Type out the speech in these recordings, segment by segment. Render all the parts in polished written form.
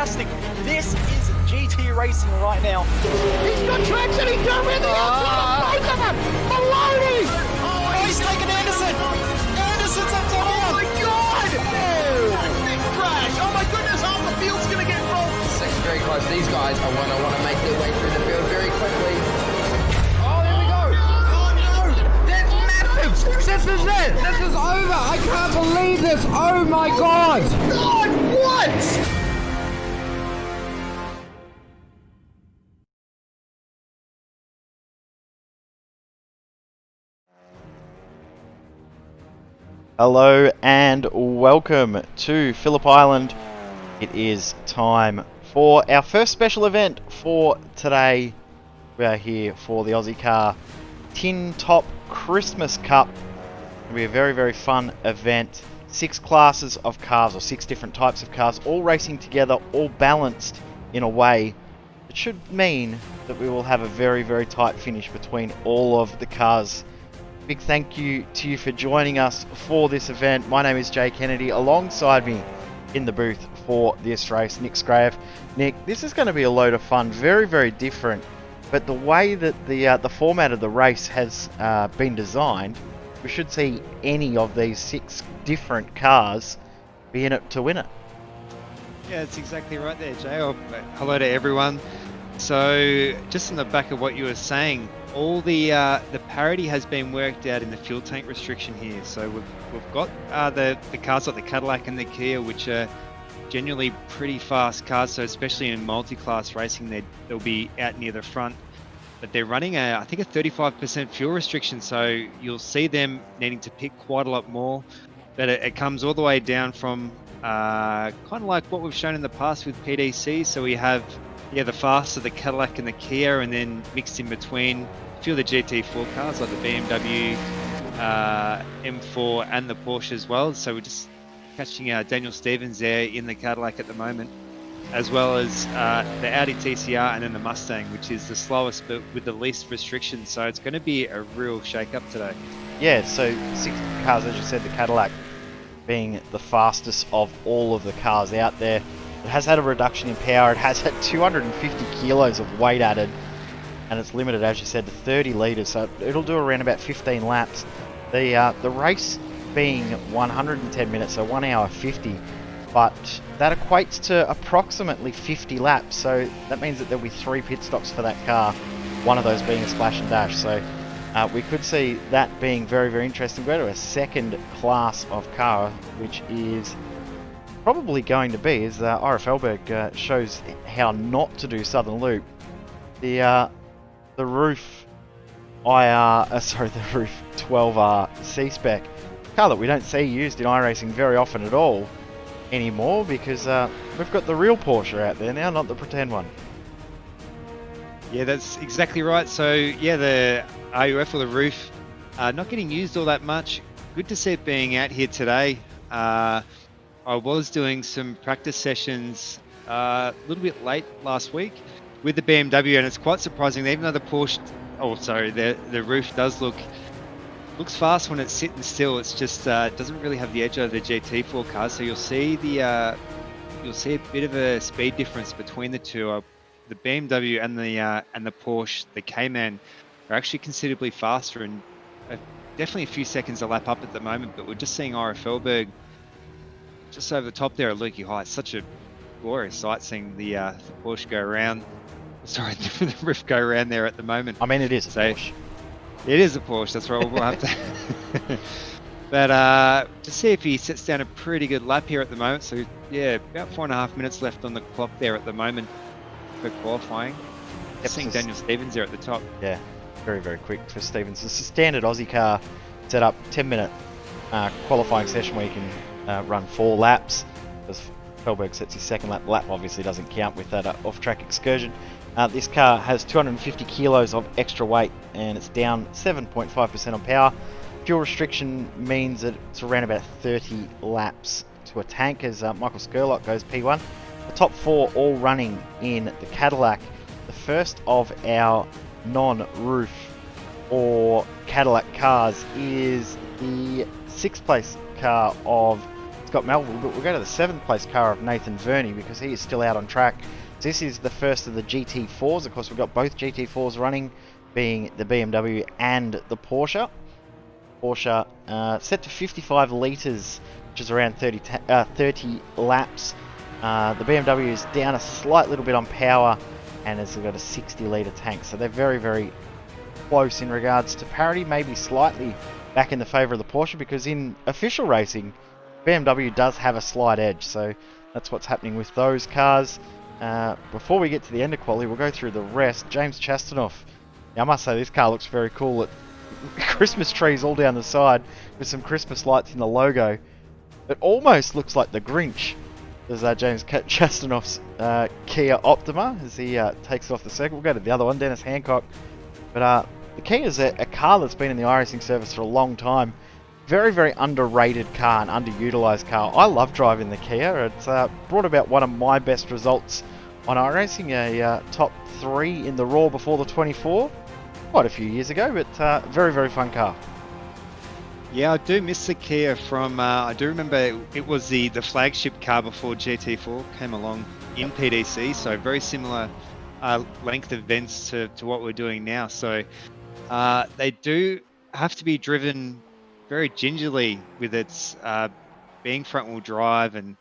fantastic. This is GT racing right now. He's got traction, he's going around the outside of both of them! Maloney! Oh, he's taken Anderson! Anderson's up to Oh my god! Big crash! Oh my goodness, half the field's gonna get rolled! Second very close. These guys are want to make their way through the field very quickly. Oh, there we go! Oh no! That's massive! This is it! This is over! I can't believe this! Oh my god! God, what? Hello and welcome to Phillip Island. It is time for our first special event for today. We are here for the Ozicar Tin Top Christmas Cup. It'll be a very, very fun event. 6 classes of cars, or 6 different types of cars, all racing together, all balanced in a way that should mean that we will have a very, very tight finish between all of the cars. Big thank you to you for joining us for this event. My name is Jay Kennedy. Alongside me in the booth for this race, Nick Scrave. Nick, this is going to be a load of fun. Very, very different. But the way that the format of the race has been designed, we should see any of these 6 different cars be in it to win it. Yeah, that's exactly right there, Jay. Hello to everyone. So, just on the back of what you were saying, all the parity has been worked out in the fuel tank restriction here. So we've got the cars like the Cadillac and the Kia, which are generally pretty fast cars. So especially in multi-class racing, they'll be out near the front. But they're running I think a 35% fuel restriction. So you'll see them needing to pick quite a lot more. But it comes all the way down from kind of like what we've shown in the past with PDC. So we have the faster, the Cadillac and the Kia, and then mixed in between a few of the GT4 cars like the BMW M4 and the Porsche as well. So we're just catching Daniel Stevens there in the Cadillac at the moment, as well as the Audi TCR and then the Mustang, which is the slowest but with the least restrictions. So it's going to be a real shake-up today. Yeah, so 6 cars, as you said, the Cadillac being the fastest of all of the cars out there. It has had a reduction in power. It has had 250 kilos of weight added, and it's limited, as you said, to 30 litres. So it'll do around about 15 laps. The race being 110 minutes, so 1 hour 50, but that equates to approximately 50 laps. So that means that there'll be 3 pit stops for that car, one of those being a splash and dash. So we could see that being very, very interesting. Go to a second class of car, which is probably going to be, as FEHLBERG shows how not to do Southern Loop, the Roof the Roof 12R C-Spec, car that we don't see used in iRacing very often at all anymore, because we've got the real Porsche out there now, not the pretend one. Yeah, that's exactly right. So yeah, the RUF or the Roof not getting used all that much. Good to see it being out here today. I was doing some practice sessions a little bit late last week with the BMW, and it's quite surprising that even though the Porsche, the Roof does looks fast when it's sitting still, it's just doesn't really have the edge over the GT4 cars. So you'll see a bit of a speed difference between the two. The BMW and the Porsche, the Cayman, are actually considerably faster and definitely a few seconds a lap up at the moment. But we're just seeing FEHLBERG just over the top there at Lukey High. It's such a glorious sight seeing the Porsche go around. Sorry, the Roof go around there at the moment. I mean, it is a Porsche. It is a Porsche, that's right. We'll have to. But to see if he sets down a pretty good lap here at the moment. So yeah, about 4.5 minutes left on the clock there at the moment for qualifying. Seeing Daniel Stevens there at the top. Yeah, very, very quick for Stevens. It's a standard Aussie car setup, 10-minute qualifying session where you can run 4 laps, because FEHLBERG sets his second lap. The lap obviously doesn't count with that off-track excursion. This car has 250 kilos of extra weight, and it's down 7.5% on power. Fuel restriction means that it's around about 30 laps to a tank, as Michael Scurlock goes P1. The top 4 all running in the Cadillac. The first of our non-roof or Cadillac cars is the 6th place car of Scott Melville, but we'll go to the 7th place car of Nathan Verney because he is still out on track. So this is the first of the GT4s. Of course, we've got both GT4s running, being the BMW and the Porsche. Porsche set to 55 litres, which is around 30 laps. The BMW is down a slight little bit on power and has got a 60 litre tank. So they're very, very close in regards to parity, maybe slightly back in the favour of the Porsche, because in official racing, BMW does have a slight edge. So that's what's happening with those cars. Before we get to the end of quality, we'll go through the rest. James Chastaauneuf. Now, I must say, this car looks very cool. Christmas trees all down the side with some Christmas lights in the logo. It almost looks like the Grinch. There's James Chastaauneuf's Kia Optima as he takes it off the circuit. We'll go to the other one, Dennis Hancock. But the Kia is a car that's been in the iRacing service for a long time. Very, very underrated car and underutilized car. I love driving the Kia. It's brought about one of my best results on iRacing, a top 3 in the Raw before the 24. Quite a few years ago, but very, very fun car. Yeah, I do miss the Kia from, I do remember it was the flagship car before GT4 came along in PDC, so very similar length of vents to what we're doing now. So they do have to be driven very gingerly with its being front wheel drive and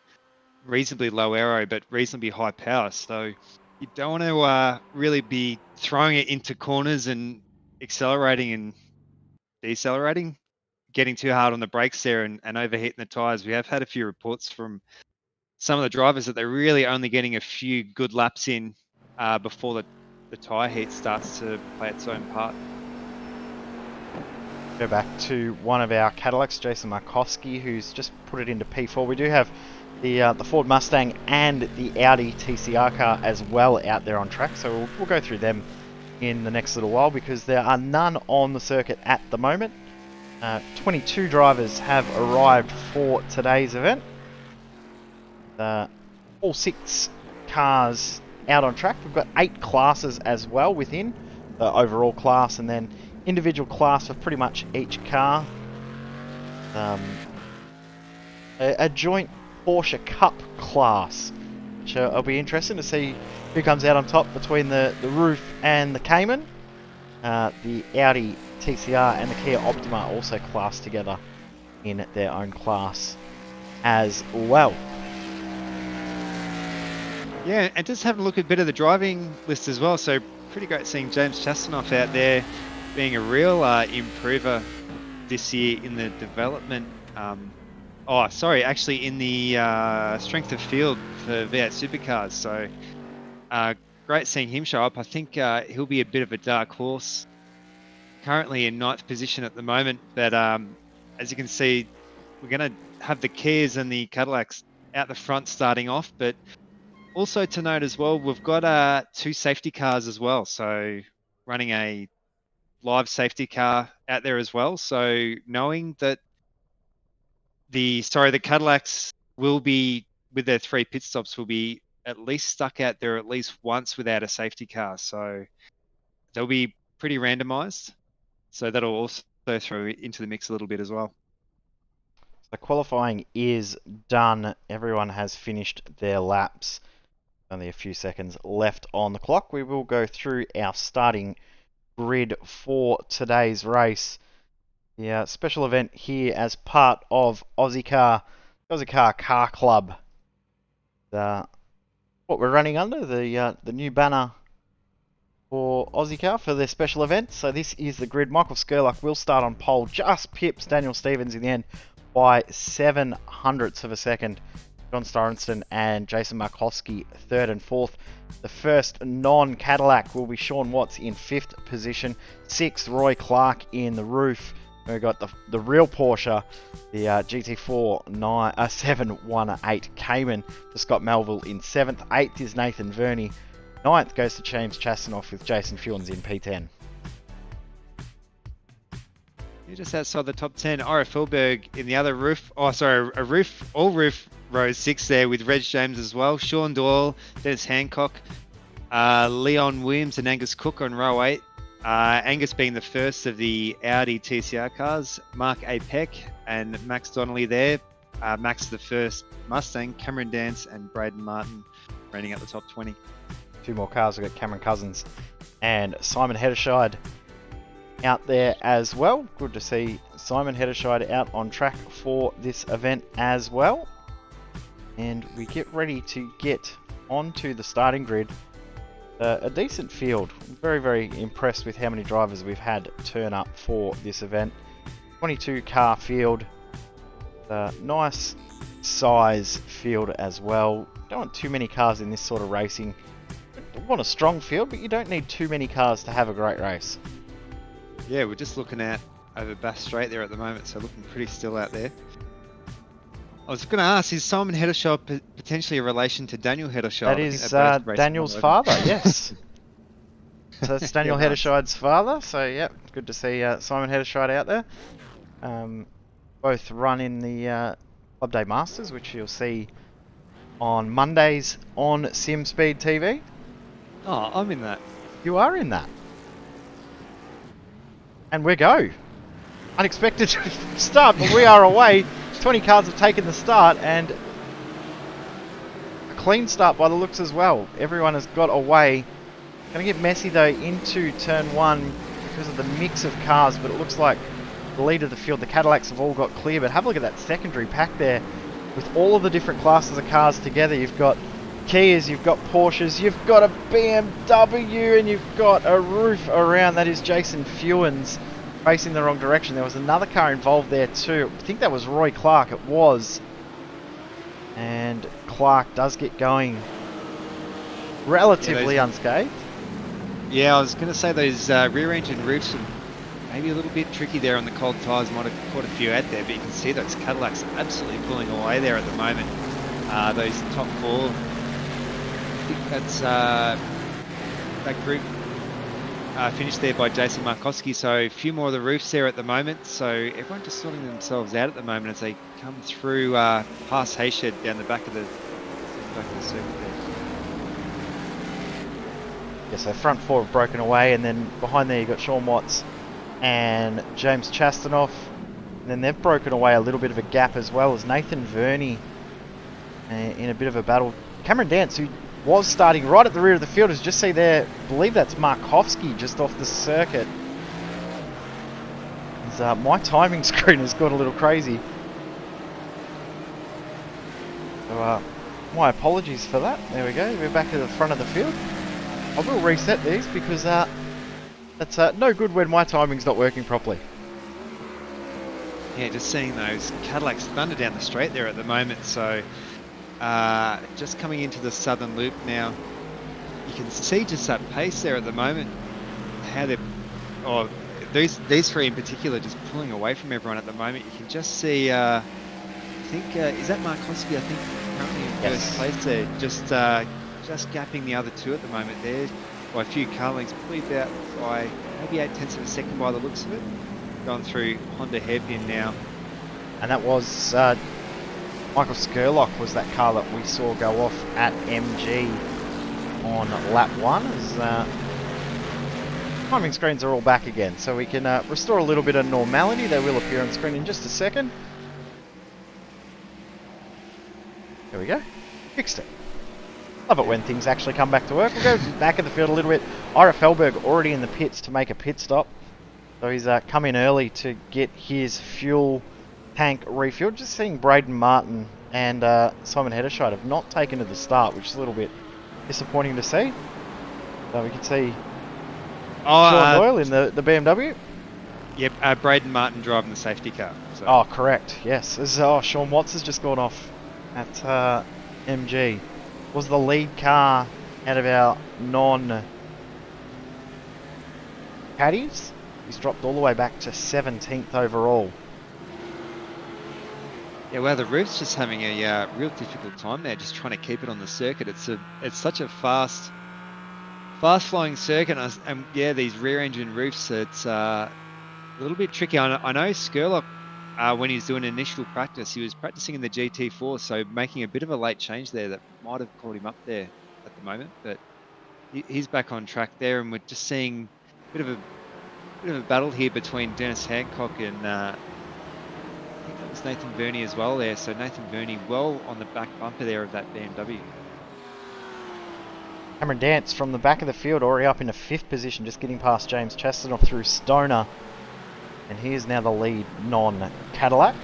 reasonably low aero, but reasonably high power. So you don't want to really be throwing it into corners and accelerating and decelerating, getting too hard on the brakes there and overheating the tyres. We have had a few reports from some of the drivers that they're really only getting a few good laps in before the tyre heat starts to play its own part. Go back to one of our Cadillacs, Jason Markowski, who's just put it into P4. We do have the Ford Mustang and the Audi TCR car as well out there on track, so we'll go through them in the next little while because there are none on the circuit at the moment. 22 drivers have arrived for today's event. All 6 cars out on track. We've got 8 classes as well within the overall class, and then individual class for pretty much each car. A joint Porsche Cup class, which I'll be interested to see who comes out on top between the Roof and the Cayman. The Audi TCR and the Kia Optima also classed together in their own class as well. Yeah, and just having a look at a bit of the driving list as well. So pretty great seeing James Chastaauneuf out there being a real improver this year in the development. Actually in the strength of field for V8 supercars. So great seeing him show up. I think he'll be a bit of a dark horse. Currently in 9th position at the moment, but as you can see, we're going to have the Kias and the Cadillacs out the front starting off. But also to note as well, we've got 2 safety cars as well. So running a live safety car out there as well. So knowing that the Cadillacs will be, with their 3 pit stops, will be at least stuck out there at least once without a safety car. So they'll be pretty randomized. So that'll also throw into the mix a little bit as well. The qualifying is done. Everyone has finished their laps. Only a few seconds left on the clock. We will go through our starting grid for today's race. The special event here as part of Ozicar Car Club. What we're running under, the new banner for Ozicar for their special event. So this is the grid. Michael Scurlock will start on pole, just pips Daniel Stevens in the end by 0.07 of a second. John Storenston and Jason Markowski 3rd and 4th. The first non-Cadillac will be Sean Watts in 5th position. 6th, Roy Clark in the Roof. We've got the real Porsche, the GT4 718 Cayman for Scott Melville in 7th. 8th is Nathan Verney. 9th goes to James Chastaauneuf with Jason FEWINS in P10. You're just outside the top 10. FEHLBERG in the other roof. All roof row 6 there with Reg James as well. Sean DOYLE, Dennis Hancock, Leon Williams and Angus Cook on row 8. Angus being the first of the Audi TCR cars. Mark A. PECK and Max Donnelly there. Max the first Mustang, Cameron Dance and Brayden Martin running at the top 20. 2 more cars. We've got Cameron Cousins and Simon Hederscheid out there as well. Good to see Simon Hederscheid out on track for this event as well. And we get ready to get onto the starting grid. A decent field. I'm very, very impressed with how many drivers we've had turn up for this event. 22 car field. Nice size field as well. Don't want too many cars in this sort of racing. You want a strong field, but you don't need too many cars to have a great race. Yeah, we're just looking at over Bass Strait there at the moment, so looking pretty still out there. I was going to ask, is Simon Hederscheid potentially a relation to Daniel Hederscheid? That is Daniel's father, yes. So that's Daniel Hederscheid's father. So yeah, good to see Simon Hederscheid out there. Both run in the Club Day Masters, which you'll see on Mondays on SimSpeed TV. Oh, I'm in that. You are in that. And we go. Unexpected start, but we are away. 20 cars have taken the start, and a clean start by the looks as well. Everyone has got away. Going to get messy though into turn 1 because of the mix of cars, but it looks like the lead of the field, the Cadillacs have all got clear. But have a look at that secondary pack there with all of the different classes of cars together. You've got Kias, you've got Porsches, you've got a BMW, and you've got a roof around. That is Jason FEWINS facing the wrong direction. There was another car involved there too. I think that was Roy Clark. It was. And Clark does get going relatively unscathed. Yeah, I was going to say those rear engine roofs are maybe a little bit tricky there on the cold tyres. Might have caught a few out there, but you can see those Cadillacs absolutely pulling away there at the moment. Those top 4, I think that's that group finished there by Jason Markowski. So a few more of the roofs there at the moment. So everyone just sorting themselves out at the moment as they come through past Hayshed down the back of the circuit there. Yeah, so front 4 have broken away, and then behind there you've got Shawn Watts and James CHASTEAUNEUF. And then they've broken away a little bit of a gap as well as Nathan Verney in a bit of a battle. Cameron Dance, who was starting right at the rear of the field, as just see there, I believe that's Markowski just off the circuit. My timing screen has gone a little crazy. So my apologies for that. There we go, we're back to the front of the field. I will reset these because that's no good when my timing's not working properly. Yeah, just seeing those Cadillacs thunder down the straight there at the moment. So just coming into the southern loop now, you can see just that pace there at the moment. How they're, these 3 in particular, just pulling away from everyone at the moment. You can just see. I think is that Markowski? I think currently in first place there, just gapping the other 2 at the moment there by a few car lengths, probably about by maybe 0.8 of a second by the looks of it. Gone through Honda hairpin now. And that was Michael Scurlock was that car that we saw go off at MG on lap 1. As timing screens are all back again, so we can restore a little bit of normality. They will appear on screen in just a second. There we go. Fixed it. Love it when things actually come back to work. We'll go back in the field a little bit. Ira FEHLBERG already in the pits to make a pit stop. So he's come in early to get his fuel tank refueled. Just seeing Brayden Martin and Simon Hederscheid have not taken to the start, which is a little bit disappointing to see. So we can see Shawn Doyle in the BMW. Yep, Brayden Martin driving the safety car. So. Oh, correct. Yes. As, Shawn Watts has just gone off at MG. Was the lead car out of our non-caddies. He's dropped all the way back to 17th overall. Yeah, well, the roof's just having a real difficult time there, just trying to keep it on the circuit. It's such a fast-flowing circuit, and yeah, these rear-engine roofs, it's a little bit tricky. I know Scurlock, when he was doing initial practice, he was practicing in the GT4, so making a bit of a late change there that might have caught him up there at the moment. But he's back on track there, and we're just seeing a bit of a battle here between Dennis Hancock and I think it was Nathan Verney as well there. So Nathan Verney well on the back bumper there of that BMW. Cameron Dance from the back of the field, already up into 5th position, just getting past James Chastauneuf through Stoner. And he is now the lead non-Cadillac.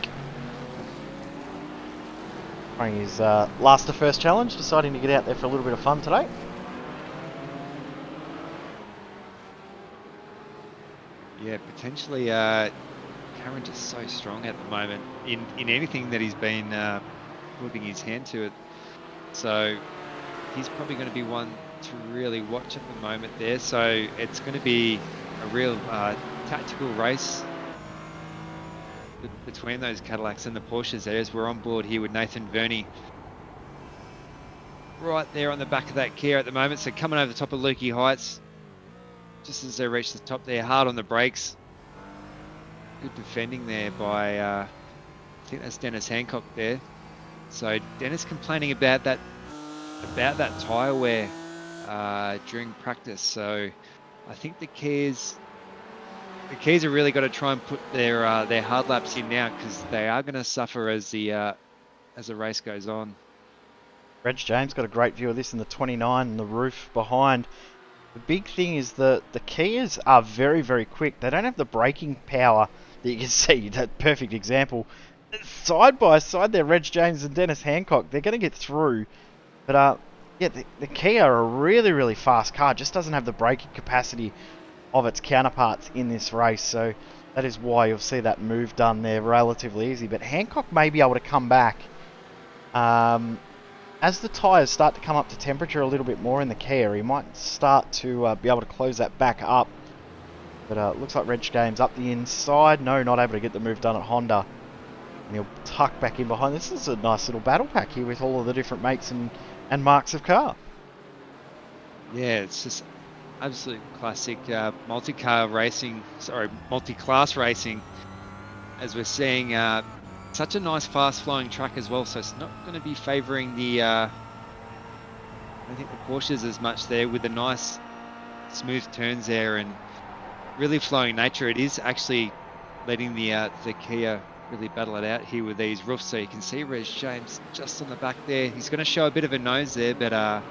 Trying his last to first challenge, deciding to get out there for a little bit of fun today. Yeah, potentially Cameron just so strong at the moment in anything that he's been putting his hand to it. So he's probably going to be one to really watch at the moment there. So it's going to be a real tactical race between those Cadillacs and the Porsches there, as we're on board here with Nathan Verney right there on the back of that Kia at the moment. So coming over the top of Lukey Heights, just as they reach the top there, hard on the brakes. Good defending there by, I think that's Dennis Hancock there. So Dennis complaining about that tyre wear during practice. So I think the Kias are really got to try and put their hard laps in now, because they are going to suffer as the race goes on. Reg James got a great view of this in the 29 and the roof behind. The big thing is the Kias are very, very quick. They don't have the braking power that you can see. That perfect example. Side by side there, Reg James and Dennis Hancock. They're going to get through. But yeah, the Kia are a really, really fast car. Just doesn't have the braking capacity of its counterparts in this race. So that is why you'll see that move done there relatively easy. But Hancock may be able to come back. As the tyres start to come up to temperature a little bit more in the Kia, he might start to be able to close that back up. But looks like Reg James up the inside. No, not able to get the move done at Honda. And he'll tuck back in behind. This is a nice little battle pack here with all of the different makes and marks of car. Yeah, it's just absolute classic multi-class racing, as we're seeing such a nice fast flowing track as well. So it's not going to be favouring the I don't think the Porsches as much there, with the nice smooth turns there and really flowing nature. It is actually letting the Kia really battle it out here with these roofs. So you can see Reg James just on the back there. He's going to show a bit of a nose there, but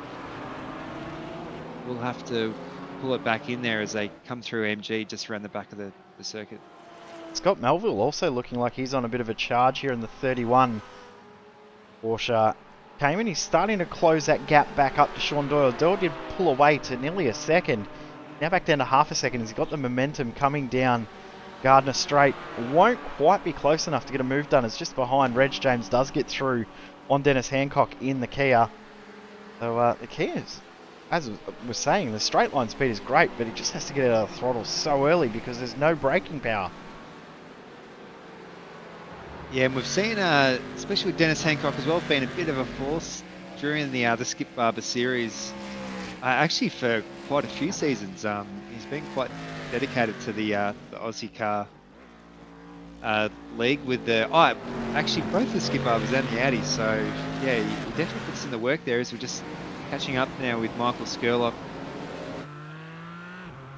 we'll have to pull it back in there as they come through MG just around the back of the circuit. Scott Melville also looking like he's on a bit of a charge here in the 31. Porsche Cayman. He's starting to close that gap back up to Sean Doyle. Doyle did pull away to nearly a second. Now back down to half a second. He's got the momentum coming down Gardner Straight. Won't quite be close enough to get a move done. It's just behind. Reg James does get through on Dennis Hancock in the Kia. So the Kias, as I was saying, the straight line speed is great, but he just has to get out of the throttle so early because there's no braking power. Yeah, and we've seen, especially with Dennis Hancock as well, being a bit of a force during the Skip Barber series. Actually, for quite a few seasons, he's been quite dedicated to the Ozicar league with actually both the Skip Barbers and the Audi. So yeah, he definitely puts in the work there. As we're just catching up now with Michael Scurlock.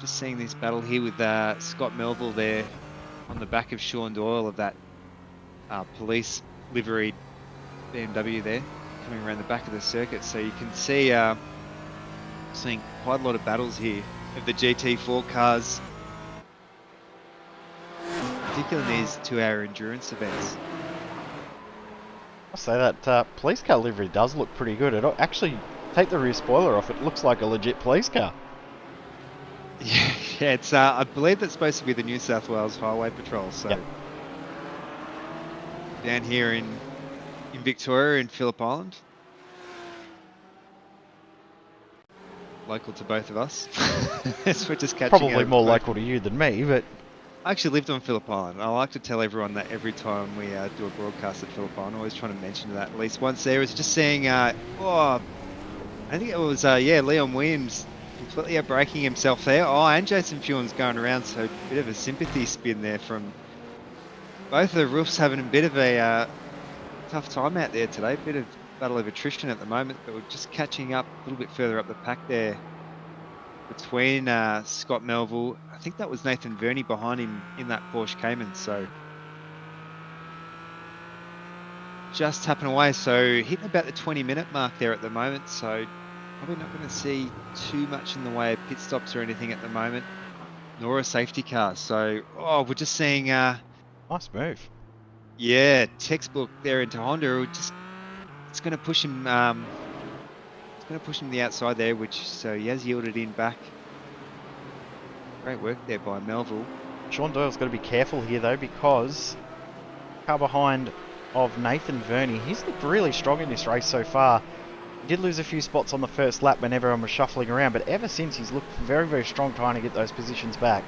Just seeing this battle here with Scott Melville there on the back of Sean Doyle of that police liveried BMW there, coming around the back of the circuit. So you can see seeing quite a lot of battles here of the GT4 cars, particularly in these 2-hour endurance events. I'll say that police car livery does look pretty good. It actually, take the rear spoiler off, it looks like a legit police car. Yeah, it's I believe that's supposed to be the New South Wales Highway Patrol. So yep. Down here in Victoria, in Phillip Island, local to both of us. So we're just catching Probably more local to you than me, but I actually lived on Phillip Island. I like to tell everyone that every time we do a broadcast at Phillip Island, I'm always trying to mention that at least once there. Is just seeing, I think it was, Leon Williams completely outbraking himself there. Oh, and Jason FEWINS going around, so a bit of a sympathy spin there from both of the roofs, having a bit of a tough time out there today. Bit of battle of attrition at the moment, but we're just catching up a little bit further up the pack there between Scott Melville. I think that was Nathan Verney behind him in that Porsche Cayman. So just tapping away. So hitting about the 20-minute mark there at the moment. So probably not going to see too much in the way of pit stops or anything at the moment, nor a safety car. So, oh, we're just seeing, Nice move. yeah, textbook there into Honda. It's going to push him. It's going to push him to the outside there, so he has yielded in back. Great work there by Melville. Sean Doyle's got to be careful here though, because car behind of Nathan Verney, he's looked really strong in this race so far. He did lose a few spots on the first lap when everyone was shuffling around, but ever since he's looked very, very strong trying to get those positions back.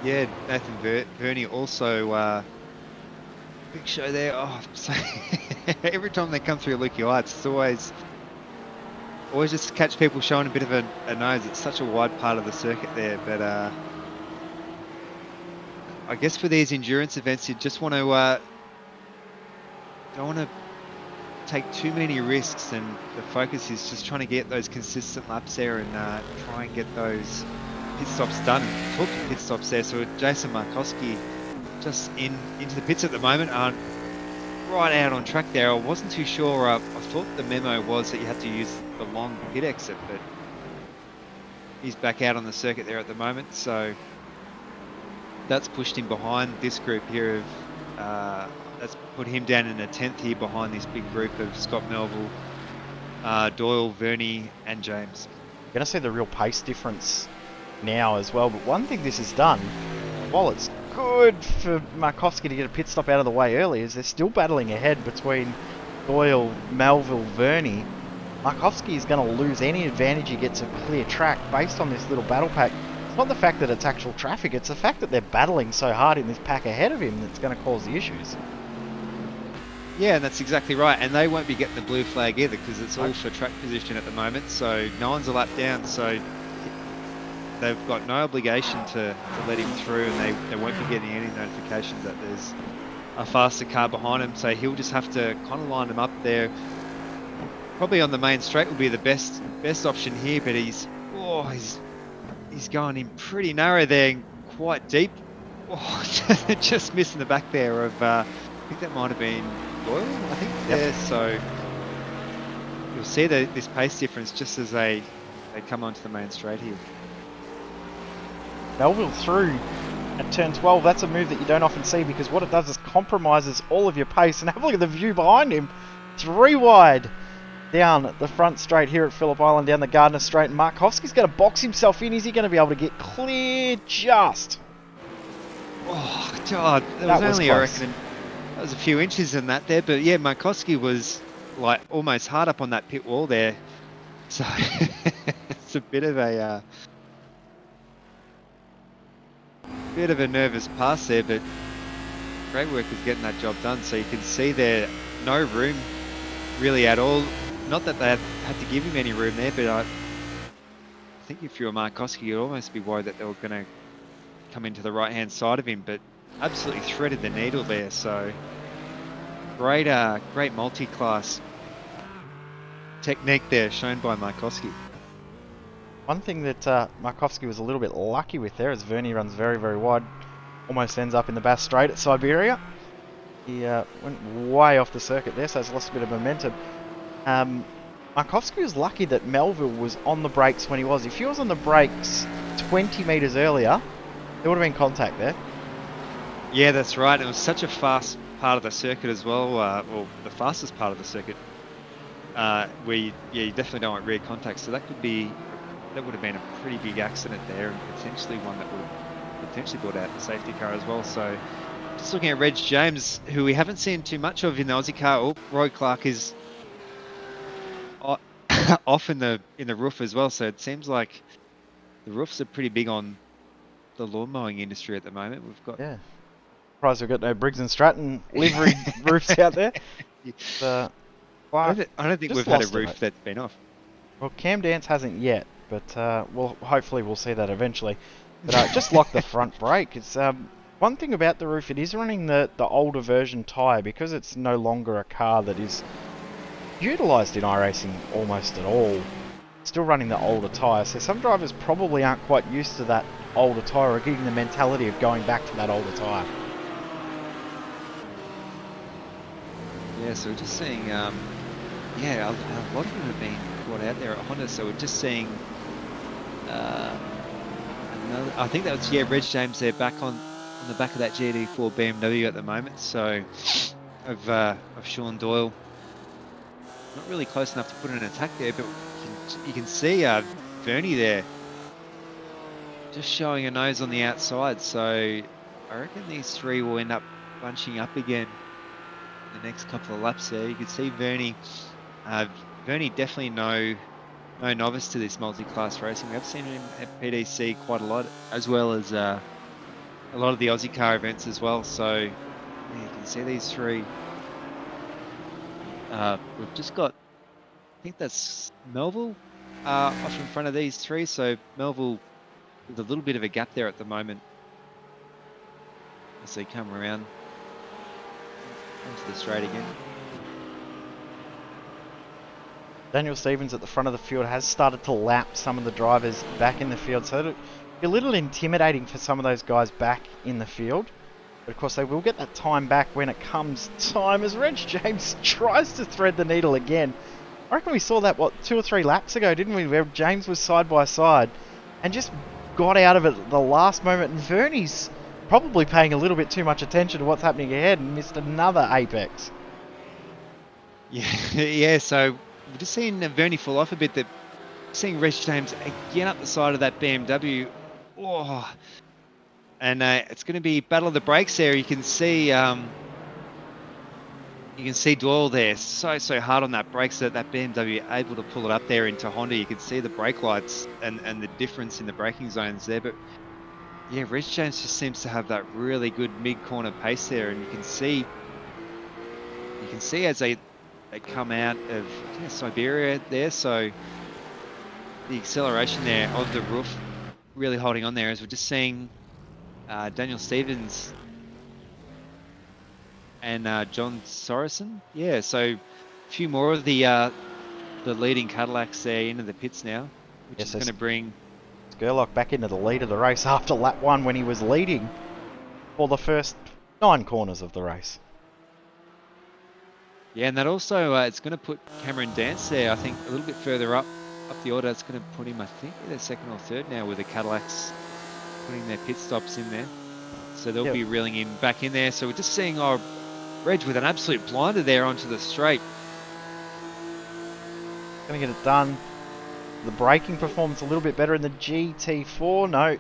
Yeah, Nathan Verney also big show there. Oh, so every time they come through Lukey Heights, it's always just catch people showing a bit of a nose. It's such a wide part of the circuit there, but I guess for these endurance events, you just want to don't want to take too many risks, and the focus is just trying to get those consistent laps there and try and get those pit stops done. Talking pit stops there, so Jason Markowski just into the pits at the moment, right out on track there. I wasn't too sure. I thought the memo was that you had to use the long pit exit, but he's back out on the circuit there at the moment, so that's pushed him behind this group here of that's put him down in a 10th here behind this big group of Scott Melville, Doyle, Verney and James. You're going to see the real pace difference now as well, but one thing this has done, while it's good for Markowski to get a pit stop out of the way early, is they're still battling ahead between Doyle, Melville, Verney. Markowski is going to lose any advantage he gets of clear track based on this little battle pack. It's not the fact that it's actual traffic, it's the fact that they're battling so hard in this pack ahead of him that's going to cause the issues. Yeah, and that's exactly right. And they won't be getting the blue flag either, because it's all for track position at the moment. So no one's a lap down. So they've got no obligation to let him through, and they won't be getting any notifications that there's a faster car behind him. So he'll just have to kind of line them up there. Probably on the main straight will be the best option here, but he's going in pretty narrow there and quite deep. Oh, just missing the back there of, I think that might have been Doyle, I think, there. So you'll see this pace difference just as they come onto the main straight here. Melville through at turn 12. That's a move that you don't often see, because what it does is compromises all of your pace. And have a look at the view behind him. 3 wide down the front straight here at Phillip Island, down the Gardner Straight. And Markowski's going to box himself in. Is he going to be able to get clear just? Oh, God. That was only, I reckon, that was a few inches in that there. But yeah, Markowski was like almost hard up on that pit wall there. So it's a bit of a nervous pass there, but great work with getting that job done. So you can see there, no room really at all. Not that they had to give him any room there, but I think if you were Markowski, you'd almost be worried that they were going to come into the right-hand side of him, but absolutely threaded the needle there. So great multi-class technique there shown by Markowski. One thing that Markowski was a little bit lucky with there, as Verney runs very, very wide, almost ends up in the Bass Straight at Siberia. He went way off the circuit there, so he's lost a bit of momentum. Markowski was lucky that Melville was on the brakes when he was. If he was on the brakes 20 metres earlier, there would have been contact there. Yeah, that's right. It was such a fast part of the circuit as well, well, the fastest part of the circuit, where you definitely don't want rear contact. So that would have been a pretty big accident there, and potentially one that would potentially brought out the safety car as well. So just looking at Reg James, who we haven't seen too much of in the Aussie car. Oh, Roy Clark is off in the roof as well. So it seems like the roofs are pretty big on the lawn mowing industry at the moment. We've got surprised we've got no Briggs and Stratton livery roofs out there. I don't think we've had a roof that's been off. Well, Cam Dance hasn't yet, but hopefully we'll see that eventually. But just like the front brake, it's one thing about the roof, it is running the older version tyre, because it's no longer a car that is utilised in iRacing almost at all. still running the older tyre. So some drivers probably aren't quite used to that older tyre or getting the mentality of going back to that older tyre. Yeah, so we're just seeing, yeah, a lot of them have been brought out there at Honda. So we're just seeing another. I think that was Reg James there back on the back of that GT4 BMW at the moment. So of Sean Doyle, not really close enough to put in an attack there, but you can see Vernie there just showing a nose on the outside. So I reckon these three will end up bunching up again in the next couple of laps there. You can see Vernie. Vernie definitely no novice to this multi-class racing. We've seen him at PDC quite a lot, as well as a lot of the Ozicar events as well. So yeah, you can see these three. We've just got, I think that's Melville off in front of these three. So Melville with a little bit of a gap there at the moment as they come around onto the straight again. Daniel Stevens at the front of the field has started to lap some of the drivers back in the field, so it'll be a little intimidating for some of those guys back in the field. But of course they will get that time back when it comes time, as Reg James tries to thread the needle again. I reckon we saw that, what, 2 or 3 laps ago, didn't we, where James was side by side and just got out of it at the last moment, and Vernie's probably paying a little bit too much attention to what's happening ahead and missed another apex. Yeah, so we're just seeing Vernie fall off a bit. That seeing Reg James again up the side of that BMW. Oh, and it's going to be battle of the brakes there. You can see Doyle there so hard on that brakes that BMW able to pull it up there into Honda. You can see the brake lights and the difference in the braking zones there. But yeah, Reg James just seems to have that really good mid-corner pace there, and you can see as they come out of Siberia there, so the acceleration there of the roof really holding on there, as we're just seeing Daniel Stevens and John Sorensen. Yeah, so a few more of the leading Cadillacs there into the pits now, which is going to bring SCURLOCK back into the lead of the race after lap 1 when he was leading for the first 9 corners of the race. Yeah, and that also, it's going to put Cameron Dance there, I think, a little bit further up the order. It's going to put him, I think, either 2nd or 3rd now, with the Cadillacs putting their pit stops in there. So they'll be reeling him back in there. So we're just seeing Reg with an absolute blinder there onto the straight. Going to get it done. The braking performance a little bit better in the GT4. No,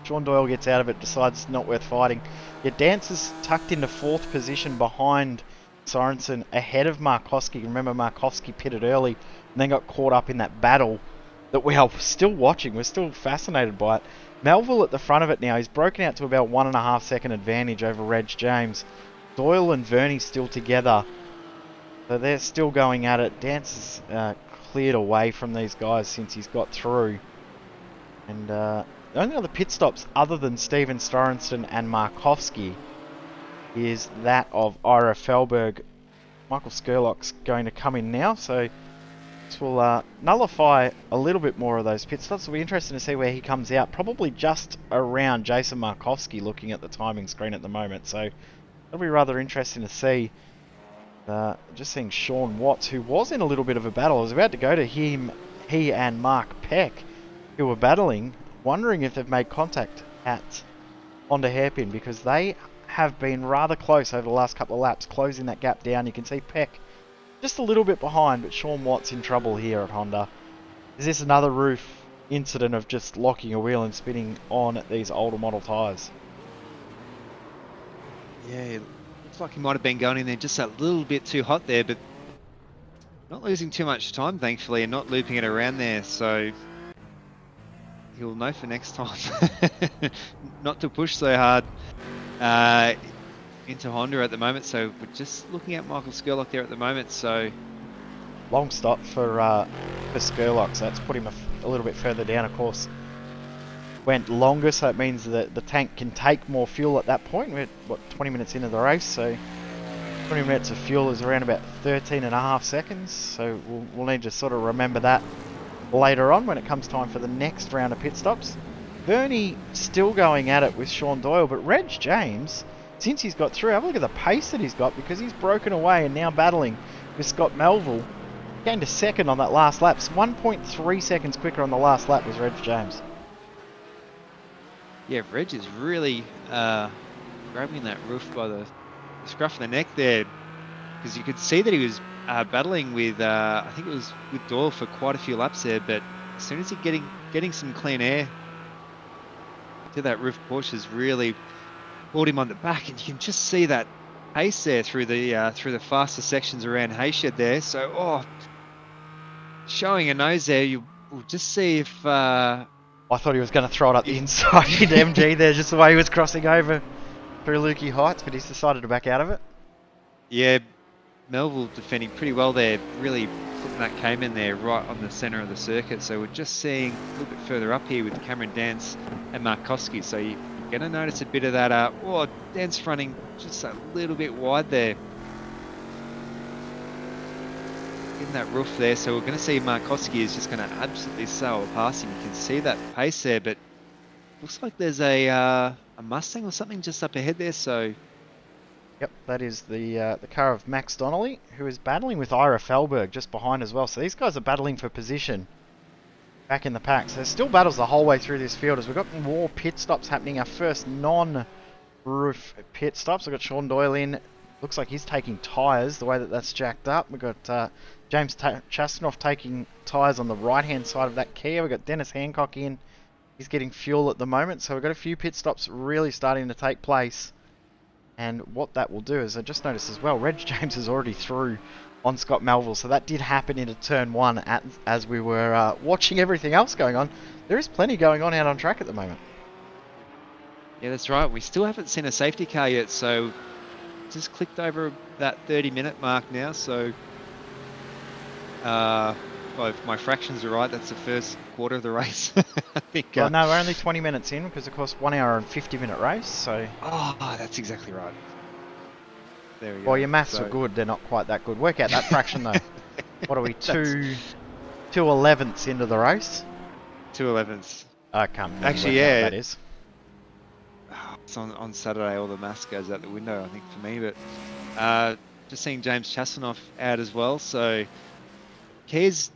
Sean Doyle gets out of it, decides it's not worth fighting. Yeah, Dance is tucked into 4th position behind Sorensen, ahead of Markowski. Remember, Markowski pitted early and then got caught up in that battle that we are still watching. We're still fascinated by it. Melville at the front of it now. He's broken out to about 1.5 second advantage over Reg James. Doyle and Vernie still together, so they're still going at it. Dance is cleared away from these guys since he's got through. And the only other pit stops other than Steven Sorensen and Markowski is that of Ira FEHLBERG. Michael SCURLOCK's going to come in now, so this will nullify a little bit more of those pit stops. It'll be interesting to see where he comes out, probably just around Jason Markowski, looking at the timing screen at the moment, so it'll be rather interesting to see. Just seeing Sean Watts, who was in a little bit of a battle. I was about to go to him, he and Mark Peck, who were battling, wondering if they've made contact at Honda Hairpin, because they have been rather close over the last couple of laps, closing that gap down. You can see Peck just a little bit behind, but Sean Watts in trouble here at Honda. Is this another roof incident of just locking a wheel and spinning on these older model tyres? Yeah, looks like he might have been going in there just a little bit too hot there, but not losing too much time, thankfully, and not looping it around there, so he'll know for next time not to push so hard into Honda at the moment. So we're just looking at Michael SCURLOCK there at the moment, so long stop for SCURLOCK, so that's put him a little bit further down. Of course, went longer, so it means that the tank can take more fuel at that point. We're, what, 20 minutes into the race, so 20 minutes of fuel is around about 13.5 seconds, so we'll need to sort of remember that later on when it comes time for the next round of pit stops. Bernie still going at it with Sean Doyle, but Reg James, since he's got through, have a look at the pace that he's got, because he's broken away and now battling with Scott Melville. Gained a second on that last lap. 1.3 seconds quicker on the last lap was Reg James. Yeah, Reg is really grabbing that roof by the scruff of the neck there, because you could see that he was battling with, I think it was with Doyle for quite a few laps there, but as soon as he getting some clean air to that roof, Porsche's really pulled him on the back, and you can just see that pace there through the faster sections around Hayshed there. So, showing a nose there. We'll just see if. I thought he was going to throw it up the inside into MG there, just the way he was crossing over through Lukey Heights, but he's decided to back out of it. Yeah, Melville defending pretty well there, really putting that Cayman there right on the centre of the circuit. So we're just seeing a little bit further up here with Cameron Dance and Markowski. So you're going to notice a bit of that. Dance fronting just a little bit wide there. In that roof there, so we're going to see Markowski is just going to absolutely sail past him. You can see that pace there, but looks like there's a Mustang or something just up ahead there. So, yep, that is the car of Max Donnelly, who is battling with Ira FEHLBERG just behind as well. So these guys are battling for position back in the pack. So there's still battles the whole way through this field as we've got more pit stops happening. Our first non-roof pit stops. We've got Sean Doyle in. Looks like he's taking tyres, the way that that's jacked up. We've got James CHASTEAUNEUF taking tyres on the right-hand side of that Kia. We've got Dennis Hancock in. He's getting fuel at the moment. So we've got a few pit stops really starting to take place. And what that will do is, I just noticed as well, Reg James is already through on Scott Melville. So that did happen into turn one as we were watching everything else going on. There is plenty going on out on track at the moment. yeah, that's right. We still haven't seen a safety car yet. So just clicked over that 30-minute mark now. So well, if my fractions are right, that's the first quarter of the race. I think. Well, no, we're only 20 minutes in because, of course, 1 hour and 50-minute race. So. Oh, that's exactly right. There we go. Well, your maths are good. They're not quite that good. Work out that fraction though. What are we? 2/11ths into the race. 2/11ths. I can't remember Actually, what yeah. that is. It's on Saturday. All the maths goes out the window, I think, for me. But just seeing James CHASTEAUNEUF out as well. So. Kia's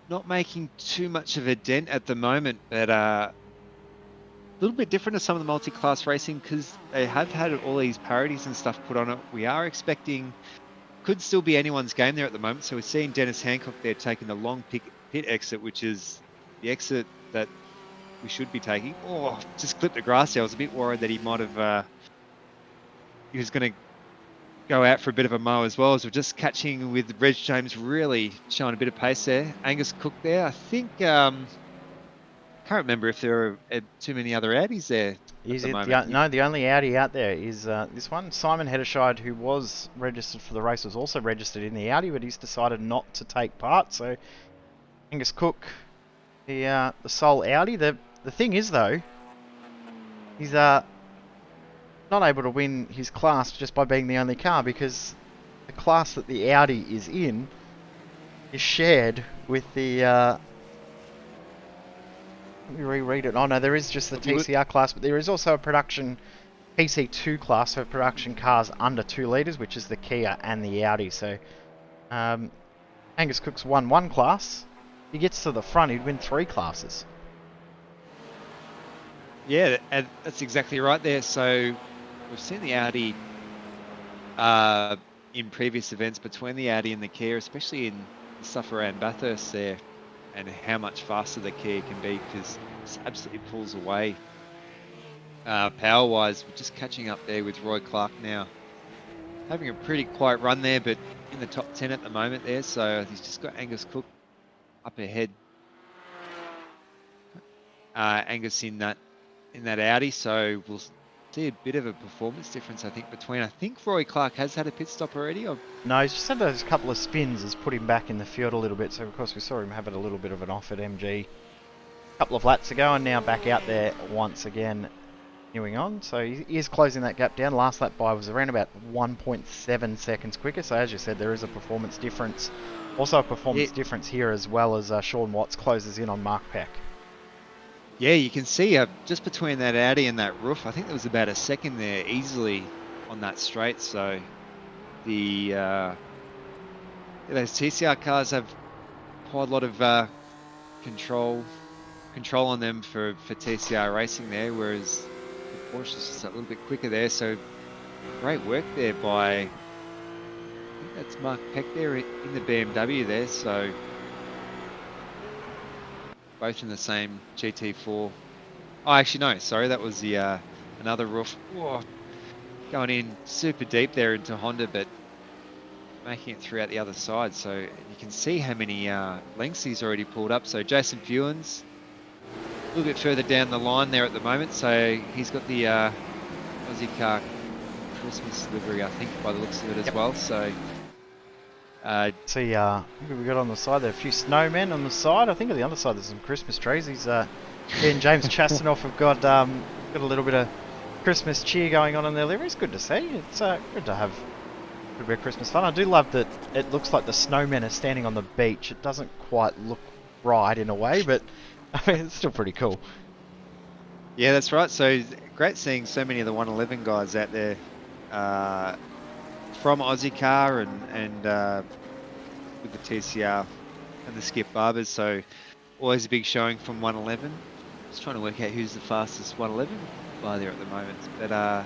not making too much of a dent at the moment, but a little bit different to some of the multi-class racing because they have had all these parodies and stuff put on it. We are expecting, could still be anyone's game there at the moment. So we're seeing Dennis Hancock there taking the long pit exit, which is the exit that we should be taking. Oh, just clipped the grass there. I was a bit worried that he might have, he was going to go out for a bit of a mow as well, as we're just catching with Reg James really showing a bit of pace there. Angus Cook there. I think, can't remember if there are too many other Audis there. No, the only Audi out there is this one. Simon Hederscheid, who was registered for the race, was also registered in the Audi, but he's decided not to take part. So Angus Cook, the sole Audi. The thing is though, he's not able to win his class just by being the only car, because the class that the Audi is in is shared with the let me reread it. Oh no, there is just the TCR class, but there is also a production PC2 class for production cars under 2 litres, which is the Kia and the Audi. So Angus Cook's won 1 class. If he gets to the front, he'd win 3 classes. Yeah, that's exactly right there. So we've seen the Audi in previous events between the Audi and the Kia, especially in the stuff around Bathurst there, and how much faster the Kia can be, because it absolutely pulls away power-wise. We're just catching up there with Roy Clark now. Having a pretty quiet run there, but in the top 10 at the moment there, so he's just got Angus Cook up ahead. Angus in that Audi, so we'll see a bit of a performance difference, I think, between... I think Roy Clark has had a pit stop already. Or... No, he's just had those couple of spins has put him back in the field a little bit. So, of course, we saw him have it a little bit of an off at MG a couple of laps ago, and now back out there once again continuing on. So he is closing that gap down. Last lap by was around about 1.7 seconds quicker. So as you said, there is a performance difference. Also a performance difference here as well as Sean Watts closes in on Mark Peck. Yeah, you can see just between that Audi and that roof, I think there was about a second there easily on that straight. So the those TCR cars have quite a lot of control on them for TCR racing there, whereas the Porsche is just a little bit quicker there. So great work there by, I think that's Mark Peck there in the BMW there. So both in the same GT4. Oh, actually no, sorry, that was the another roof. Whoa, going in super deep there into Honda, but making it through out the other side. So you can see how many lengths he's already pulled up. So Jason FEWINS a little bit further down the line there at the moment. So he's got the Ozicar Christmas livery, I think, by the looks of it as well. So see, we got on the side there a few snowmen on the side. I think on the other side there's some Christmas trees. He's he and James CHASTEAUNEUF have got a little bit of Christmas cheer going on in their livery. It's good to see. It's good to have a bit of Christmas fun. I do love that it looks like the snowmen are standing on the beach. It doesn't quite look right in a way, but I mean it's still pretty cool. Yeah, that's right. So great seeing so many of the 111 guys out there from Ozicar and with the TCR and the Skip Barbers. So always a big showing from 111. Just trying to work out who's the fastest 111 by there at the moment. But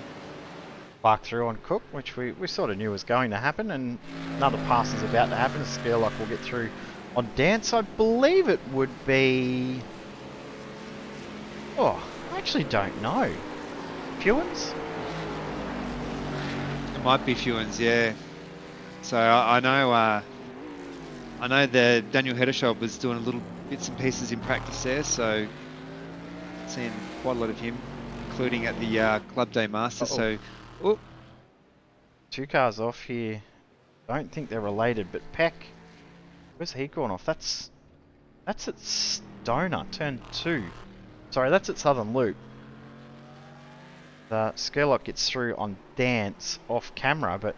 Bark through on Cook, which we sort of knew was going to happen, and another pass is about to happen. SCURLOCK will get through on Dance. I believe it would be... Oh, I actually don't know. FEWINS? It might be FEWINS, yeah. So I know the Daniel Hedershoff was doing a little bits and pieces in practice there, so seeing quite a lot of him, including at the Club Day Masters. So, oh, two cars off here. Don't think they're related, but Peck, where's he gone off? That's at Stoner, turn 2. Sorry, that's at Southern Loop. The SCURLOCK gets through on Dance off camera, but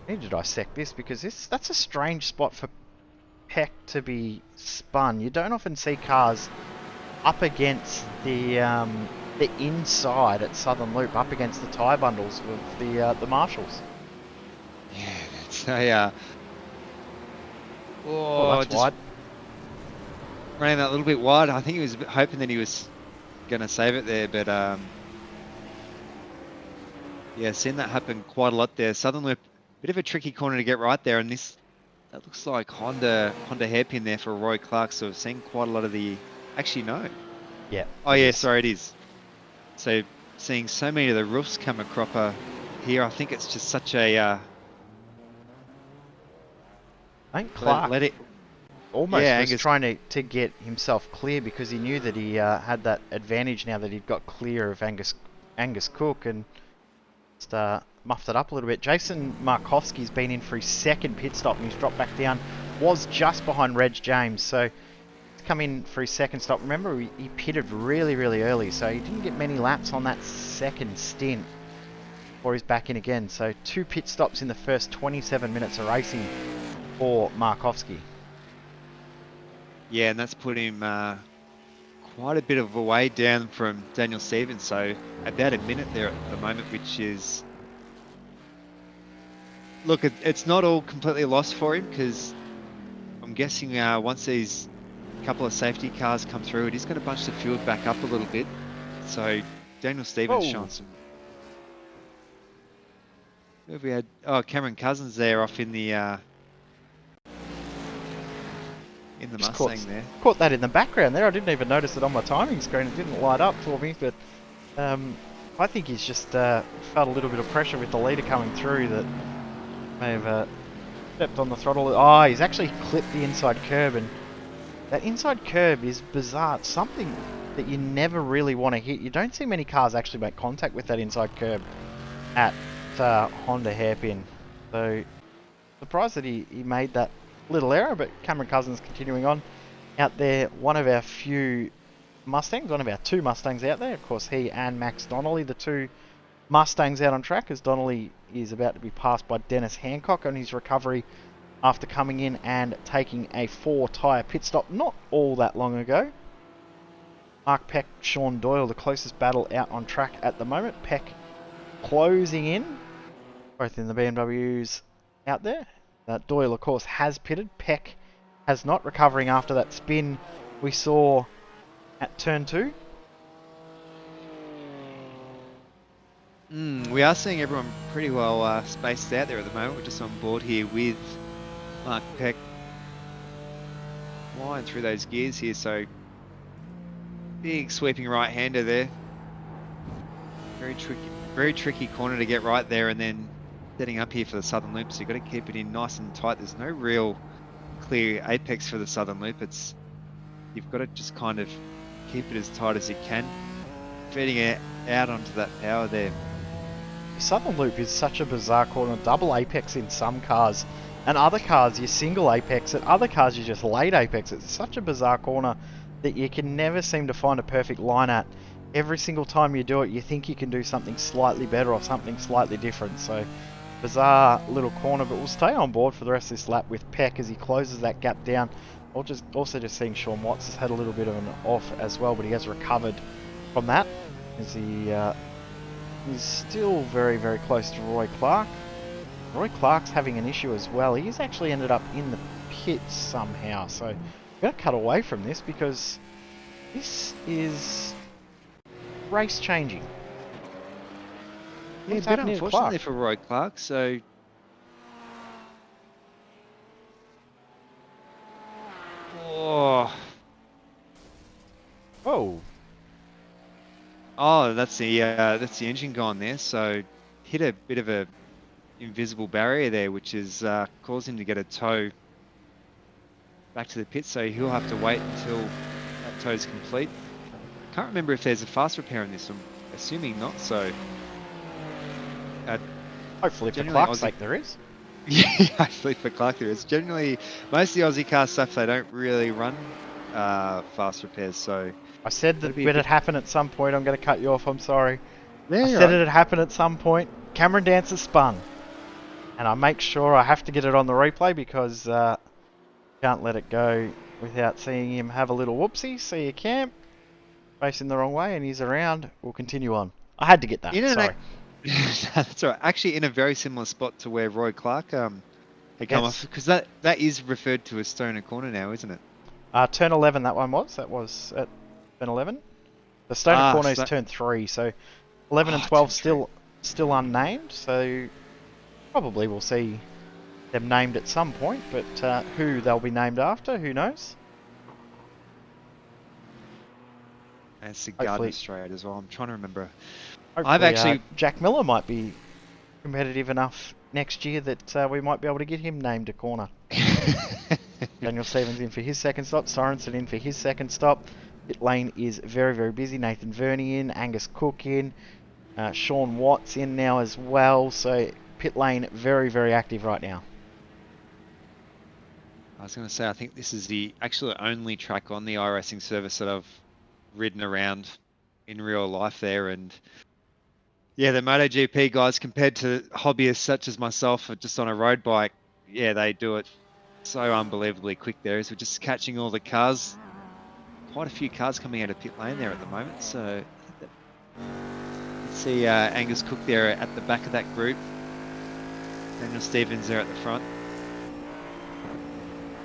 I need to dissect this because that's a strange spot for Peck to be spun. You don't often see cars up against the inside at Southern Loop, up against the tyre bundles with the Marshalls. yeah, that's a Oh, that's just wide. running that little bit wide. I think he was hoping that he was going to save it there, but yeah, seen that happen quite a lot there. Southern Loop, bit of a tricky corner to get right there, and that looks like Honda hairpin there for Roy Clark. So we've seen quite a lot of the. Actually, no. Yeah. Oh yeah, sorry, it is. So seeing so many of the roofs come a cropper here, I think it's just such a. I think Clark let it. almost Yeah, was Angus. trying to get himself clear because he knew that he had that advantage now that he'd got clear of Angus Cook, and just muffed it up a little bit. Jason Markowski's been in for his second pit stop and he's dropped back down. Was just behind Reg James, so he's come in for his second stop. Remember, he pitted really, really early, so he didn't get many laps on that second stint before he's back in again. So 2 pit stops in the first 27 minutes of racing for Markowski. Yeah, and that's put him quite a bit of a way down from Daniel Stevens. So about a minute there at the moment, which is. Look, it's not all completely lost for him because I'm guessing once these couple of safety cars come through, it is going to bunch the field back up a little bit. So Daniel Stevens showing some. Who have we had? Oh, Cameron Cousins there off in the Just Mustang there. Caught that in the background there. I didn't even notice it on my timing screen. It didn't light up for me, but I think he's just felt a little bit of pressure with the leader coming through that may have stepped on the throttle. Oh, he's actually clipped the inside curb, and that inside curb is bizarre. It's something that you never really want to hit. You don't see many cars actually make contact with that inside curb at Honda hairpin. So surprised that he made that little error, but Cameron Cousins continuing on out there. One of our few Mustangs, one of our 2 Mustangs out there. Of course, he and Max Donnelly, the 2 Mustangs out on track, as Donnelly is about to be passed by Dennis Hancock on his recovery after coming in and taking a 4-tyre pit stop not all that long ago. Mark Peck, Sean Doyle, the closest battle out on track at the moment. Peck closing in, both in the BMWs out there. Doyle, of course, has pitted. Peck has not, recovering after that spin we saw at turn 2. We are seeing everyone pretty well spaced out there at the moment. We're just on board here with Mark Peck flying through those gears here. So big sweeping right-hander there. Very tricky corner to get right there, and then setting up here for the southern loop. So you've got to keep it in nice and tight. There's no real clear apex for the southern loop. You've got to just kind of keep it as tight as you can, feeding it out onto that power there. The southern loop is such a bizarre corner. Double apex in some cars, and other cars you single apex. At other cars you just late apex. It's such a bizarre corner that you can never seem to find a perfect line at. Every single time you do it, you think you can do something slightly better or something slightly different. So bizarre little corner, but we'll stay on board for the rest of this lap with Peck as he closes that gap down. Also just seeing Sean Watts has had a little bit of an off as well, but he has recovered from that as he is still very, very close to Roy Clark. Roy Clark's having an issue as well. He's actually ended up in the pits somehow, so we're going to cut away from this because this is race changing. Yeah, a bit unfortunately for Roy Clark, so oh, that's the engine gone there. So hit a bit of a invisible barrier there, which is caused him to get a tow back to the pit. So he'll have to wait until that tow is complete. Can't remember if there's a fast repair on this. I'm assuming not. So hopefully for Clark's sake there is. Yeah, hopefully for Clark there is. Generally, most of the Aussie car stuff, they don't really run fast repairs. So I said that it'd happen at some point. I'm going to cut you off. I'm sorry. Yeah, I said it'd happen at some point. Cameron Dancer spun, and I make sure I have to get it on the replay because can't let it go without seeing him have a little whoopsie. See you, Cam. Facing the wrong way, and he's around. We'll continue on. I had to get that. Sorry. That's all right. Actually, in a very similar spot to where Roy Clark had come off, because that is referred to as Stoner Corner now, isn't it? Turn 11. That one was. That was at turn 11. The Stoner Corner is turn 3. So 11 and 12 still unnamed. So probably we'll see them named at some point, but who they'll be named after, who knows? And it's the Garden Straight as well. I'm trying to remember. I've actually Jack Miller might be competitive enough next year that we might be able to get him named a corner. Daniel Stevens in for his second stop. Sorensen in for his second stop. Pit lane is very, very busy. Nathan Verney in. Angus Cook in. Sean Watts in now as well. So pit lane very, very active right now. I was going to say, I think this is the actually only track on the iRacing service that I've ridden around in real life there, and yeah, the MotoGP guys compared to hobbyists such as myself just on a road bike, yeah, they do it so unbelievably quick there as we're just catching all the cars. Quite a few cars coming out of pit lane there at the moment, so let's see Angus Cook there at the back of that group. Daniel Stevens there at the front.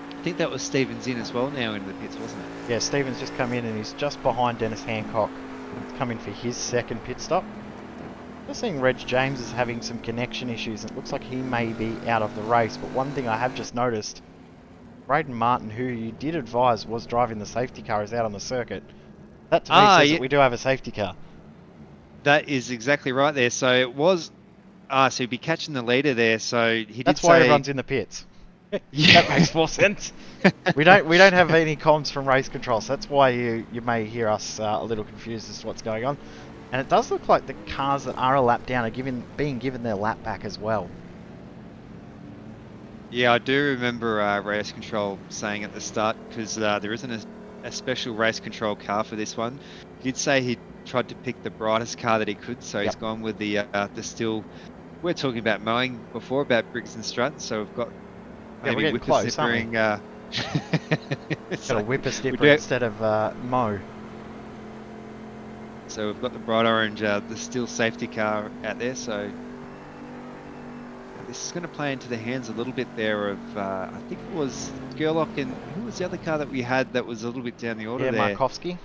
I think that was Stevens in as well now in the pits, wasn't it? Yeah, Stevens just come in and he's just behind Dennis Hancock. He's come in for his second pit stop. Just seeing Reg James is having some connection issues. It looks like he may be out of the race, but one thing I have just noticed, Braden Martin, who you did advise was driving the safety car, is out on the circuit. That to me says that we do have a safety car. That is exactly right there. So it was, so he'd be catching the leader there. So he did. That's why everyone's in the pits. That makes more sense. We don't have any comms from race control, so that's why you may hear us a little confused as to what's going on. And it does look like the cars that are a lap down are being given their lap back as well. Yeah, I do remember race control saying at the start, because there isn't a special race control car for this one. He did say he tried to pick the brightest car that he could, so he's gone with the still. We're talking about mowing before, about Briggs and Strutt, so we've got we're maybe getting close, whippersnippering. Got a whippersnipper instead of Mo. So we've got the bright orange, the still safety car out there. So this is going to play into the hands a little bit there of, I think it was SCURLOCK, and who was the other car that we had that was a little bit down the order there? Markowski.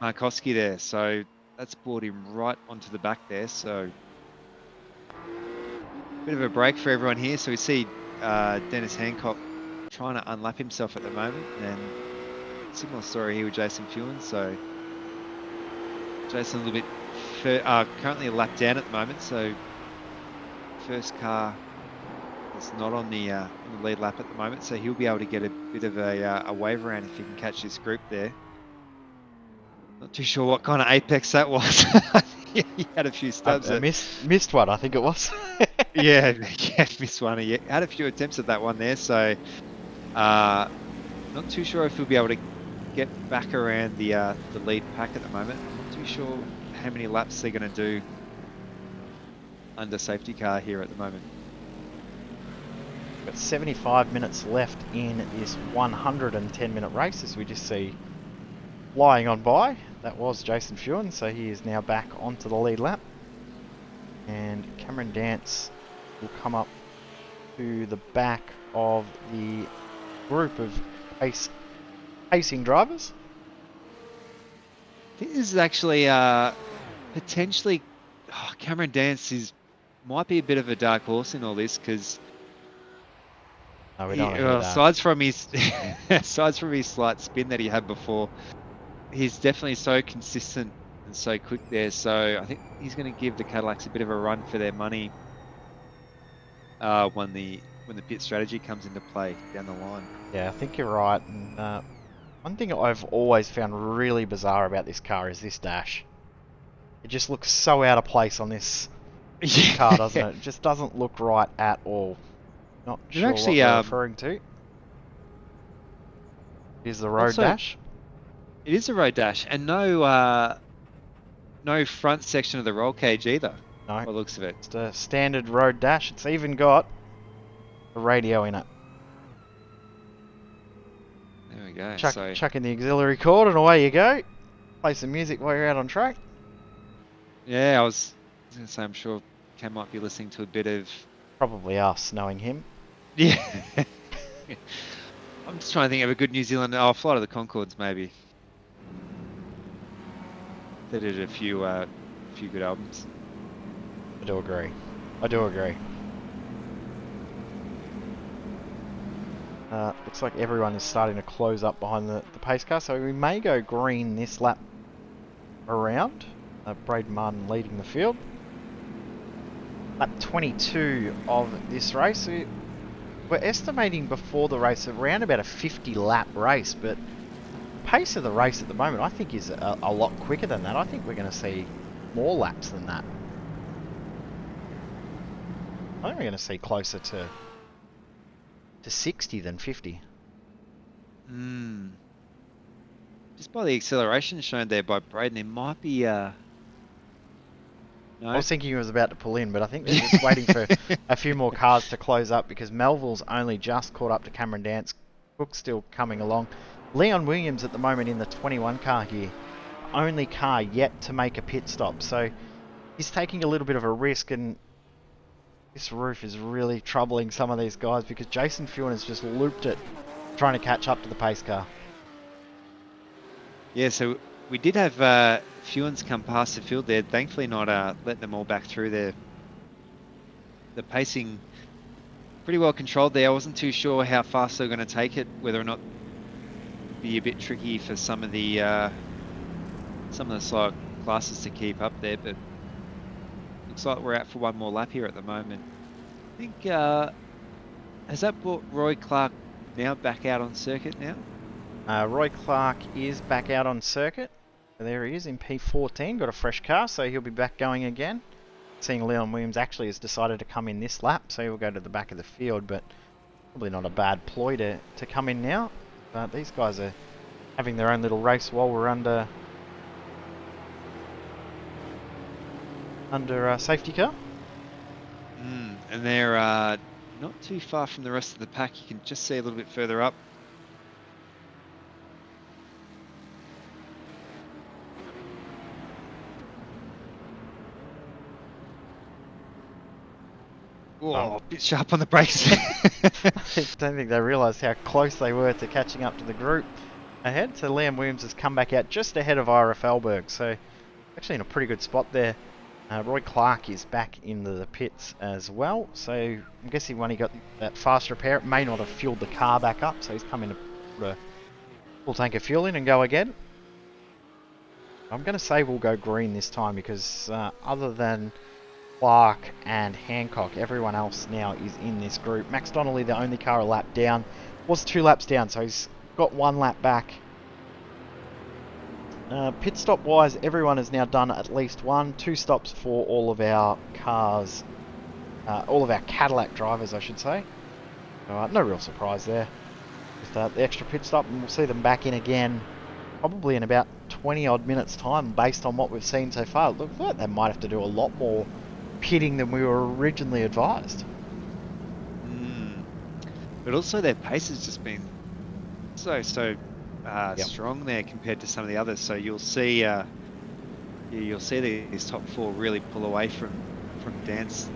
Markowski there. So that's brought him right onto the back there. So bit of a break for everyone here. So we see Dennis Hancock trying to unlap himself at the moment, and similar story here with Jason FEWINS. So Jason a little bit currently a lap down at the moment. So first car is not on the lead lap at the moment, so he'll be able to get a bit of a wave around if he can catch this group there. Not too sure what kind of apex that was. He had a few stubs. Missed one, I think it was. yeah, missed one. He had a few attempts at that one there, so not too sure if he'll be able to get back around the lead pack at the moment. Not too sure how many laps they're going to do under safety car here at the moment. Got 75 minutes left in this 110-minute race, as we just see flying on by. That was Jason FEWINS, so he is now back onto the lead lap. And Cameron Dance will come up to the back of the group of pacing drivers. This is actually potentially Cameron Dance might be a bit of a dark horse in all this, because aside from his slight spin that he had before, he's definitely so consistent and so quick there. So I think he's going to give the Cadillacs a bit of a run for their money when the pit strategy comes into play down the line. Yeah, I think you're right. And one thing I've always found really bizarre about this car is this dash. It just looks so out of place on this car, doesn't it? It just doesn't look right at all. Not sure actually, what we're referring to. Is the road dash? It is a road dash, and no front section of the roll cage either. No, by the looks of it. It's a standard road dash. It's even got a radio in it. There we go. Chuck in the auxiliary cord and away you go. Play some music while you're out on track. Yeah, I was going to say, I'm sure Cam might be listening to a bit of... Probably us, knowing him. Yeah. I'm just trying to think of a good New Zealand... Flight of the Conchords, maybe. They did a few good albums. I do agree. I do agree. Looks like everyone is starting to close up behind the pace car, so we may go green this lap around. Brayden Martin leading the field. Lap 22 of this race. We're estimating before the race around about a 50 lap race, but pace of the race at the moment I think is a lot quicker than that. I think we're going to see more laps than that. I think we're going to see closer to 60 than 50. Just by the acceleration shown there by Brayden, it might be... No. I was thinking he was about to pull in, but I think they're just waiting for a few more cars to close up, because Melville's only just caught up to Cameron Dance. Cook's still coming along. Leon Williams at the moment in the 21 car here. Only car yet to make a pit stop, so he's taking a little bit of a risk, and this roof is really troubling some of these guys, because Jason FEWINS has just looped it trying to catch up to the pace car. Yeah, so we did have FEWINS come past the field there, thankfully not letting them all back through there. The pacing pretty well controlled there. I wasn't too sure how fast they were going to take it, whether or not it'd be a bit tricky for some of the slower classes to keep up there, but looks like we're out for one more lap here at the moment. I think, has that brought Roy Clark now back out on circuit now? Roy Clark is back out on circuit. There he is in P14, got a fresh car, so he'll be back going again. Seeing Leon Williams actually has decided to come in this lap, so he'll go to the back of the field, but probably not a bad ploy to come in now. But these guys are having their own little race while we're under safety car. And they're not too far from the rest of the pack. You can just see a little bit further up. Oh, a bit sharp on the brakes. I don't think they realised how close they were to catching up to the group ahead. So Liam Williams has come back out just ahead of FEHLBERG. So actually in a pretty good spot there. Roy Clark is back into the pits as well. So I'm guessing when he got that fast repair, it may not have fueled the car back up. So he's come in to put a full tank of fuel in and go again. I'm going to say we'll go green this time because other than Clark and Hancock, everyone else now is in this group. Max Donnelly, the only car a lap down, was 2 laps down, so he's got 1 lap back. Pit stop wise, everyone has now done at least 1, 2 stops for all of our cars, all of our Cadillac drivers, I should say. No real surprise there. Just the extra pit stop, and we'll see them back in again probably in about 20 odd minutes time based on what we've seen so far. It looks like they might have to do a lot more pitting than we were originally advised. But also their pace has just been so strong there compared to some of the others. So you'll see these top 4 really pull away from Dance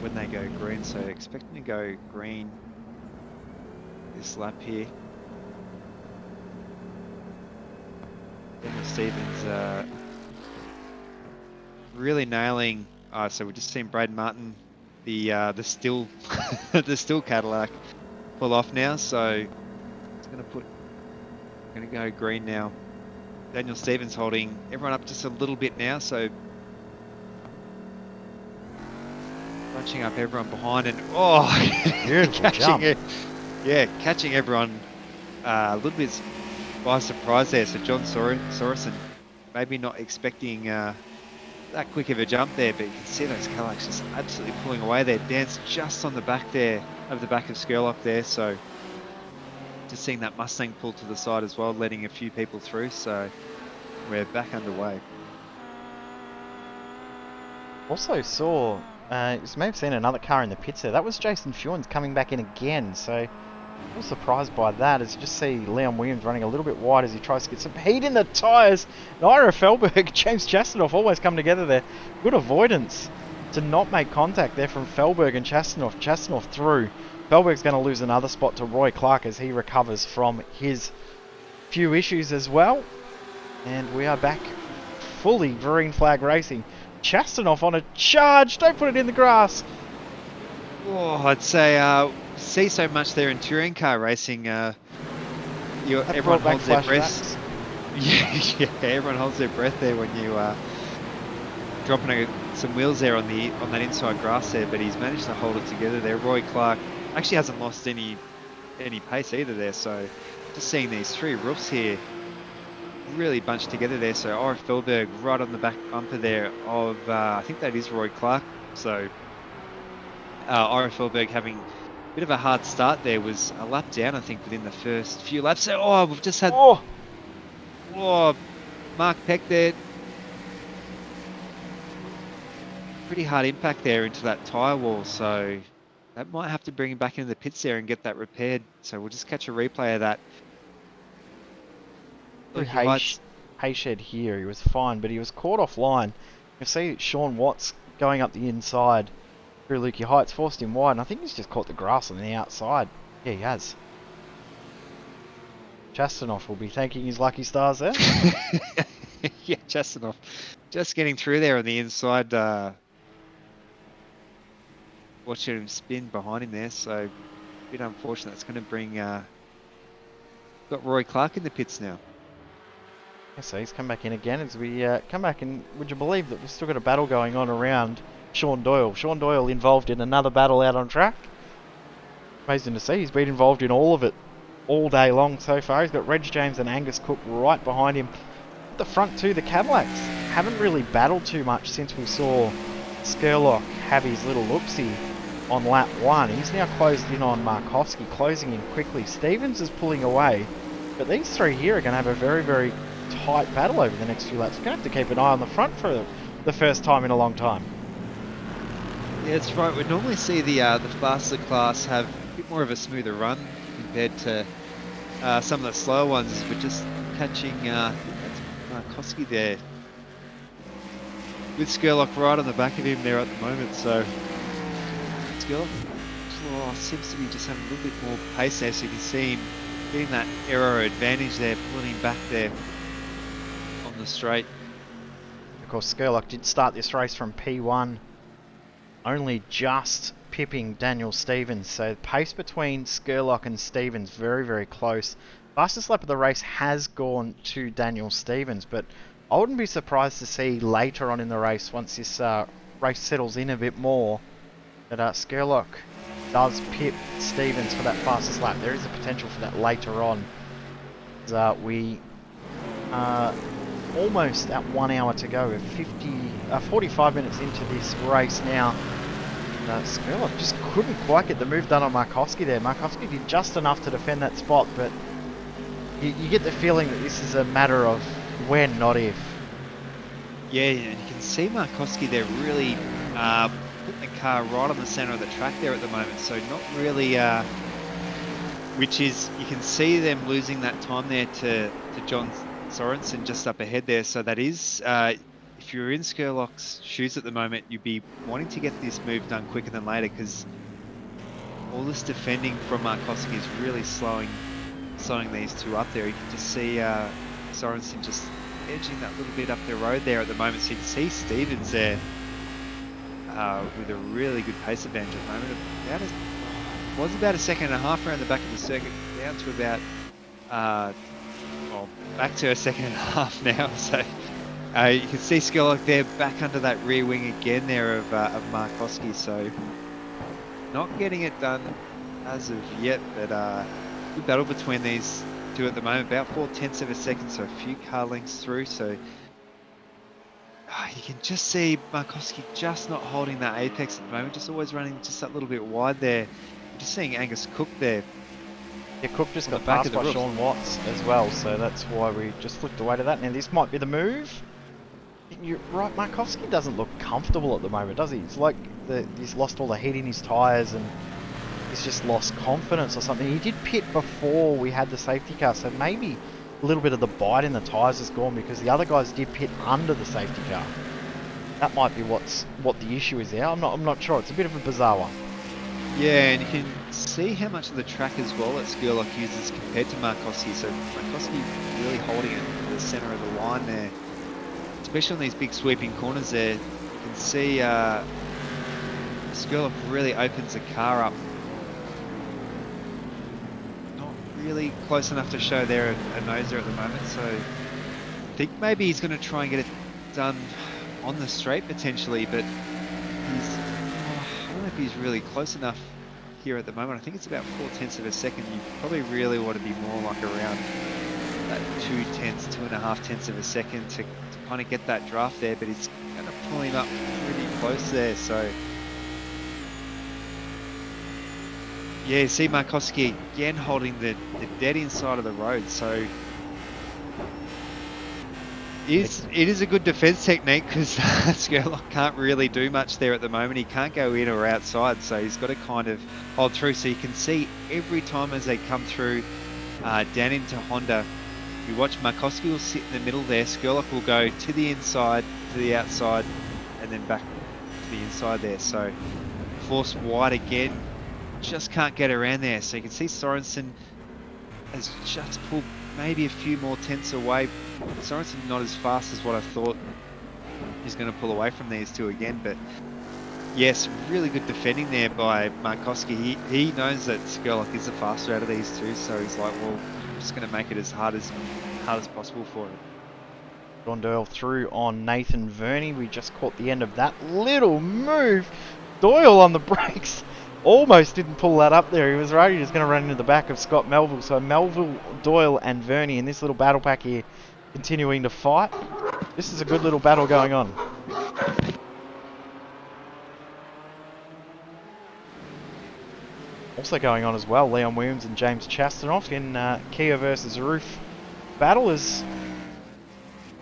when they go green. So expecting to go green this lap here. Daniel Stevens really nailing. So we've just seen Brayden Martin, the still the still Cadillac, pull off now. So it's going to go green now. Daniel Stevens holding everyone up just a little bit now. So bunching up everyone behind, and catching everyone a little bit by surprise there. So John Sorensen maybe not expecting that quick of a jump there, but you can see those Cadillacs just absolutely pulling away there. Dance just on the back there, over the back of SCURLOCK there. So just seeing that Mustang pull to the side as well, letting a few people through. So we're back underway. Also saw, you may have seen another car in the pits there. That was Jason FEWINS coming back in again. So I was surprised by that, as you just see Liam Williams running a little bit wide as he tries to get some heat in the tyres. And FEHLBERG, James Chastaauneuf almost come together there. Good avoidance to not make contact there from FEHLBERG and Chastaauneuf. Chastaauneuf through. FEHLBERG's going to lose another spot to Roy Clark as he recovers from his few issues as well. And we are back fully green flag racing. Chastaauneuf on a charge. Don't put it in the grass. Oh, I'd say see so much there in touring car racing. Everyone holds their breath. Yeah, everyone holds their breath there when you dropping some wheels there on that inside grass there. But he's managed to hold it together there. Roy Clark actually hasn't lost any pace either there. So just seeing these 3 roofs here really bunched together there. So FEHLBERG right on the back bumper there of I think that is Roy Clark. So FEHLBERG having a bit of a hard start there, was a lap down I think within the first few laps. So, we've just had Mark Peck there. Pretty hard impact there into that tyre wall, so that might have to bring him back into the pits there and get that repaired. So we'll just catch a replay of that. Hayshed here, he was fine, but he was caught offline. You see Sean Watts going up the inside through Lukey Heights, forced him wide, and I think he's just caught the grass on the outside. Yeah, he has. Chastaauneuf will be thanking his lucky stars there. Yeah, Chastaauneuf just getting through there on the inside. Watching him spin behind him there, so a bit unfortunate. It's going to bring got Roy Clark in the pits now. Yeah, so he's come back in again as we come back, and would you believe that we've still got a battle going on around Sean Doyle. Sean Doyle involved in another battle out on track. Amazing to see. He's been involved in all of it all day long so far. He's got Reg James and Angus Cook right behind him. At the front too, the Cadillacs haven't really battled too much since we saw SCURLOCK have his little loopsie on lap 1. He's now closed in on Markowski, closing in quickly. Stevens is pulling away. But these three here are going to have a very, very tight battle over the next few laps. We're going to have to keep an eye on the front for the first time in a long time. Yeah, that's right. We normally see the faster class have a bit more of a smoother run compared to some of the slower ones. We're just catching Markowski there with SCURLOCK right on the back of him there at the moment. So SCURLOCK seems to be just having a little bit more pace there. So you can see him getting that aero advantage there, pulling him back there on the straight. Of course, SCURLOCK did start this race from P1, only just pipping Daniel Stevens. So pace between SCURLOCK and Stevens very, very close. Fastest lap of the race has gone to Daniel Stevens, but I wouldn't be surprised to see later on in the race, once this race settles in a bit more, that SCURLOCK does pip Stevens for that fastest lap. There is a potential for that later on. We are almost at 1 hour to go. We're 45 minutes into this race now. SCURLOCK just couldn't quite get the move done on Markowski there. Markowski did just enough to defend that spot, but you get the feeling that this is a matter of when, not if. Yeah, and you can see Markowski there really putting the car right on the center of the track there at the moment. So not really, which is, you can see them losing that time there to John Sorensen just up ahead there. So that is, if you're in SCURLOCK's shoes at the moment, you'd be wanting to get this move done quicker than later, because all this defending from Markowski is really slowing these two up there. You can just see Sorensen just edging that little bit up the road there at the moment. So you can see Stevens there with a really good pace advantage at the moment. Was about a second and a half around the back of the circuit, down to about well, back to a second and a half now. So you can see SCURLOCK there back under that rear wing again there of Markowski. So not getting it done as of yet, but good battle between these two at the moment. About 0.4 of a second, so a few car lengths through. So you can just see Markowski just not holding that apex at the moment, just always running just that little bit wide there. I'm just seeing Angus Cooke there. Yeah, Cooke just got passed by Shawn Watts as well, so that's why we just flicked away to that. Now this might be the move. You're right, Markowski doesn't look comfortable at the moment, does he? It's like he's lost all the heat in his tyres and he's just lost confidence or something. He did pit before we had the safety car, so maybe a little bit of the bite in the tyres is gone, because the other guys did pit under the safety car. That might be what the issue is there. I'm not sure. It's a bit of a bizarre one. Yeah, and you can see how much of the track as well that SCURLOCK uses compared to Markowski. So Markowski really holding it to the centre of the line there, especially on these big sweeping corners there. You can see SCURLOCK really opens the car up. Not really close enough to show there a noser at the moment. So I think maybe he's going to try and get it done on the straight potentially, but I don't know if he's really close enough here at the moment. I think it's about 0.4 of a second. You probably really want to be more like around that 2.5 of a second to kind of get that draft there, but he's going to pull him up pretty close there. So yeah, you see Markowski again holding the dead inside of the road. So it is a good defense technique, because SCURLOCK can't really do much there at the moment. He can't go in or outside, so he's got to kind of hold through. So you can see every time as they come through down into Honda, you watch Markowski will sit in the middle there. SCURLOCK will go to the inside, to the outside, and then back to the inside there. So force wide again, just can't get around there. So you can see Sorensen has just pulled maybe a few more tenths away. Sorensen not as fast as what I thought he's going to pull away from these two again, but yes, really good defending there by Markowski. He knows that SCURLOCK is the faster out of these two, so he's like, well, I'm just going to make it as hard as possible for him. John Doyle through on Nathan Verney. We just caught the end of that little move. Doyle on the brakes. Almost didn't pull that up there. He was right. He was going to run into the back of Scott Melville. So Melville, Doyle and Verney in this little battle pack here, continuing to fight. This is a good little battle going on. Also going on as well, Leon Williams and James CHASTEAUNEUF in Kia versus Roof. Battle's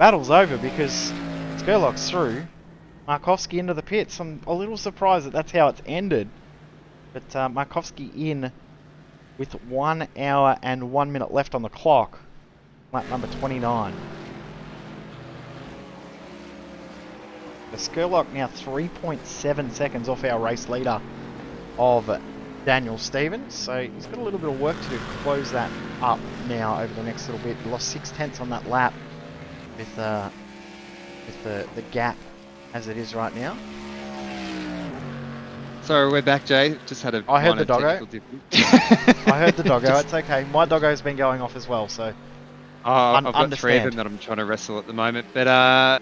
over because SCURLOCK's through. Markowski into the pits. I'm a little surprised that that's how it's ended. But Markowski in with 1 hour and 1 minute left on the clock. Lap number 29. The SCURLOCK now 3.7 seconds off our race leader of Daniel Stevens. So he's got a little bit of work to do to close that up now over the next little bit. He lost 0.6 on that lap with the gap as it is right now. Sorry, we're back, Jay. Just had a I heard the minor doggo. technical difficulty. I heard the doggo. It's okay. My doggo's been going off as well, so I've got 3 of understand. them that I'm trying to wrestle at the moment, but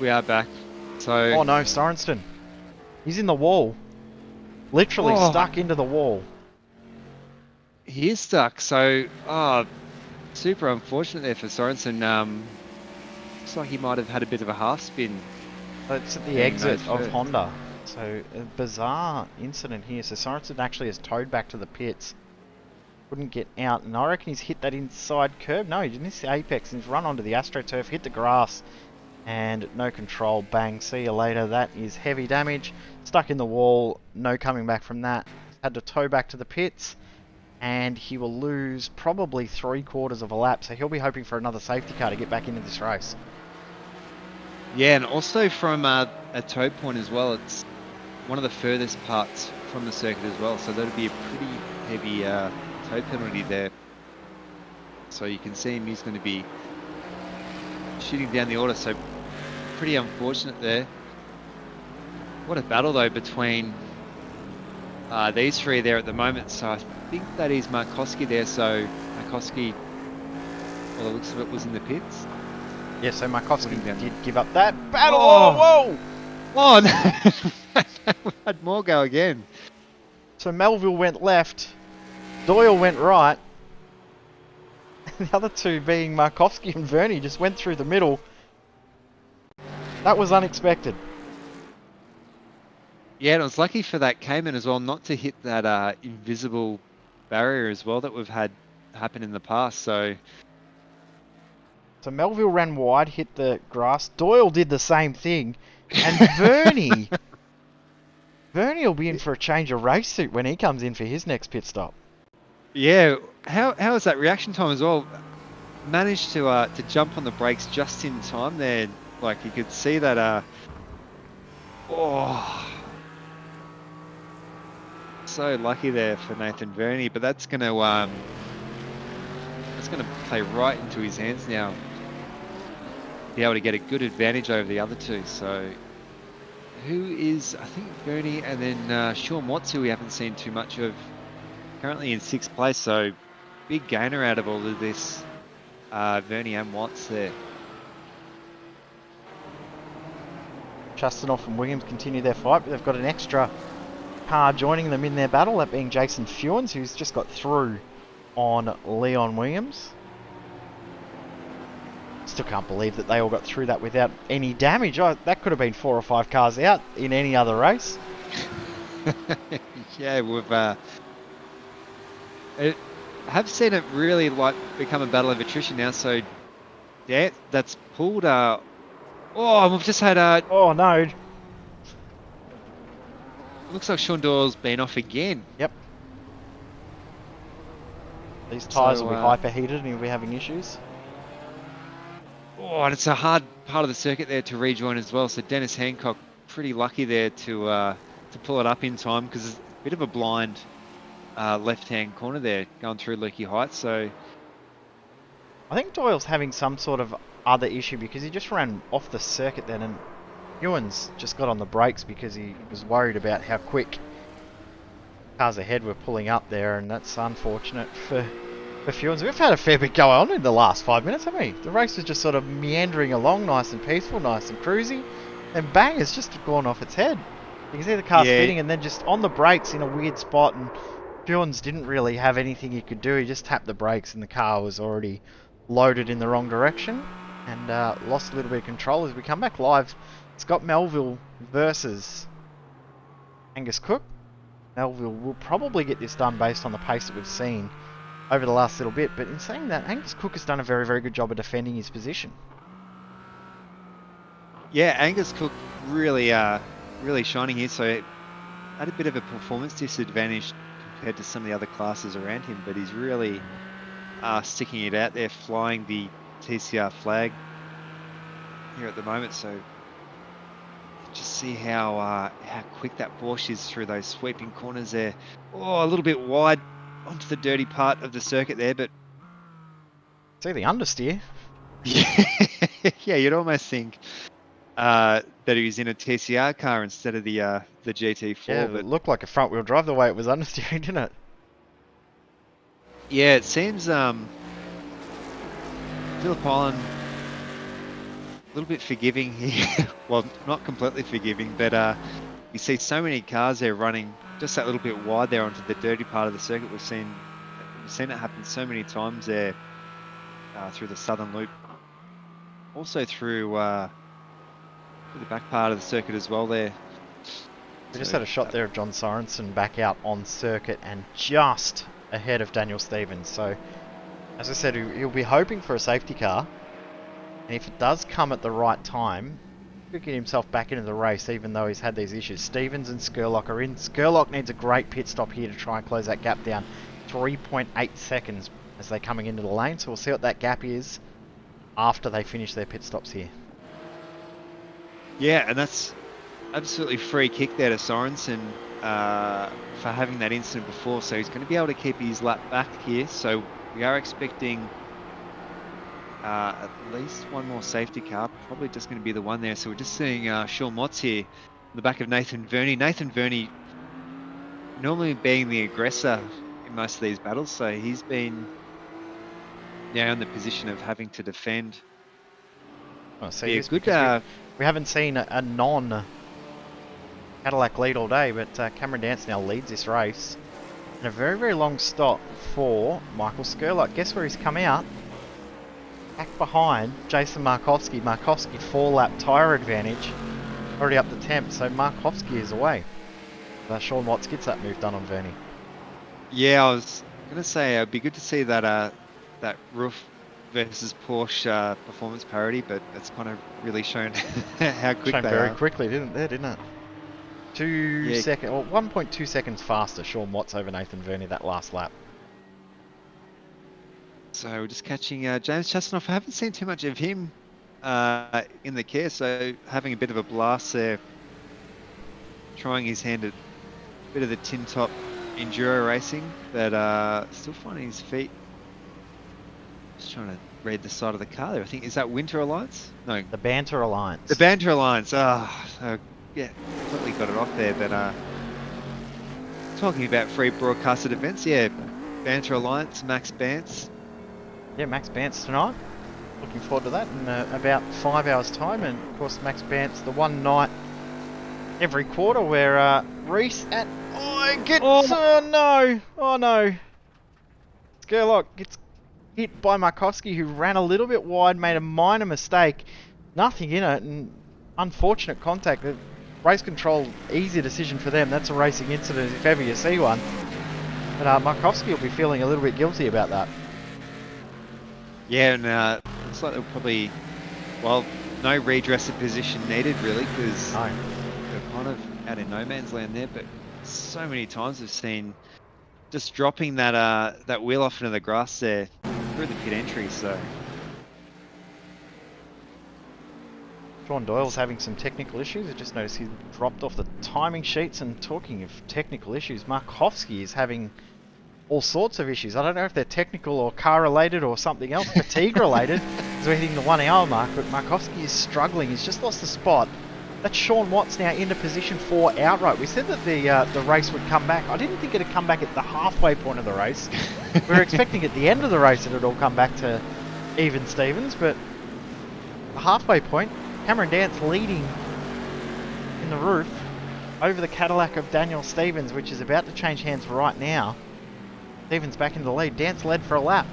we are back. So oh no, Sorensen. He's in the wall. Literally stuck into the wall. he is stuck. So super unfortunate there for Sorensen. Looks like he might have had a bit of a half spin. It's at the Getting exit those of first. Honda. So a bizarre incident here. So Sorensen actually is towed back to the pits. Couldn't get out, and I reckon he's hit that inside curb. No, he didn't hit the apex, and he's run onto the AstroTurf, hit the grass, and no control. Bang, see you later. That is heavy damage. Stuck in the wall, no coming back from that. Had to tow back to the pits, and he will lose probably 3/4 of a lap, so he'll be hoping for another safety car to get back into this race. Yeah, and also from a tow point as well, it's one of the furthest parts from the circuit as well, so that'll be a pretty heavy tow penalty there. So you can see him, he's going to be shooting down the order, so pretty unfortunate there. What a battle though between these three there at the moment. So I think that is Markowski there, so Markowski, well, the looks of it, was in the pits. Yeah, so Markowski Putting down- did give up that battle. Oh. Whoa! Oh no! We had more go again. So Melville went left, Doyle went right, and the other two being Markowski and Verney just went through the middle. That was unexpected. Yeah, and I was lucky for that Cayman as well, not to hit that invisible barrier as well that we've had happen in the past. So Melville ran wide, hit the grass. Doyle did the same thing, and Verney will be in for a change of race suit when he comes in for his next pit stop. yeah, how was that reaction time as well? Managed to jump on the brakes just in time there. Like you could see that. So lucky there for Nathan Verney, but that's gonna play right into his hands now. Be able to get a good advantage over the other two. So who is, I think, Verney, and then Sean Watts, who we haven't seen too much of, currently in 6th place. So big gainer out of all of this. Verney and Watts there. CHASTEAUNEUF and Williams continue their fight, but they've got an extra car joining them in their battle, that being Jason FEWINS, who's just got through on Leon Williams. Still can't believe that they all got through that without any damage. Oh, that could have been 4 or 5 cars out in any other race. Yeah, we've have seen it really like become a battle of attrition now. So yeah, that's pulled. We've just had Oh no. looks like Sean Doyle's been off again. Yep. These tyres So, will be hyperheated and he'll be having issues. Oh, and it's a hard part of the circuit there to rejoin as well. So Dennis Hancock pretty lucky there to pull it up in time, because it's a bit of a blind left-hand corner there going through Leaky Heights. So I think Doyle's having some sort of other issue because he just ran off the circuit then, and Ewan's just got on the brakes because he was worried about how quick cars ahead were pulling up there, and that's unfortunate for Ewan's. We've had a fair bit going on in the last 5 minutes, haven't we? The race was just sort of meandering along nice and peaceful, nice and cruisy, and bang, it's just gone off its head. You can see the car speeding and then just on the brakes in a weird spot, and Ewan's didn't really have anything he could do. He just tapped the brakes and the car was already loaded in the wrong direction, and lost a little bit of control. As we come back live, Scott Melville versus Angus Cook. Melville will probably get this done based on the pace that we've seen over the last little bit. But in saying that, Angus Cook has done a very, very good job of defending his position. Yeah, Angus Cook really, really shining here. So had a bit of a performance disadvantage compared to some of the other classes around him, but he's really sticking it out there, flying the TCR flag here at the moment. So just see how quick that Porsche is through those sweeping corners there. Oh, a little bit wide onto the dirty part of the circuit there, but See the understeer. yeah, you'd almost think that he was in a TCR car instead of the GT4. Yeah, but it looked like a front wheel drive the way it was understeering, didn't it? yeah, it seems Phillip Island a little bit forgiving here. Well, not completely forgiving, but you see so many cars there running just that little bit wide there onto the dirty part of the circuit. We've seen it happen so many times there through the southern loop, also through the back part of the circuit as well there. We just had a shot there of John Sorensen back out on circuit and just ahead of Daniel Stevens. So, as I said, he'll be hoping for a safety car. And if it does come at the right time, he'll get himself back into the race, even though he's had these issues. Stevens and Scurlock are in. Scurlock needs a great pit stop here to try and close that gap down. 3.8 seconds as they're coming into the lane. So we'll see what that gap is after they finish their pit stops here. Yeah, and that's absolutely free kick there to Sorensen for having that incident before. So he's going to be able to keep his lap back here. So we are expecting at least one more safety car, probably just going to be the one there. So we're just seeing Sean Motts here in the back of Nathan Verney. Nathan Verney normally being the aggressor in most of these battles, so he's been now in the position of having to defend. Oh, so Yeah, good. We haven't seen a non-Cadillac lead all day, but Cameron Dance now leads this race. And a very, very long stop for Michael Scurlock. Guess where he's come out? Back behind Jason Markowski. Markowski 4-lap tyre advantage. Already up the temp, so Markowski is away. Sean Watts gets that move done on Verney. Yeah, I was going to say it'd be good to see that that Roof versus Porsche performance parity, but it's kind of really shown how quick Shown they very are. quickly, didn't it? 1.2 seconds faster, Sean Watts over Nathan Verney that last lap. So we're just catching James Chastaauneuf. I haven't seen too much of him in the care, so having a bit of a blast there, trying his hand at a bit of the tin top enduro racing, but still finding his feet. Just trying to read the side of the car there. I think, is that Winter Alliance? No, The Banter Alliance. the Banter Alliance. Yeah, completely got it off there. But talking about free broadcasted events, yeah, Banter Alliance, Max Bance. Yeah, Max Bance tonight. Looking forward to that in about 5 hours' time. And of course, Max Bance, the one night every quarter where Reese at oh no, Scurlock gets hit by Markowski, who ran a little bit wide, made a minor mistake, nothing in it, and unfortunate contact. The race control, easy decision for them. That's a racing incident if ever you see one. But Markowski will be feeling a little bit guilty about that. Yeah, and looks like they'll probably, well, no redress of position needed really, because No. they're kind of out in no man's land there. But so many times we've seen just dropping that that wheel off into the grass there through the pit entry. So Sean Doyle's having some technical issues. I just noticed he dropped off the timing sheets. And talking of technical issues, Markowski is having all sorts of issues. I don't know if they're technical or car related or something else, fatigue related, as we're hitting the 1 hour mark, but Markowski is struggling. He's just lost the spot. That's Sean Watts now into position 4 outright. We said that the race would come back. I didn't think it'd come back at the halfway point of the race. We were expecting at the end of the race that it'd all come back to even Stevens, but the halfway point, Cameron Dance leading in the roof over the Cadillac of Daniel Stevens, which is about to change hands right now. Stevens back into the lead. Dance led for a lap.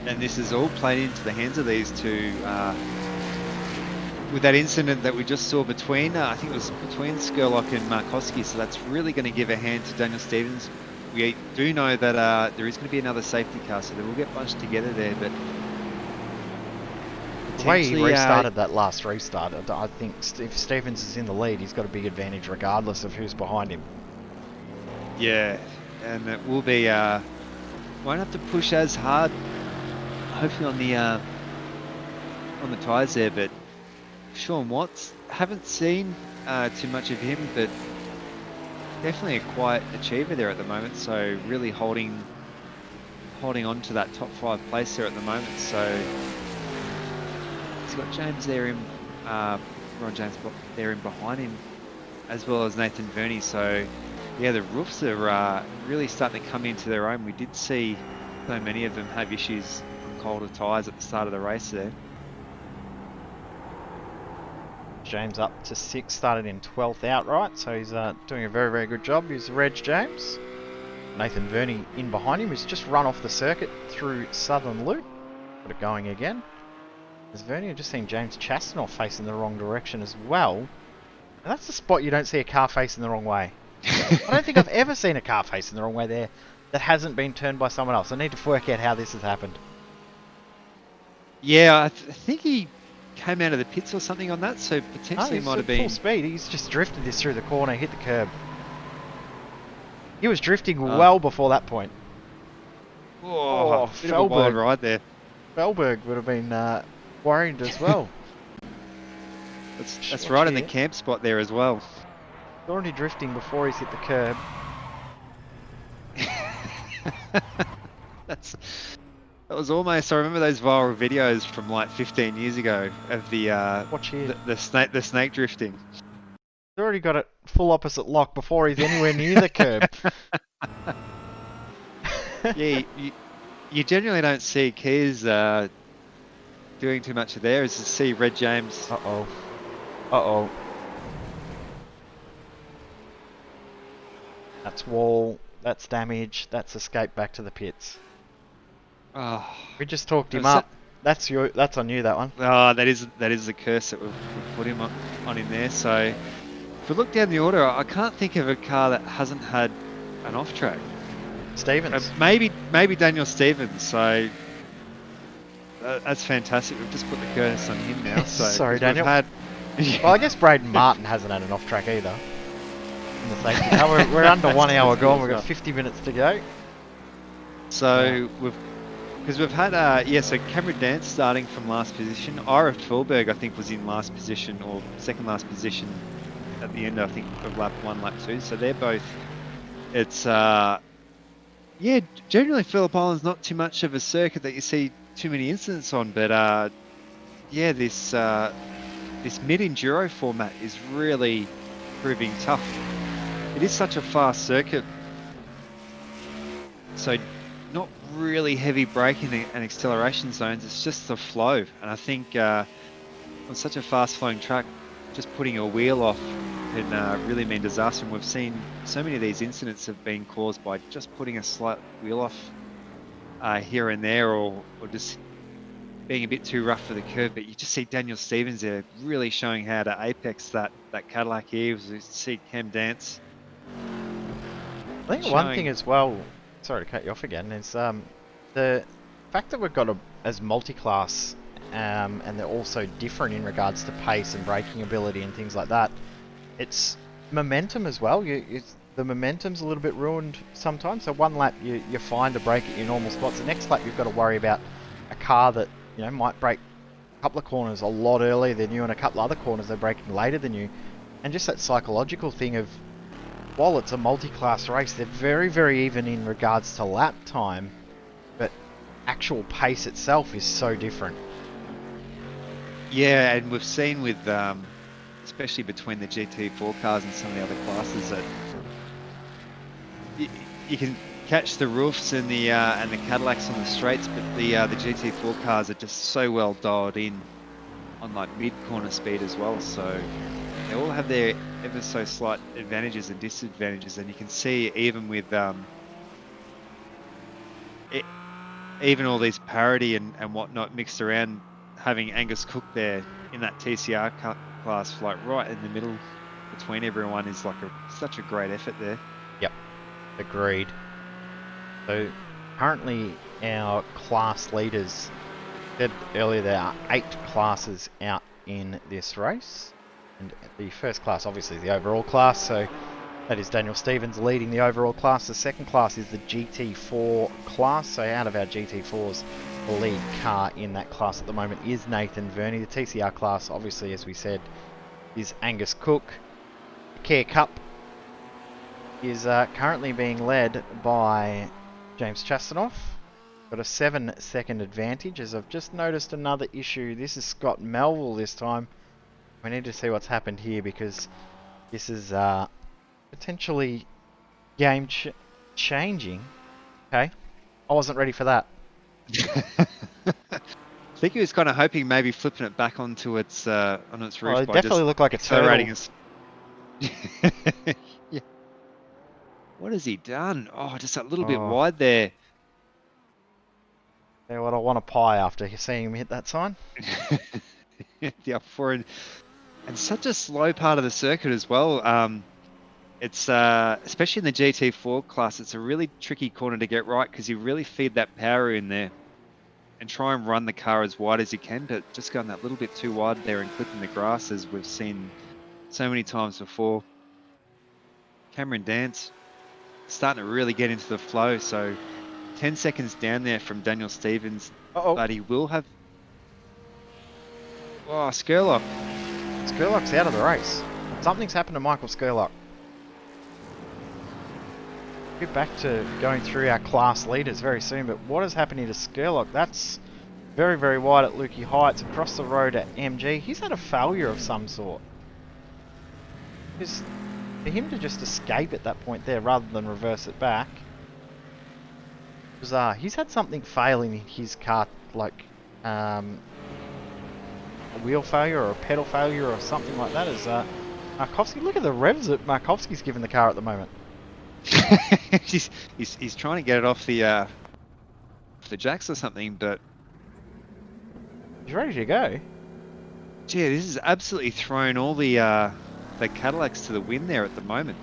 and this is all played into the hands of these two with that incident that we just saw between, I think it was between Scurlock and Markowski, so that's really going to give a hand to Daniel Stevens. We do know that there is going to be another safety car, so they will get bunched together there, but the way he restarted that last restart, I think if Stevens is in the lead, he's got a big advantage regardless of who's behind him. Yeah, and it will be, won't have to push as hard, hopefully on the tyres there, but Shawn Watts, haven't seen too much of him, but definitely a quiet achiever there at the moment, so really holding on to that top 5 place there at the moment. So he's got James there in, Ron James there in behind him, as well as Nathan Verney. So yeah, the roofs are really starting to come into their own. We did see so many of them have issues on colder tyres at the start of the race there. James up to 6th, started in 12th outright, so he's doing a very, very good job. He's Reg James. Nathan Verney in behind him, who's just run off the circuit through Southern Loop. Got it going again. There's Verney, I've just seen James Chastaneuf facing the wrong direction as well. And that's the spot you don't see a car facing the wrong way. I don't think I've ever seen a car facing the wrong way there that hasn't been turned by someone else. I need to work out how this has happened. Yeah, I think he came out of the pits or something on that, so potentially might have been full speed. He's just drifted this through the corner, hit the curb. He was drifting well before that point. Oh, bit of a wild ride there. FEHLBERG would have been worried as well. That's right in the camp spot there as well. He's already drifting before he's hit the curb. That was almost. I remember those viral videos from like 15 years ago of the Watch here. the snake drifting. He's already got it full opposite lock before he's anywhere near the curb. Yeah, you generally don't see Keys doing too much of there. As you see Red James. Uh-oh. That's wall, that's damage, that's escape back to the pits. Oh, We just talked him up. That's on you, that one. oh, that is the curse that we've put him on in there. So if we look down the order, I can't think of a car that hasn't had an off track. Stevens. Maybe Daniel Stevens. So that's fantastic. We've just put the curse on him now. So Sorry, Daniel. Well, I guess Brayden Martin hasn't had an off track either. In the safety car. We're under 1 hour gone. We've got 50 minutes to go. So we've had so Cameron Dance starting from last position. Ira FEHLBERG, I think, was in last position or second last position at the end, I think, of lap 1, lap 2. So they're both. It's generally Phillip Island's not too much of a circuit that you see too many incidents on, but this mid-enduro format is really proving tough. It is such a fast circuit, so not really heavy braking and acceleration zones. It's just the flow, and I think on such a fast-flowing track, just putting a wheel off can really mean disaster. And we've seen so many of these incidents have been caused by just putting a slight wheel off here and there, or just being a bit too rough for the curve. But you just see Daniel Stevens there really showing how to apex that Cadillac here. You see Cam Dance. I think one thing as well, sorry to cut you off again, is the fact that we've got as multi-class and they're also different in regards to pace and braking ability and things like that. It's momentum as well. The momentum's a little bit ruined sometimes. So one lap you find a brake at your normal spots. The next lap you've got to worry about a car that might brake a couple of corners a lot earlier than you, and a couple of other corners they're braking later than you. And just that psychological thing of, while it's a multi-class race, they're very, very even in regards to lap time, but actual pace itself is so different. Yeah, and we've seen with, especially between the GT4 cars and some of the other classes, that you can catch the roofs and the Cadillacs on the straights, but the GT4 cars are just so well dialed in on like mid-corner speed as well. So they all have their ever so slight advantages and disadvantages, and you can see even with even all these parity and whatnot mixed around, having Angus Cook there in that TCR class, like right in the middle between everyone, is like such a great effort there. Yep, agreed. So currently our class leaders, said earlier there are 8 classes out in this race. And the first class obviously is the overall class, so that is Daniel Stevens leading the overall class. The second class is the GT4 class, so out of our GT4s, the lead car in that class at the moment is Nathan Verney. The TCR class, obviously, as we said, is Angus Cook. The Care Cup is currently being led by James Chastaauneuf. Got a 7-second advantage, as I've just noticed another issue. This is Scott Melville this time. We need to see what's happened here, because this is potentially game changing. Okay, I wasn't ready for that. I think he was kind of hoping maybe flipping it back onto its on its roof. Well, it by definitely just looked like a accelerating turtle. Yeah. What has he done? Oh, just a little bit Oh. wide there. Yeah, what I want a pie after seeing him hit that sign. The up forward, and such a slow part of the circuit as well. It's especially in the GT4 class, it's a really tricky corner to get right, because you really feed that power in there and try and run the car as wide as you can, but just going that little bit too wide there and clipping the grass, as we've seen so many times before. Cameron Dance starting to really get into the flow, so 10 seconds down there from Daniel Stevens, but he will have... Oh, Scurlock. Scurlock's out of the race. Something's happened to Michael Scurlock. Get back to going through our class leaders very soon, but what is happening to Scurlock? That's very, very wide at Lukey Heights, across the road at MG. He's had a failure of some sort. Just for him to just escape at that point there rather than reverse it back. Bizarre. He's had something failing in his car, like a wheel failure or a pedal failure or something like that. Is Markovsky? Look at the revs that Markovsky's given the car at the moment. he's trying to get it off the jacks or something, but he's ready to go. Gee, this has absolutely thrown all the Cadillacs to the wind there at the moment.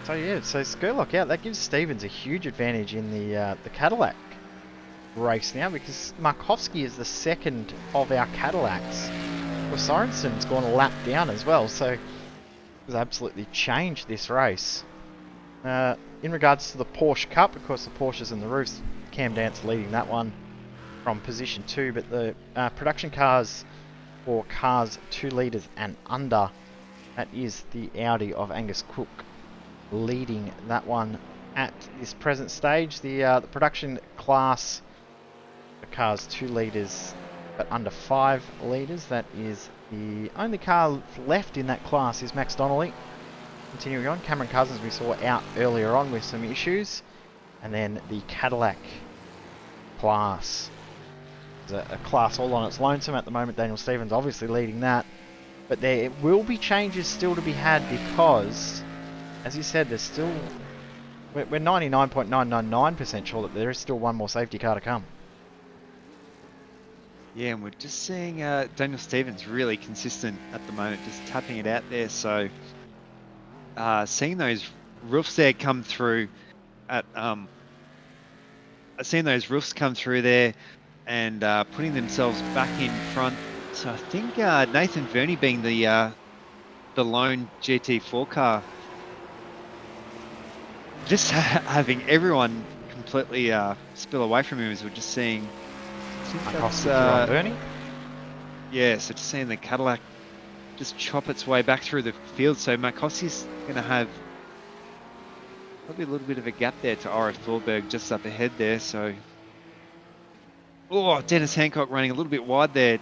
So yeah, so Scurlock out. That gives Stevens a huge advantage in the Cadillac race now, because Markovsky is the second of our Cadillacs. Well, Sorensen's gone a lap down as well, so has absolutely changed this race. In regards to the Porsche Cup, of course the Porsches and the roofs, Cam Dance leading that one from position 2, but the production cars for cars 2 litres and under, that is the Audi of Angus Cook leading that one at this present stage. The production class for cars 2 litres but under 5 litres, that is the only car left in that class is Max Donnelly. Continuing on, Cameron Cousins we saw out earlier on with some issues, and then the Cadillac class is a class all on its lonesome at the moment. Daniel Stevens obviously leading that, but there will be changes still to be had, because as you said, there's still, we're 99.999% sure that there is still one more safety car to come. Yeah, and we're just seeing Daniel Stevens really consistent at the moment, just tapping it out there. So seeing those roofs there come through at seeing those roofs come through there and putting themselves back in front. So I think Nathan Verney being the lone GT4 car, just having everyone completely spill away from him, as we're just seeing. Verney? Yeah, so just seeing the Cadillac just chop its way back through the field. So Markovsky's going to have probably a little bit of a gap there to FEHLBERG just up ahead there. So, oh, Dennis Hancock running a little bit wide there.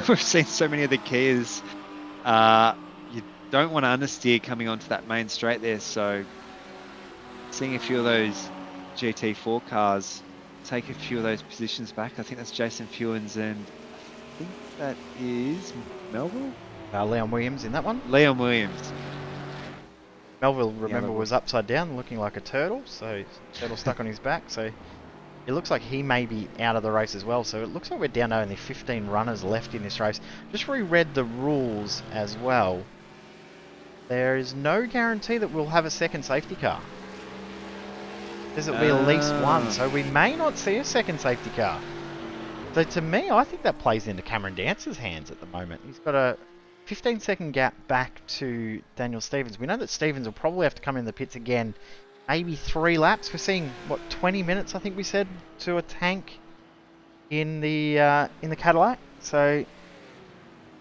We've seen so many of the Kias. You don't want to understeer coming onto that main straight there. So, seeing a few of those GT4 cars take a few of those positions back. I think that's Jason FEWINS, and I think that is Melville? Leon Williams in that one. Leon Williams. Melville, remember, was upside down looking like a turtle, so turtle stuck on his back, so it looks like he may be out of the race as well. So it looks like we're down to only 15 runners left in this race. Just reread the rules as well. There is no guarantee that we'll have a second safety car. Says it'll be at least one, so we may not see a second safety car. So to me, I think that plays into Cameron Dance's hands at the moment. He's got a 15-second gap back to Daniel Stevens. We know that Stevens will probably have to come in the pits again, maybe 3 laps. We're seeing, what, 20 minutes, I think we said, to a tank in the Cadillac. So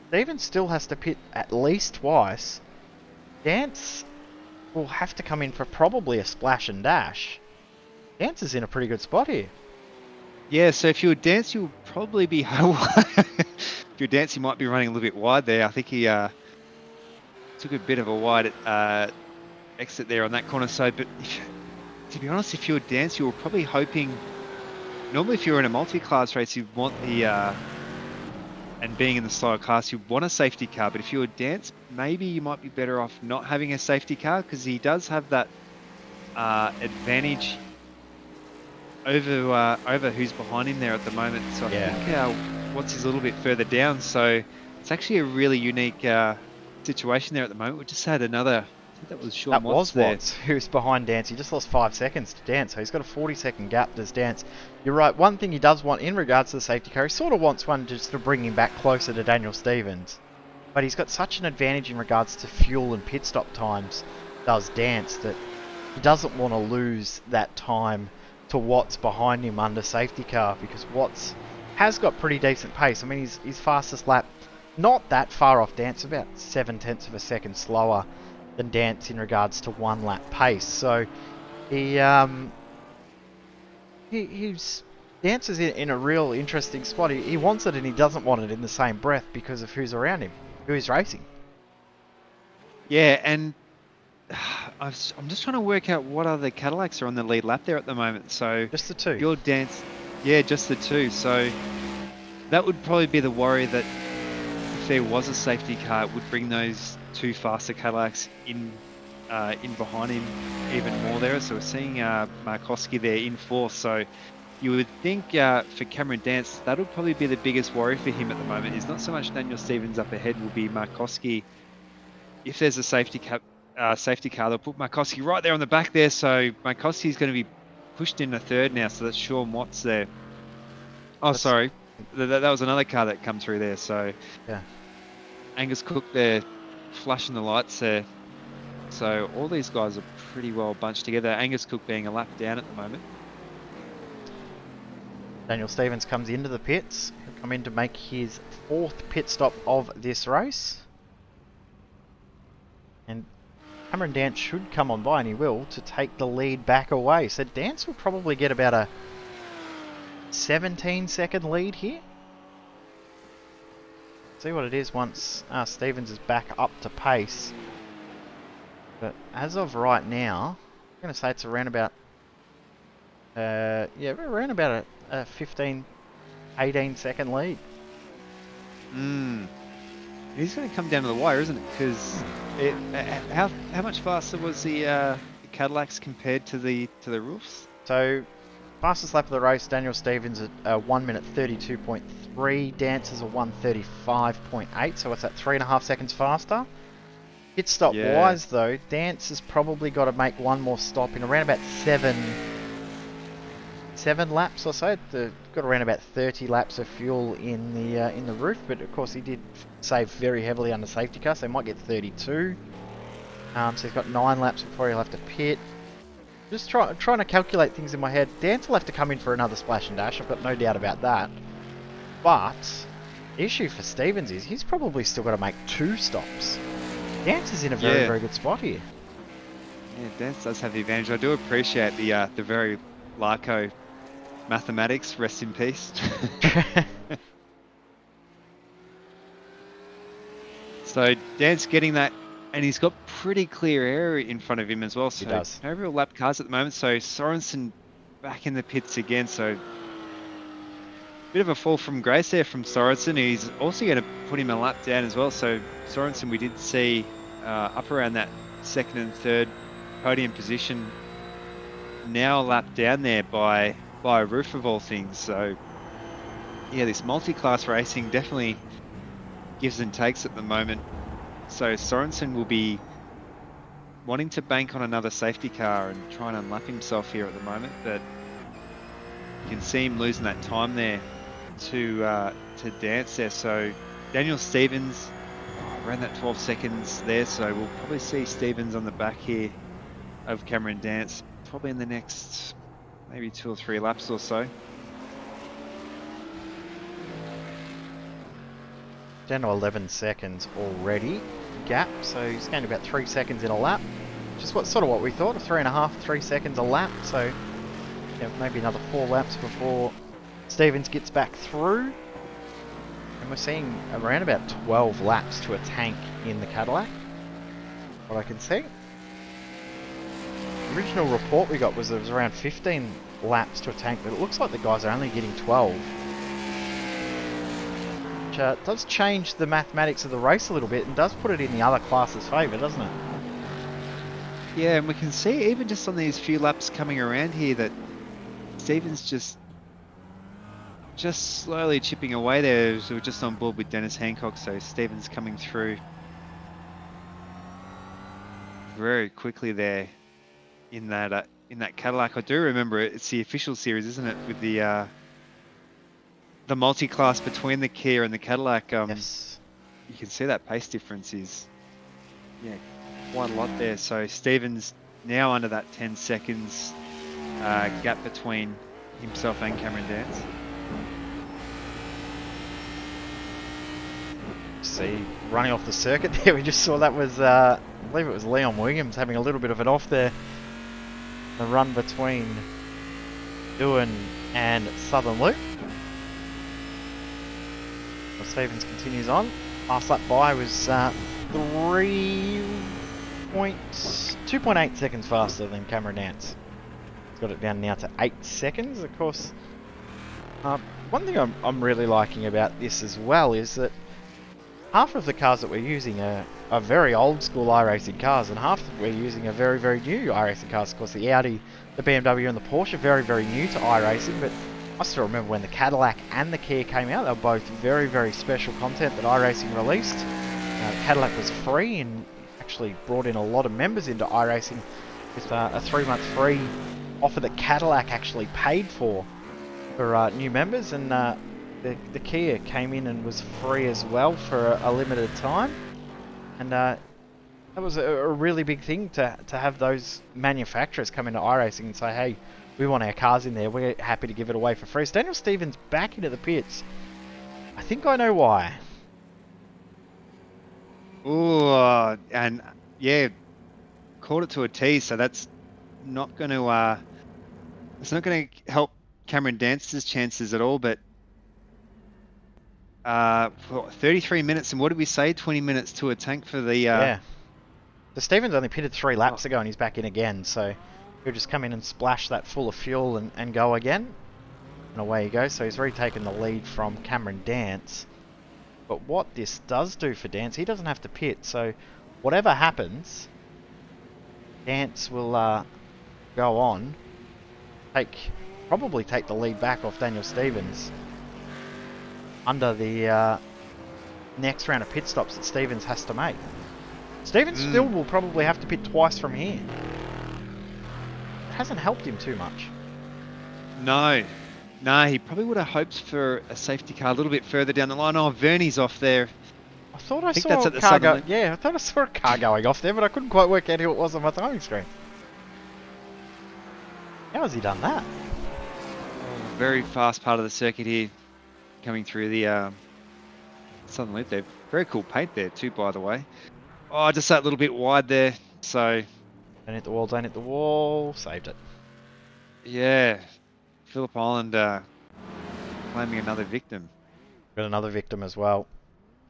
Stevens still has to pit at least twice. Dance will have to come in for probably a splash and dash. Dance is in a pretty good spot here. Yeah, so if you were Dance, you'll probably be... if you're Dance, you might be running a little bit wide there. I think he took a bit of a wide exit there on that corner. So, but to be honest, if you were Dance, you were probably hoping... Normally, if you're in a multi-class race, you'd want the... and being in the slower class, you want a safety car. But if you were Dance, maybe you might be better off not having a safety car, because he does have that advantage over who's behind him there at the moment. So I think Watts is a little bit further down. So it's actually a really unique situation there at the moment. We just had another... I think that was Sean Watts there. Watts, who's behind Dance. He just lost 5 seconds to Dance, so he's got a 40-second gap, does Dance. You're right, one thing he does want in regards to the safety car, he sort of wants one just to bring him back closer to Daniel Stevens. But he's got such an advantage in regards to fuel and pit stop times, does Dance, that he doesn't want to lose that time to Watts behind him under safety car, because Watts has got pretty decent pace. I mean, his fastest lap, not that far off Dance, about 0.7 of a second slower than Dance in regards to 1 lap pace. So he's Dance is in a real interesting spot. He wants it and he doesn't want it in the same breath because of who's around him, who he's racing. Yeah, and I'm just trying to work out what other Cadillacs are on the lead lap there at the moment. So just the 2. Your Dance, yeah, just the 2. So that would probably be the worry, that if there was a safety car, it would bring those 2 faster Cadillacs in behind him even more there. So we're seeing Markowski there in 4th. So you would think for Cameron Dance, that would probably be the biggest worry for him at the moment. Is not so much Daniel Stevens up ahead, will be Markowski. If there's a safety car, they'll put Markowski right there on the back there. So Markowski is going to be pushed into 3rd now. So that's Sean Watts there. Oh, sorry. That was another car that come through there. So yeah, Angus Cooke there, flashing the lights there. So all these guys are pretty well bunched together. Angus Cooke being a lap down at the moment. Daniel Stevens comes into the pits. He'll come in to make his 4th pit stop of this race. And Cameron Dance should come on by, and he will, to take the lead back away. So Dance will probably get about a 17-second lead here. See what it is once Stevens is back up to pace. But as of right now, I'm going to say it's around about around about a 15-18 second lead. He's going to come down to the wire, isn't it? Because how much faster was the Cadillacs compared to the roofs? So fastest lap of the race, Daniel Stevens at 1 minute 32.3. Dance is a 1:35.8. So what's that? 3.5 seconds faster. Pit stop wise though, Dance has probably got to make one more stop in around about 7 laps or so. Got around about 30 laps of fuel in the roof, but of course he did save very heavily under safety car, so he might get 32. So he's got 9 laps before he'll have to pit. Just trying to calculate things in my head. Dance will have to come in for another splash and dash, I've got no doubt about that. But the issue for Stevens is he's probably still got to make 2 stops. Dance is in a very, very good spot here. Yeah, Dance does have the advantage. I do appreciate the very Larco mathematics. Rest in peace. So Dance getting that, and he's got pretty clear area in front of him as well. So he does. No real lap cars at the moment. So Sorensen back in the pits again. So bit of a fall from grace there from Sorensen. He's also going to put him a lap down as well. So Sorensen, we did see up around that 2nd and 3rd podium position. Now a lap down there by by a roof of all things. So yeah, this multi-class racing definitely gives and takes at the moment. So Sorensen will be wanting to bank on another safety car and try and unlap himself here at the moment, but you can see him losing that time there to Dance there. So Daniel Stevens ran that 12 seconds there, so we'll probably see Stevens on the back here of Cameron Dance probably in the next maybe 2 or 3 laps or so. Down to 11 seconds already gap, so he's gained about 3 seconds in a lap, which is sort of what we thought, 3 seconds a lap. So yeah, maybe another 4 laps before Stevens gets back through, and we're seeing around about 12 laps to a tank in the Cadillac, what I can see. The original report we got was there was around 15 laps to a tank, but it looks like the guys are only getting 12. Which does change the mathematics of the race a little bit and does put it in the other class's favour, doesn't it? Yeah, and we can see even just on these few laps coming around here that Stevens just slowly chipping away there. So we're just on board with Dennis Hancock, so Stevens coming through very quickly there in that Cadillac. I do remember it. It's the official series, isn't it, with the multi-class between the Kia and the Cadillac. Yes. You can see that pace difference is quite a lot there. So Stevens now under that 10 seconds gap between himself and Cameron Dance. See, running off the circuit there, we just saw that was, I believe it was Leon Williams having a little bit of an off there. The run between Ewan and Southern Loop. Well, Stevens continues on. Last lap by was 2.8 seconds faster than Cameron Dance. He's got it down now to 8 seconds. Of course, one thing I'm really liking about this as well is that half of the cars that we're using are very old school iRacing cars, and half that we're using are very, very new iRacing cars. Of course, the Audi, the BMW and the Porsche are very, very new to iRacing, but I still remember when the Cadillac and the Kia came out, they were both very, very special content that iRacing released. The Cadillac was free and actually brought in a lot of members into iRacing with a 3-month free offer that Cadillac actually paid for new members, and the Kia came in and was free as well for a limited time. And that was a really big thing to have those manufacturers come into iRacing and say, hey, we want our cars in there, we're happy to give it away for free. So Daniel Stevens back into the pits. I think I know why. Oh, and yeah, called it to a T, so that's not going to help Cameron Dance's chances at all. But for 33 minutes, and what did we say? 20 minutes to a tank for the yeah. So Stevens only pitted 3 laps ago and he's back in again, so he'll just come in and splash that full of fuel and go again. And away he goes. So he's already taken the lead from Cameron Dance. But what this does do for Dance, he doesn't have to pit. So whatever happens, Dance will go on, probably take the lead back off Daniel Stevens under the next round of pit stops that Stevens has to make. Stevens still will probably have to pit twice from here. It hasn't helped him too much. No, he probably would have hoped for a safety car a little bit further down the line. Oh, Vernie's off there. I thought I saw a car go. Yeah, I thought I saw a car going off there, but I couldn't quite work out who it was on my timing screen. How has he done that? Very fast part of the circuit here, coming through the Southern Loop there. Very cool paint there too, by the way. Oh, just that little bit wide there. So Don't hit the wall, don't hit the wall. Saved it. yeah, Phillip Island claiming another victim. Got another victim as well.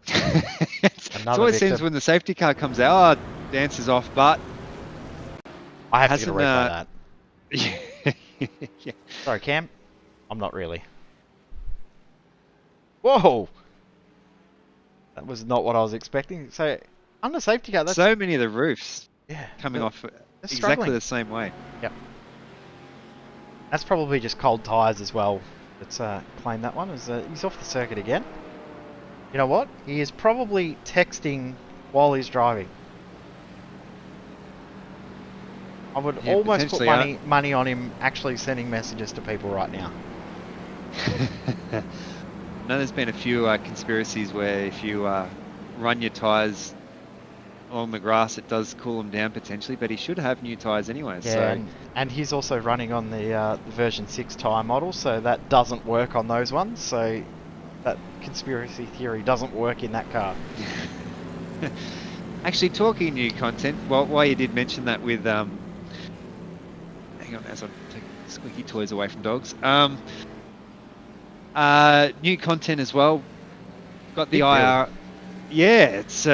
It's always seems when the safety car comes out, oh, Dance is off, but I have to get a red by that. yeah. Sorry, Cam. I'm not really. Whoa! That was not what I was expecting. So, under safety car, that's... So many of the roofs yeah, coming off struggling. exactly the same way. Yep. That's probably just cold tyres as well. Let's claim that one. He's off the circuit again. You know what? He is probably texting while he's driving. I would Yeah, almost put potentially, money on him actually sending messages to people right now. I know there's been a few conspiracies where if you run your tyres along the grass, it does cool them down potentially, but he should have new tyres anyway. Yeah, So and he's also running on the version 6 tyre model, so that doesn't work on those ones. So that conspiracy theory doesn't work in that car. actually, talking new content, while you did mention that with hang on, as I'm taking squeaky toys away from dogs. New content as well. Got the Big IR. Yeah, it's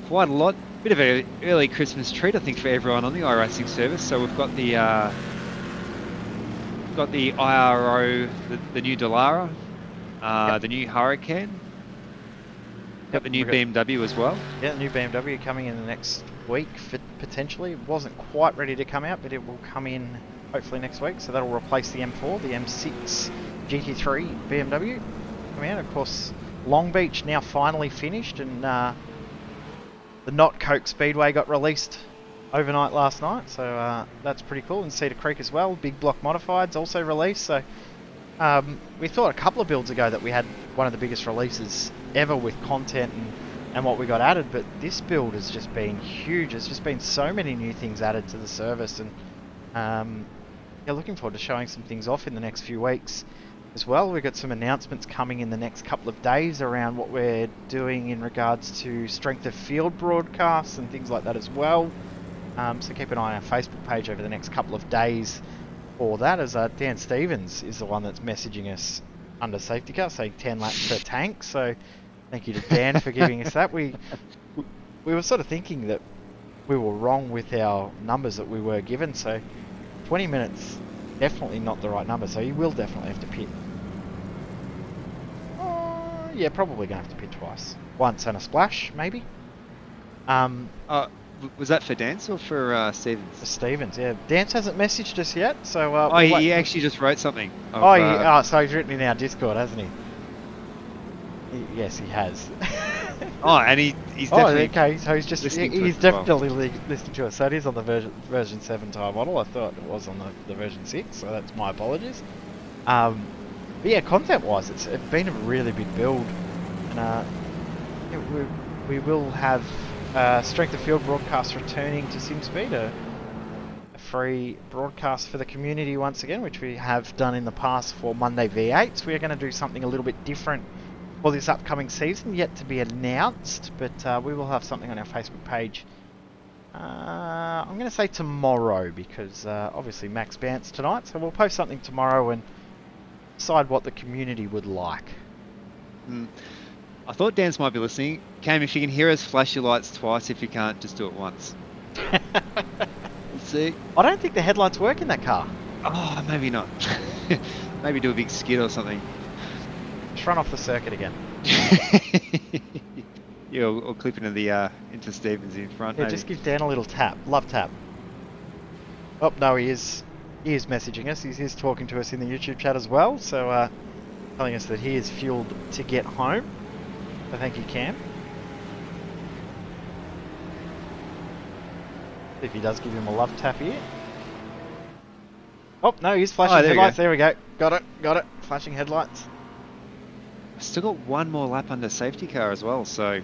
quite a lot. Bit of an early Christmas treat, I think, for everyone on the iRacing service. So we've got the IRO, the new Dallara, the new Hurricane. Got the new BMW as well. Yeah, the new BMW coming in the next week, potentially. It wasn't quite ready to come out, but it will come in hopefully next week. So that'll replace the M4, the M6 GT3 BMW coming out. Of course, Long Beach now finally finished, and the Not Coke Speedway got released overnight last night, so that's pretty cool. And Cedar Creek as well, Big Block Modifieds also released. So we thought a couple of builds ago that we had one of the biggest releases ever with content and what we got added, but this build has just been huge. There's just been so many new things added to the service, and yeah, looking forward to showing some things off in the next few weeks as well. We've got some announcements coming in the next couple of days around what we're doing in regards to strength of field broadcasts and things like that as well. So keep an eye on our Facebook page over the next couple of days for that, as Dan Stevens is the one that's messaging us under safety car saying 10 laps per tank. So thank you to Dan for giving us that. We were sort of thinking that we were wrong with our numbers that we were given. So 20 minutes, definitely not the right number. So you will definitely have to pit. Yeah, probably going to have to pit twice. Once and a splash, maybe. Was that for Dance or for Stevens? For Stevens, yeah. Dance hasn't messaged us yet, so... oh, he actually just wrote something. So he's written in our Discord, hasn't he? Yes, he has. Oh, and he's definitely... okay, so he's definitely well. listening to us. So it is on the version 7 tyre model. I thought it was on the version 6, so that's my apologies. But yeah, content-wise, it's been a really big build. And yeah, we will have Strength of Field broadcast returning to SimSpeed, a free broadcast for the community once again, which we have done in the past for Monday V8s. We are going to do something a little bit different for this upcoming season, yet to be announced, but we will have something on our Facebook page. I'm going to say tomorrow, because obviously Max bounced tonight, so we'll post something tomorrow and decide what the community would like. I thought Dan's might be listening. Cam, if you can hear us, flash your lights twice. If you can't, just do it once. Let's see. I don't think the headlights work in that car. Oh, maybe not. Maybe do a big skid or something. Just run off the circuit again. Yeah, or clip into Stevens in front. Yeah, maybe. just give Dan a little tap. Love tap. Oh, no, he is messaging us. He is talking to us in the YouTube chat as well, so telling us that he is fueled to get home. So thank you, Cam. If he does give him a love tap here. Oh, no, he's flashing headlights. There we go. Got it. Flashing headlights. I've still got one more lap under safety car as well, so...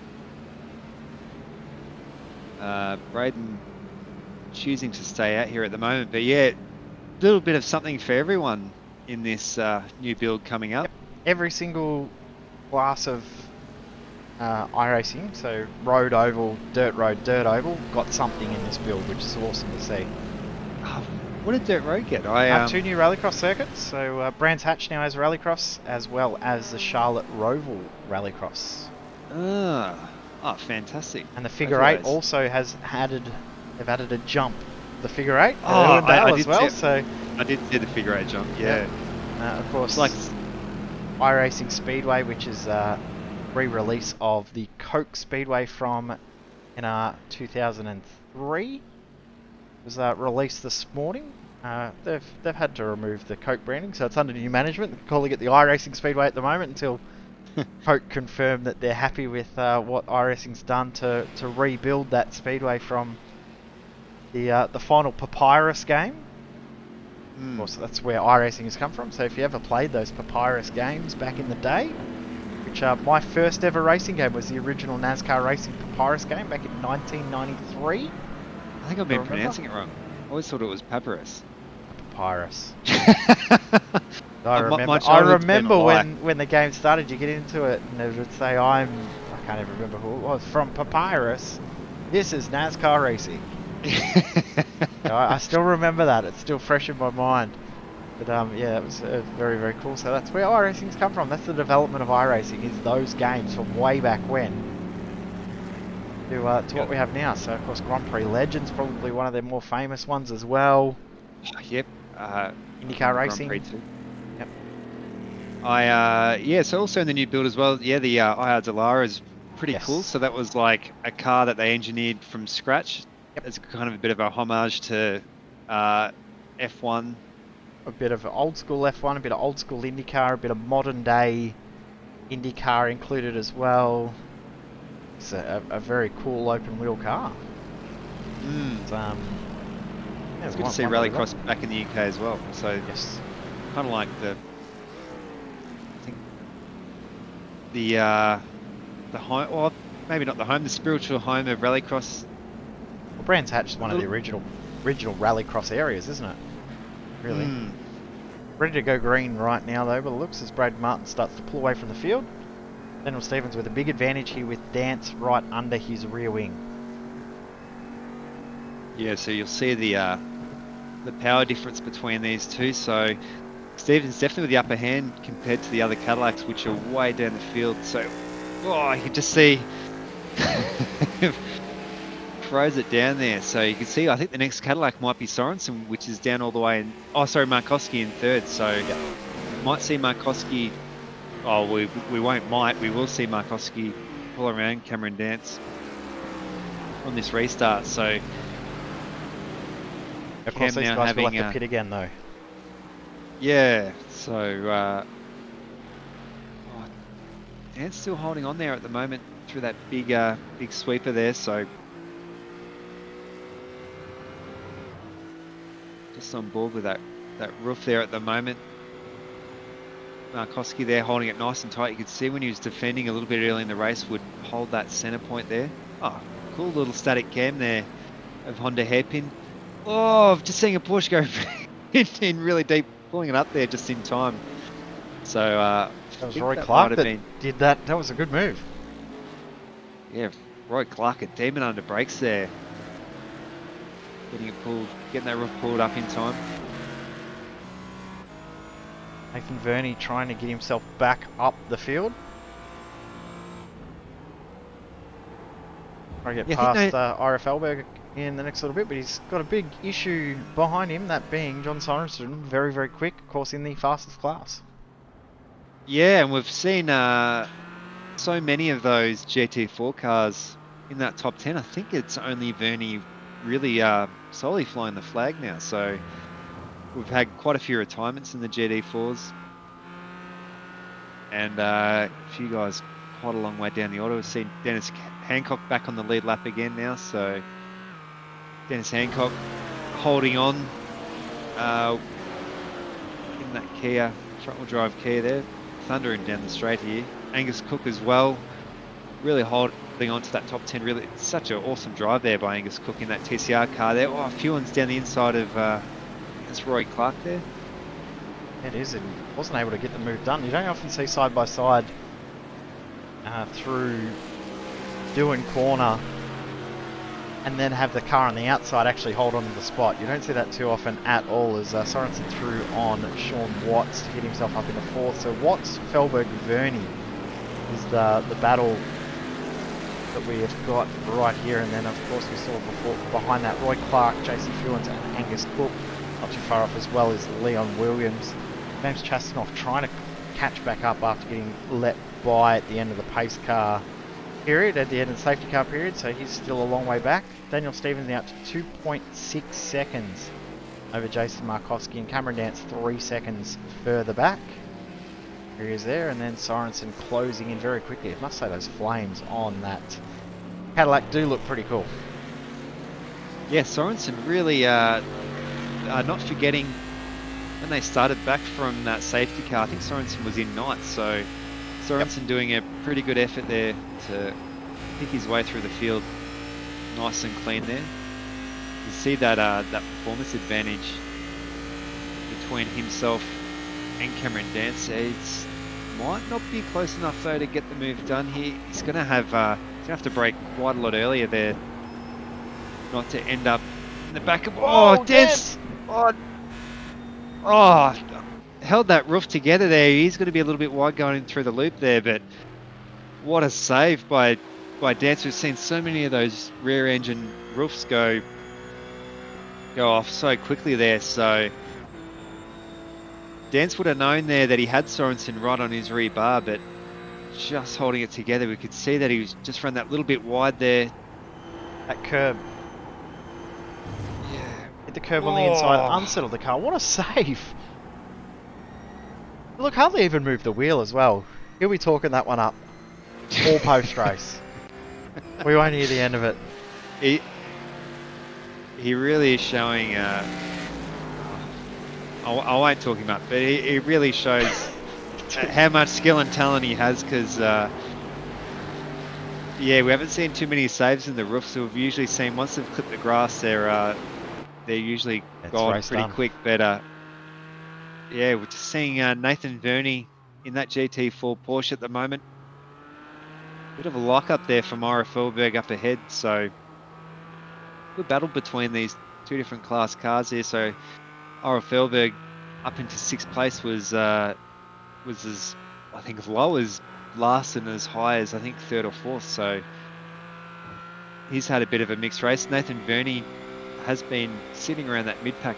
Brayden choosing to stay out here at the moment, but yeah, a little bit of something for everyone in this new build coming up. Yep. Every single class of iRacing, so road, oval, dirt road, dirt oval, got something in this build, which is awesome to see. What did dirt road get? 2 new rallycross circuits, so Brands Hatch now has rallycross, as well as the Charlotte Roval rallycross. Oh, fantastic. And the figure 8 also has added a jump. The figure 8 I as well, so I did see the figure 8 jump, yeah. Of course, like iRacing Speedway, which is re-release of the Coke Speedway from 2003, was released this morning. They've had to remove the Coke branding, so it's under new management. They're calling it the iRacing Speedway at the moment until Coke confirm that they're happy with what iRacing's done to rebuild that speedway from the final Papyrus game. Of course, that's where iRacing has come from. So if you ever played those Papyrus games back in the day, which my first ever racing game was the original NASCAR Racing Papyrus game back in 1993. I think I've been pronouncing it wrong. I always thought it was Papyrus. Papyrus. My I childhood's remember been a lie. when the game started, you get into it and it would say, I can't even remember who it was, from Papyrus. This is NASCAR Racing. I still remember that. It's still fresh in my mind. But yeah, it was very, very cool. So that's where iRacing's come from. That's the development of iRacing, is those games from way back when to what we have now. So of course, Grand Prix Legends, probably one of their more famous ones as well. Yep. IndyCar Racing. Grand Prix too. Yep. So also in the new build as well, yeah, the IR Dallara is pretty Yes. cool. So that was like a car that they engineered from scratch. Yep. It's kind of a bit of a homage to F1. A bit of old school F1, a bit of old school IndyCar, a bit of modern day IndyCar included as well. It's a very cool open wheel car. It's, yeah, It's good to see Rallycross back in the UK as well. So Yes. kind of like I think the home, or maybe not the home, the spiritual home of Rallycross. Well, Brands Hatch is one of the original Rallycross areas, isn't it? Really. Ready to go green right now though, but it looks as Brad Martin starts to pull away from the field. Daniel Stevens with a big advantage here with Dance right under his rear wing. Yeah, so you'll see the power difference between these two. So Stevens definitely with the upper hand compared to the other Cadillacs, which are way down the field. So, you can just see throws it down there. So you can see, I think the next Cadillac might be Sorensen, which is down all the way. Markowski in third. So might see Markowski. We will see Markowski pull around Cameron Dance on this restart. So Of course, these guys will have to pit again though. Yeah, so Dance still holding on there at the moment through that big sweeper there. So just on board with that roof there at the moment. Markowski there holding it nice and tight. You could see when he was defending a little bit early in the race would hold that center point there. Cool little static cam there of Honda hairpin. Just seeing a Porsche go in really deep, pulling it up there just in time. So that was Roy Clark that did that. That was a good move. Yeah, Roy Clark, a demon under brakes there. Getting that roof pulled up in time. Nathan Verney trying to get himself back up the field. Try to get past Ira FEHLBERG in the next little bit, but he's got a big issue behind him, that being John Sorensen, very, very quick, of course, in the fastest class. Yeah, and we've seen so many of those GT4 cars in that top 10. I think it's only Verney really solely flying the flag now. So we've had quite a few retirements in the GT4s. And a few guys quite a long way down the order. We've seen Dennis Hancock back on the lead lap again now. So Dennis Hancock holding on in that Kia, front-wheel drive Kia there. Thundering down the straight here. Angus Cooke as well, really holding on to that top 10. Really, it's such an awesome drive there by Angus Cooke in that TCR car there. FEWINS down the inside of that's Roy Clark there. It is, and wasn't able to get the move done. You don't often see side by side through doing corner and then have the car on the outside actually hold on to the spot. You don't see that too often at all, as Sorensen threw on Sean Watts to get himself up in the fourth. So Watts, FEHLBERG, Verney is the battle that we have got right here. And then of course we saw before, behind that Roy Clark, JC FEWINS and Angus Cooke. Not too far off as well as Leon Williams. James CHASTEAUNEUF trying to catch back up after getting let by at the end of the pace car period, at the end of the safety car period, so he's still a long way back. Daniel Stevens now to 2.6 seconds over Jason Markowski, and Cameron Dance 3 seconds further back. Here he is there, and then Sorensen closing in very quickly. I must say those flames on that Cadillac do look pretty cool. Yeah, Sorensen really not forgetting when they started back from that safety car. I think Sorensen was in ninth, so Sorensen doing a pretty good effort there to pick his way through the field nice and clean there. You see that that performance advantage between himself and Cameron Dance. It might not be close enough though to get the move done here. He's going to have to brake quite a lot earlier there, not to end up in the back of. Oh, Dance! Oh, held that roof together there. He's going to be a little bit wide going through the loop there, but what a save by Dance. We've seen so many of those rear engine roofs go off so quickly there. So Dance would have known there that he had Sorensen right on his rear bar, but just holding it together. We could see that he was just run that little bit wide there. That curb. Yeah. Hit the curb on the inside, unsettled the car. What a save. Look, hardly even moved the wheel as well. He'll be talking that one up all post-race. We won't hear the end of it. He really is showing, I won't talk him up, but he really shows how much skill and talent he has, because yeah, we haven't seen too many saves in the roof, so we've usually seen once they've clipped the grass, they're usually gone pretty quick. But yeah, we're just seeing Nathan Verney in that GT4 Porsche at the moment. Bit of a lock up there from Ira FEHLBERG up ahead, so good battle between these two different class cars here. So Ira FEHLBERG up into 6th place was as, I think, as low as last and as high as I think 3rd or 4th. So he's had a bit of a mixed race. Nathan Verney has been sitting around that mid pack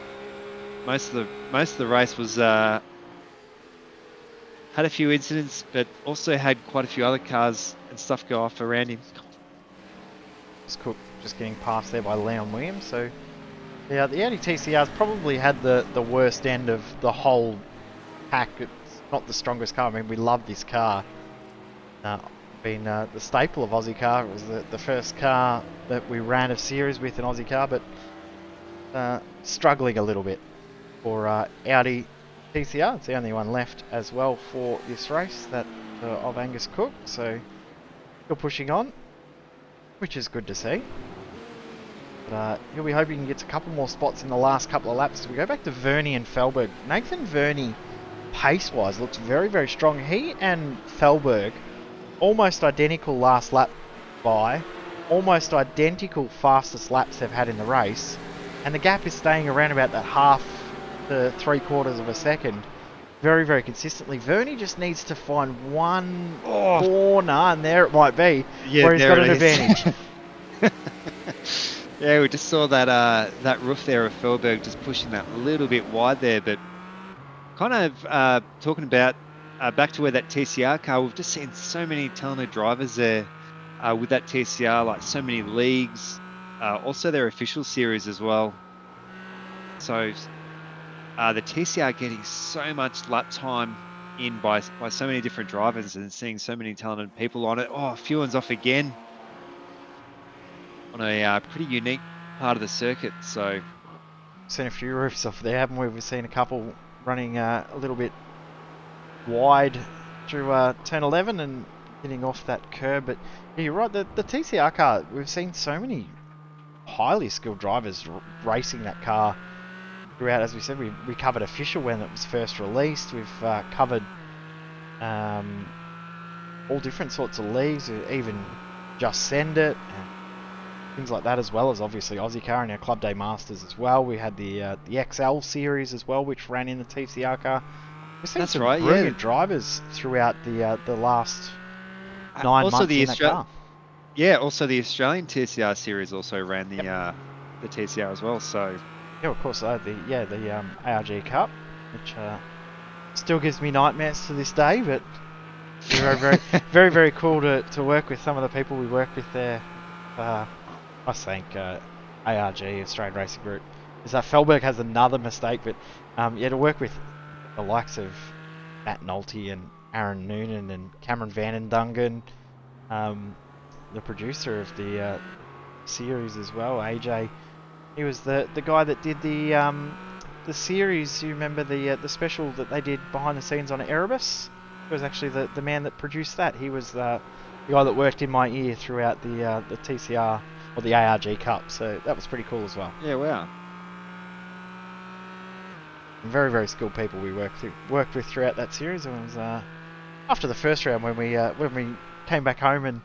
most of the race. Was had a few incidents, but also had quite a few other cars and stuff go off around him. It's Cook just getting passed there by Leon Williams. So yeah, the Audi TCR's probably had the worst end of the whole pack. It's not the strongest car. I mean, we love this car. Been the staple of Ozicar. It was the first car that we ran a series with an Ozicar, but struggling a little bit for Audi TCR. It's the only one left as well for this race, that of Angus Cook. So still pushing on, which is good to see. But he'll be hoping he gets a couple more spots in the last couple of laps. We go back to Verney and FEHLBERG. Nathan Verney, pace-wise, looks very, very strong. He and FEHLBERG, almost identical last lap by, almost identical fastest laps they've had in the race. And the gap is staying around about that half to 3/4 of a second. Very, very consistently. Verney just needs to find one corner, and there it might be, where he's got an advantage. Yeah, we just saw that that roof there of FEHLBERG just pushing that little bit wide there, but kind of talking about back to where that TCR car, we've just seen so many talented drivers there with that TCR, like so many leagues, also their official series as well. So the TCR getting so much lap time in by so many different drivers and seeing so many talented people on it. Oh, FEWINS off again on a pretty unique part of the circuit. So seen a few roofs off there, haven't we? We've seen a couple running a little bit wide through turn 11 and getting off that curb. But yeah, you're right, the TCR car, we've seen so many highly skilled drivers racing that car throughout. As we said, we covered official when it was first released. We've covered all different sorts of leagues, even Just Send It and things like that, as well as obviously Ozicar and our Club Day Masters as well. We had the XL series as well, which ran in the TCR car. We've seen some brilliant drivers throughout the last 9 months in that car. Yeah, also the Australian TCR series also ran the TCR as well. So yeah, of course, the ARG Cup, which still gives me nightmares to this day, but very, very, very, very cool to work with some of the people we work with there. I thank ARG, Australian Racing Group, is that Fehlberg has another mistake, but yeah, to work with the likes of Matt Nolte and Aaron Noonan and Cameron Van Dungen, the producer of the series as well, AJ. He was the guy that did the series. You remember the special that they did behind the scenes on Erebus? He was actually the man that produced that. He was the guy that worked in my ear throughout the TCR or the ARG Cup. So that was pretty cool as well. Yeah, wow. Very, very skilled people we worked with throughout that series. It was after the first round when we came back home and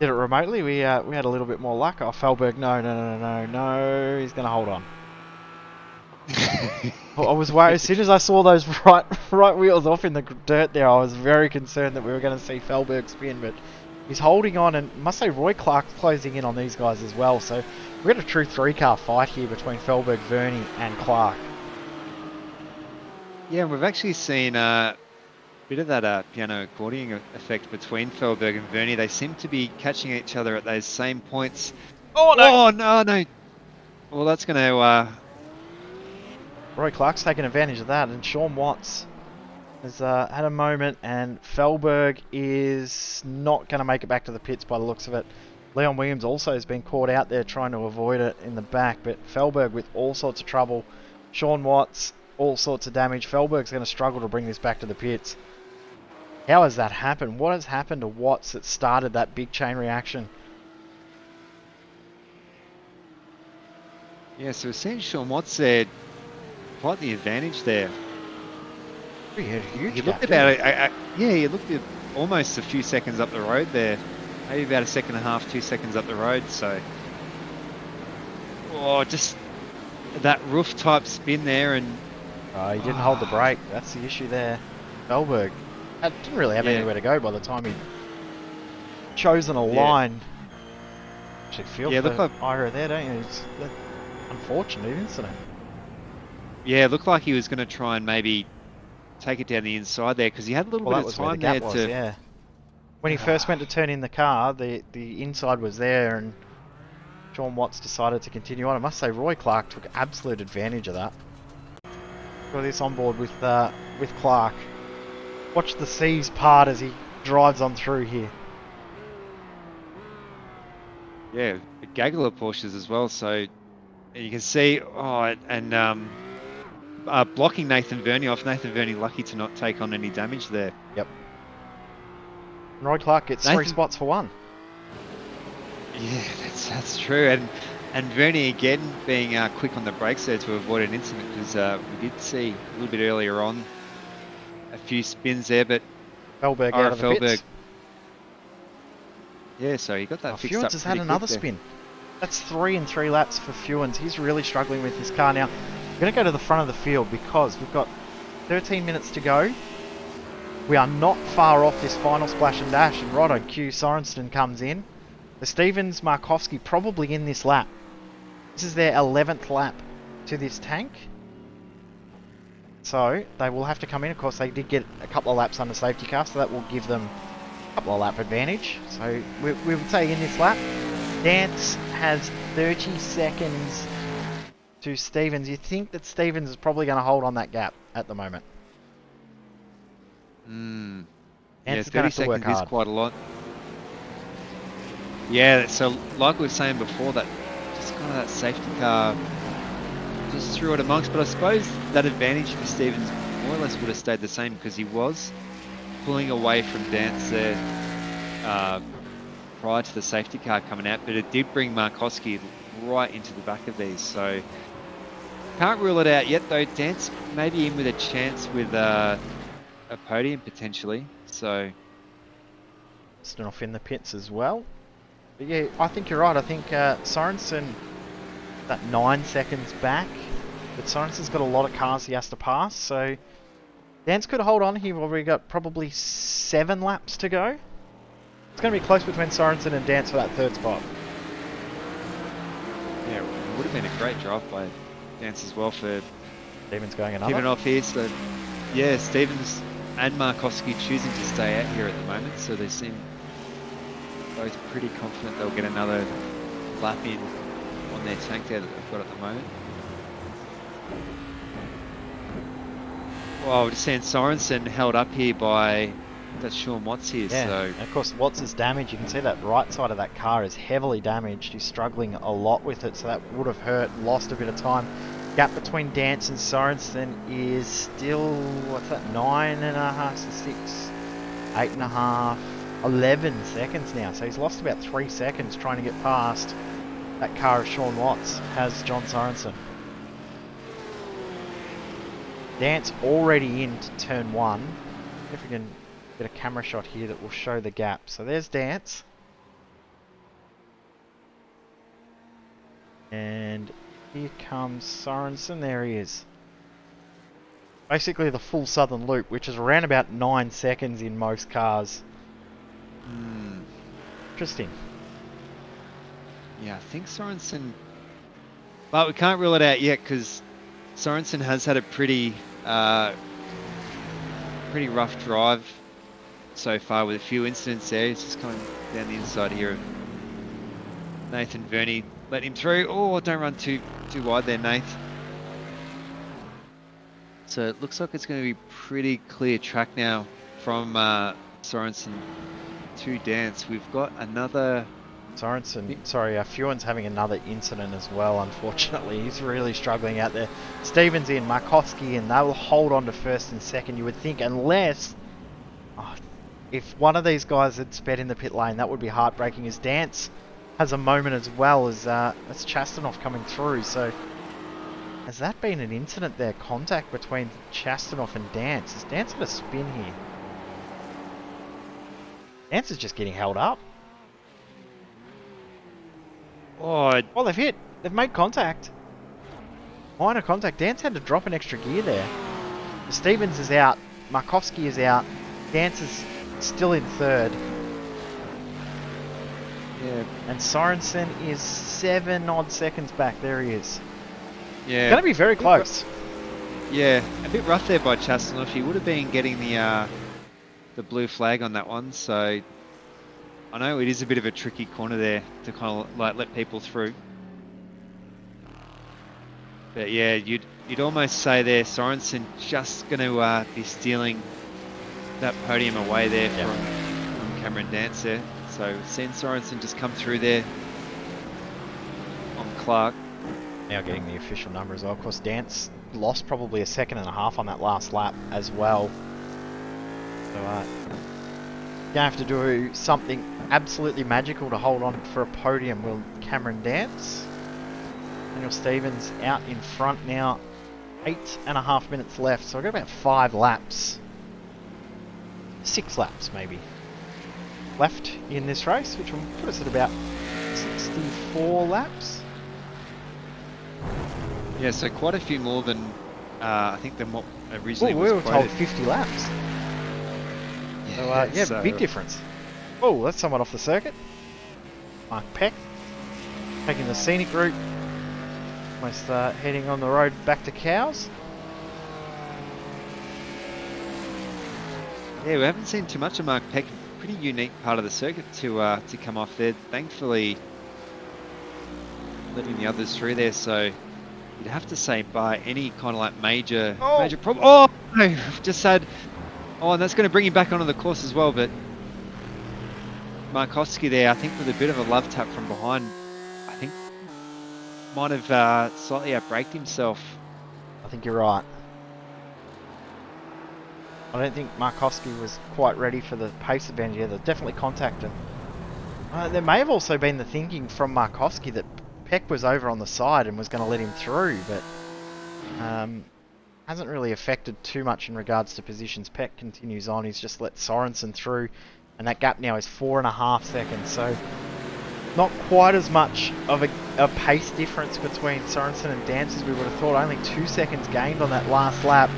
did it remotely. We had a little bit more luck. Oh, Fehlberg, no, he's gonna hold on. I was worried as soon as I saw those right wheels off in the dirt there. I was very concerned that we were going to see Fehlberg spin, but he's holding on, and must say Roy Clark's closing in on these guys as well. So we've got a true 3-car fight here between Fehlberg, Verney, and Clark. Yeah, we've actually seen a bit of that piano accordion effect between Fehlberg and Verney. They seem to be catching each other at those same points. Oh no! Oh no! Well, that's going to. Roy Clark's taken advantage of that, and Sean Watts has had a moment, and Fehlberg is not going to make it back to the pits by the looks of it. Leon Williams also has been caught out there trying to avoid it in the back, but Fehlberg with all sorts of trouble. Sean Watts, all sorts of damage. Fehlberg's going to struggle to bring this back to the pits. How has that happened? What has happened to Watts that started that big chain reaction? Yeah, so we're seeing Sean Watts there. Quite the advantage there. He had a huge He gap, looked about it. Yeah, he looked at almost a few seconds up the road there. Maybe about a second and a half, 2 seconds up the road. So, oh, just that roof type spin there, and he didn't hold the brake. That's the issue there. Fehlberg didn't really have anywhere to go by the time he'd chosen a line. Actually, feel for look like Ira there, don't you? It's unfortunate, isn't it? Yeah, it looked like he was going to try and maybe take it down the inside there, because he had a little bit of time there to. Yeah. When he first went to turn in the car, the inside was there, and Sean Watts decided to continue on. I must say, Roy Clark took absolute advantage of that. Got this on board with Clark. Watch the seas part as he drives on through here. Yeah, a gaggle of Porsches as well. So you can see, blocking Nathan Verney off. Nathan Verney lucky to not take on any damage there. Yep. And Roy Clark gets 3 spots for 1. Yeah, that's true. And Verney again being quick on the brakes there to avoid an incident, because we did see a little bit earlier on a few spins there, but Fehlberg out of the pits. Yeah, so he got that fixed up. FEWINS has had another spin. That's 3 in 3 laps for FEWINS. He's really struggling with this car now. We're going to go to the front of the field because we've got 13 minutes to go. We are not far off this final splash and dash, and right on cue, Sorensen comes in. The Stevens Markovsky probably in this lap. This is their 11th lap to this tank. So they will have to come in. Of course, they did get a couple of laps under safety car, so that will give them a couple of lap advantage. So we would say in this lap, Dance has 30 seconds to Stevens. You think that Stevens is probably going to hold on that gap at the moment? Yeah, 30 seconds is quite a lot. Yeah, so like we were saying before, that just kind of that safety car just threw it amongst. But I suppose that advantage for Stevens more or less would have stayed the same, because he was pulling away from Dance there prior to the safety car coming out. But it did bring Markovsky right into the back of these. So can't rule it out yet, though. Dance maybe in with a chance with a podium potentially. So Still in the pits as well. But yeah, I think you're right. I think Sorensen, that 9 seconds back, but Sorensen's got a lot of cars he has to pass, so Dance could hold on. He's already got probably 7 laps to go. It's going to be close between Sorensen and Dance for that 3rd spot. Yeah, it would have been a great drive by Dance as well for Stevens going another. keeping off here. So yeah, Stevens and Markovsky choosing to stay out here at the moment, so they seem both pretty confident they'll get another lap in on their tank there that they've got at the moment. Well, just saying Sorensen held up here by that Sean Watts here. Yeah, So and of course Watts is damaged. You can see that right side of that car is heavily damaged. He's struggling a lot with it, so that would have hurt, lost a bit of time. Gap between Dance and Sorensen is still, what's that, 9.5 to 6, 8.5, 11 seconds now. So he's lost about 3 seconds trying to get past that car of Sean Watts, has John Sorensen. Dance already into turn 1. If we can get a camera shot here that will show the gap. So there's Dance. And here comes Sorensen. There he is. Basically the full southern loop, which is around about 9 seconds in most cars. Interesting. yeah, I think Sorensen, but we can't rule it out yet because Sorensen has had a pretty rough drive so far with a few incidents there. He's just coming down the inside here of Nathan Verney. Let him through. Oh, don't run too wide there, Nath. So it looks like it's going to be pretty clear track now from Sorensen to Dance. We've got another... Sorensen, sorry, FEWINS having another incident as well, unfortunately. He's really struggling out there. Stevens in, Markowski in, they will hold on to first and second, you would think, unless... Oh, if one of these guys had sped in the pit lane, that would be heartbreaking, as Dance has a moment as well as that's CHASTEAUNEUF coming through. So has that been an incident there? Contact between CHASTEAUNEUF and Dance. Has Dance had a spin here? Dance is just getting held up. Oh, Well, they've hit. They've made contact. Minor contact. Dance had to drop an extra gear there. Stevens is out. Markowski is out. Dance is still in third. yeah, And Sorensen is 7 odd seconds back. There he is. yeah. Going to be very close. Yeah, a bit rough there by CHASTEAUNEUF. He would have been getting the blue flag on that one, so I know it is a bit of a tricky corner there to kind of like let people through. But yeah, you'd almost say there Sorensen just going to be stealing that podium away there from Cameron Dance there. So seeing Sorensen just come through there on Clark. Now getting the official number as well. Of course, Dance lost probably a second and a half on that last lap as well. So going to have to do something absolutely magical to hold on for a podium. Will Cameron Dance? Daniel Stevens out in front now. 8.5 minutes left. So I've got about 5 laps. 6 laps maybe left in this race, which will put us at about 64 laps. Yeah, so quite a few more than I think than what originally we was were told 50 laps. So, so big difference. Oh, that's someone off the circuit. Mark Peck taking the scenic route. Almost heading on the road back to Cows. Yeah, we haven't seen too much of Mark Peck. Pretty unique part of the circuit to come off there. Thankfully, letting the others through there. So you'd have to say by any kind of like major problem. Oh no! Just had. Oh, and that's going to bring him back onto the course as well. But Markowski there, I think with a bit of a love tap from behind, I think might have slightly outbraked himself. I think you're right. I don't think Markowski was quite ready for the pace advantage. Yeah, they're definitely contacting. There may have also been the thinking from Markowski that Peck was over on the side and was going to let him through, but hasn't really affected too much in regards to positions. Peck continues on. He's just let Sorensen through, and that gap now is 4.5 seconds. So not quite as much of a pace difference between Sorensen and Dance as we would have thought. Only 2 seconds gained on that last lap.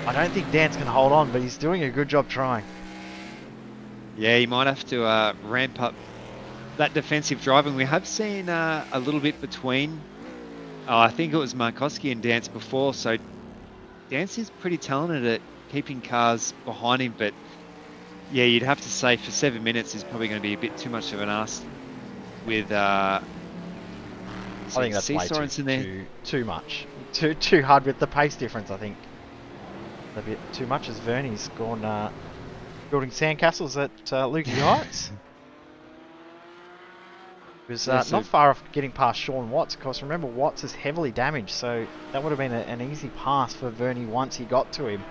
I don't think Dance can hold on, but he's doing a good job trying. Yeah, he might have to ramp up that defensive driving. We have seen a little bit between, I think it was Markowski and Dance before, so Dance is pretty talented at keeping cars behind him, but yeah, you'd have to say for 7 minutes is probably going to be a bit too much of an ask with I think that's way Sorensen there. too much. too hard with the pace difference, I think. A bit too much as Vernie's gone building sandcastles at Lukey Heights. He was not far off getting past Sean Watts. Of course, remember Watts is heavily damaged, so that would have been an easy pass for Vernie once he got to him.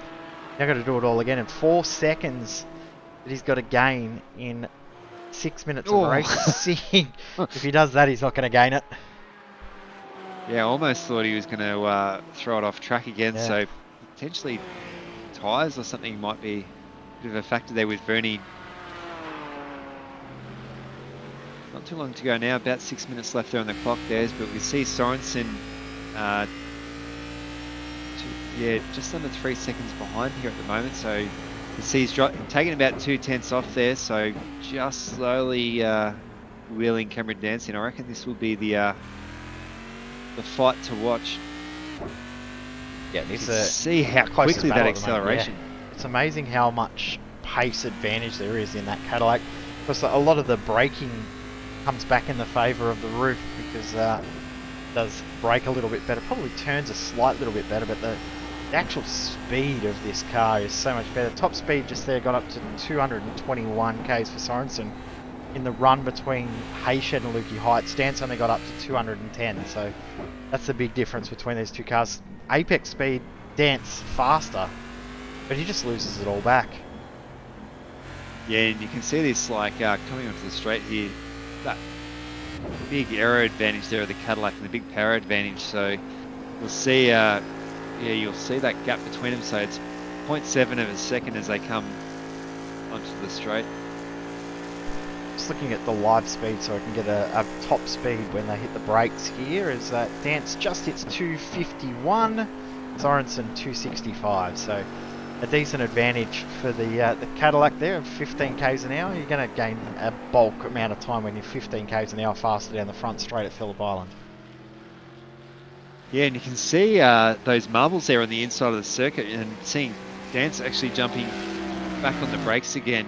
Now got to do it all again in 4 seconds that he's got to gain in 6 minutes of racing. If he does that, he's not going to gain it. Yeah, I almost thought he was going to throw it off track again, so potentially tyres or something might be a bit of a factor there with Vernie. Not too long to go now, about 6 minutes left there on the clock there, but we see Sorensen just under 3 seconds behind here at the moment, so you can see he's taking about 2/10 off there, so just slowly wheeling Cameron Dance in. I reckon this will be the fight to watch. Yeah, you can see how quickly that acceleration. Yeah. It's amazing how much pace advantage there is in that Cadillac, because a lot of the braking comes back in the favour of the roof, because it does brake a little bit better, probably turns a slight little bit better, but the actual speed of this car is so much better. Top speed just there got up to 221 k's for Sorensen. In the run between Hayshed and Lukey Heights, Dance only got up to 210, so that's the big difference between these two cars. Apex speed, Dance faster, but he just loses it all back. Yeah, and you can see this like coming onto the straight here, that big aero advantage there of the Cadillac and the big power advantage, so you'll see you'll see that gap between them, so it's 0.7 of a second as they come onto the straight. Just looking at the live speed so I can get a top speed when they hit the brakes here, is that Dance just hits 251, Sorensen 265, so a decent advantage for the Cadillac there of 15 k's an hour. You're going to gain a bulk amount of time when you're 15 k's an hour faster down the front straight at Phillip Island. Yeah, and you can see those marbles there on the inside of the circuit, and seeing Dance actually jumping back on the brakes again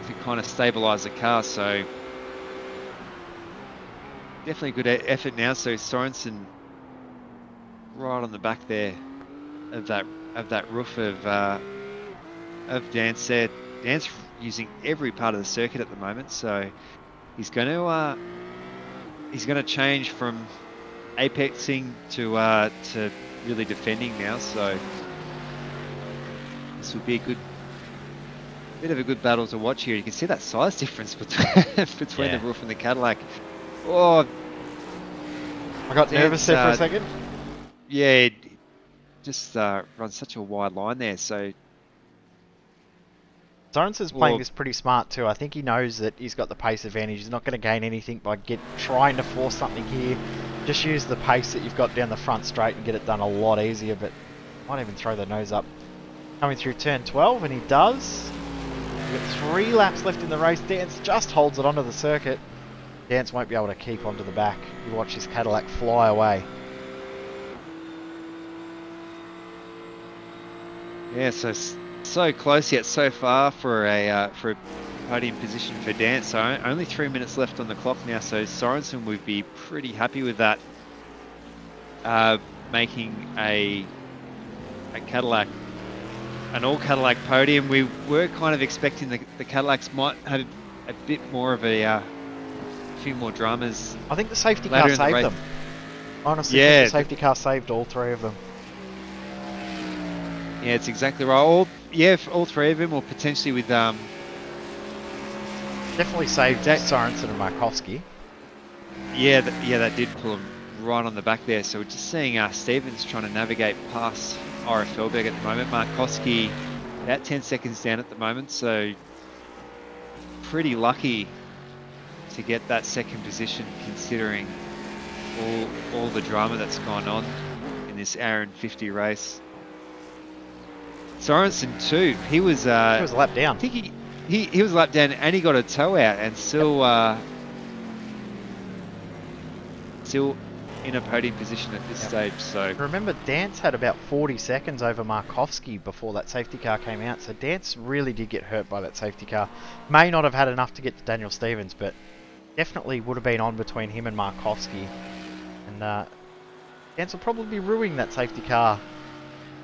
to kind of stabilise the car, so definitely good effort now. So Sorensen right on the back there of that roof of Dance there. Dance using every part of the circuit at the moment, so he's going to change from apexing to really defending now. So this will be a bit of a good battle to watch here. You can see that size difference between the roof and the Cadillac. Oh, I got nervous there for a second. Yeah, just runs such a wide line there. So Sorensen's playing this pretty smart too. I think he knows that he's got the pace advantage. He's not going to gain anything by trying to force something here. Just use the pace that you've got down the front straight and get it done a lot easier, but might even throw the nose up. Coming through turn 12, and he does. We've got 3 laps left in the race. Dance just holds it onto the circuit. Dance won't be able to keep onto the back. You watch his Cadillac fly away. Yeah, so close yet so far for a podium position for Dance. So only 3 minutes left on the clock now. So Sorensen would be pretty happy with that, making a Cadillac, an all Cadillac podium. We were kind of expecting the Cadillacs might have a bit more of a few more dramas. I think the safety car saved them. Honestly, I think the safety car saved all 3 of them. Yeah, it's exactly right. All 3 of them, or potentially with definitely saved Sorensen and Markowski. Yeah, that did pull him right on the back there. So we're just seeing Stevens trying to navigate past FEHLBERG at the moment. Markowski about 10 seconds down at the moment, so pretty lucky to get that second position considering all the drama that's gone on in this hour and 50 race. Sorensen too, he was a lap down. I think he was a lap down, and he got a tow out, and still in a podium position at this stage. So remember, Dance had about 40 seconds over Markowski before that safety car came out, so Dance really did get hurt by that safety car. May not have had enough to get to Daniel Stevens, but definitely would have been on between him and Markowski. And Dance will probably be ruining that safety car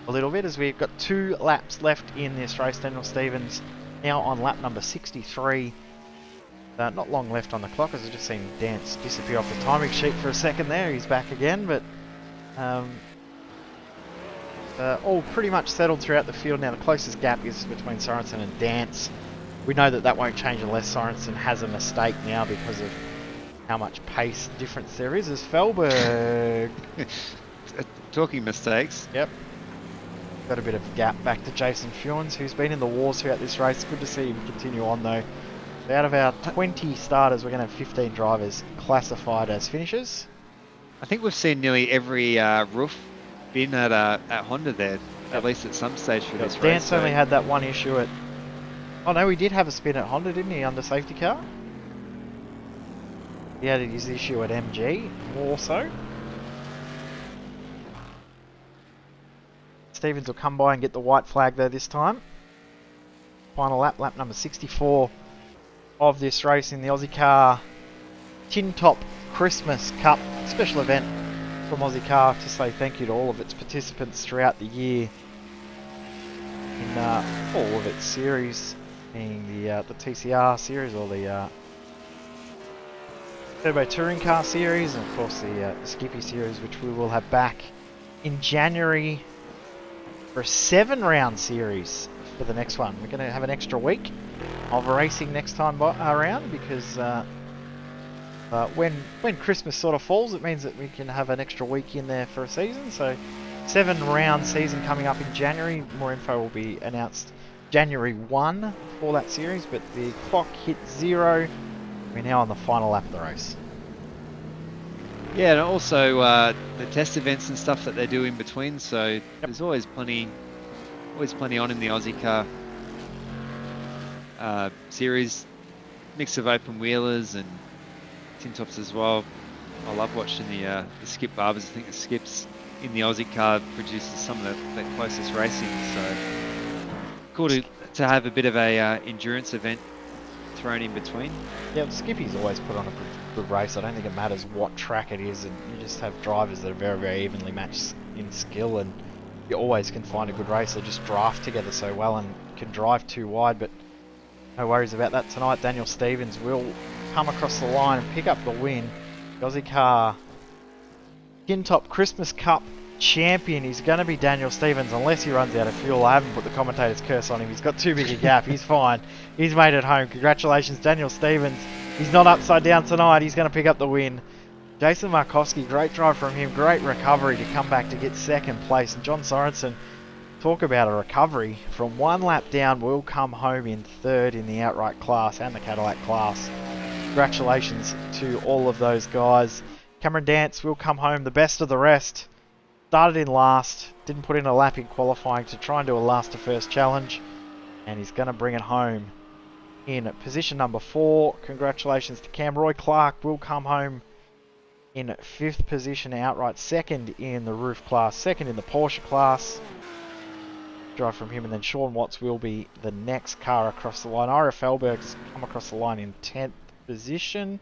a little bit as we've got 2 laps left in this race. Daniel Stevens now on lap number 63. Not long left on the clock as I've just seen Dance disappear off the timing sheet for a second there. He's back again, but all pretty much settled throughout the field. Now the closest gap is between Sorensen and Dance. We know that that won't change unless Sorensen has a mistake now because of how much pace difference there is as FEHLBERG. Talking mistakes. Yep. Got a bit of gap back to Jason FEWINS, who's been in the wars throughout this race. Good to see him continue on though. Out of our 20 starters, we're going to have 15 drivers classified as finishers. I think we've seen nearly every roof bin at Honda there, at least at some stage for this race. Dance only had that one issue at... Oh no, he did have a spin at Honda, didn't he, under safety car? He had his issue at MG, more so. Stevens will come by and get the white flag there this time. Final lap, lap number 64 of this race in the Ozicar Tin Top Christmas Cup special event from Ozicar to say thank you to all of its participants throughout the year in all of its series, being the TCR series or the Turbo Touring Car series, and of course the Skippy series, which we will have back in January for a 7-round series for the next one. We're going to have an extra week of racing next time around because when Christmas sort of falls, it means that we can have an extra week in there for a season. So 7-round season coming up in January. More info will be announced January 1 for that series, but the clock hit 0. We're now on the final lap of the race. Yeah, and also the test events and stuff that they do in between. So there's always plenty on in the Ozicar series, mix of open wheelers and tin tops as well. I love watching the skip barbers. I think the skips in the Ozicar produces some of the closest racing. So cool to have a bit of a endurance event thrown in between. Yeah, the Skippy's always put on a good race. I don't think it matters what track it is, and you just have drivers that are very, very evenly matched in skill, and you always can find a good race. They just draft together so well and can drive too wide, but no worries about that tonight. Daniel Stevens will come across the line and pick up the win. The Ozicar Tin Top Christmas Cup champion is going to be Daniel Stevens unless he runs out of fuel. I haven't put the commentator's curse on him. He's got too big a gap. He's fine. He's made it home. Congratulations, Daniel Stevens. He's not upside down tonight. He's going to pick up the win. Jason Markowski, great drive from him. Great recovery to come back to get second place. And John Sorensen, talk about a recovery. From 1 lap down, will come home in third in the outright class and the Cadillac class. Congratulations to all of those guys. Cameron Dance will come home the best of the rest. Started in last, didn't put in a lap in qualifying to try and do a last to first challenge, and he's going to bring it home in position number 4. Congratulations to Cam. Roy Clark will come home in 5th position outright, 2nd in the roof class, 2nd in the Porsche class. Drive from him, and then Shawn Watts will be the next car across the line. Ira FEHLBERG's come across the line in 10th position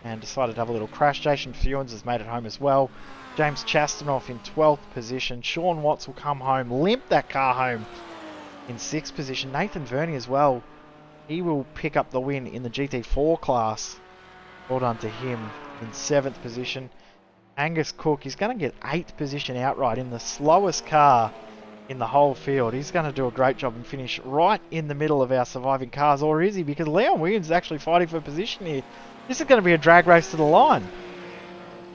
and decided to have a little crash. Jason FEWINS has made it home as well. James CHASTEAUNEUF in 12th position. Shawn Watts will come home, limp that car home in 6th position. Nathan Verney as well. He will pick up the win in the GT4 class. Well done to him in 7th position. Angus Cooke is going to get 8th position outright in the slowest car in the whole field. He's going to do a great job and finish right in the middle of our surviving cars. Or is he? Because Leon Williams is actually fighting for position here. This is going to be a drag race to the line.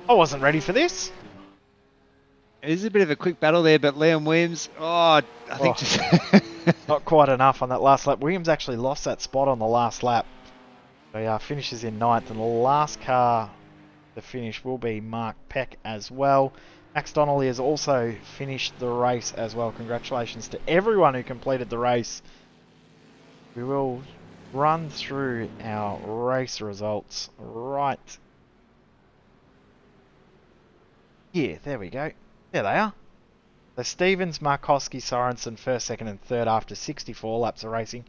I wasn't ready for this. It is a bit of a quick battle there, but Liam Williams, I think just... not quite enough on that last lap. Williams actually lost that spot on the last lap. So he finishes in 9th, and the last car to finish will be Mark Peck as well. Max Donnelly has also finished the race as well. Congratulations to everyone who completed the race. We will run through our race results right here. There we go. There they are. So Stevens, Markowski, Sorensen, 1st, 2nd and 3rd after 64 laps of racing.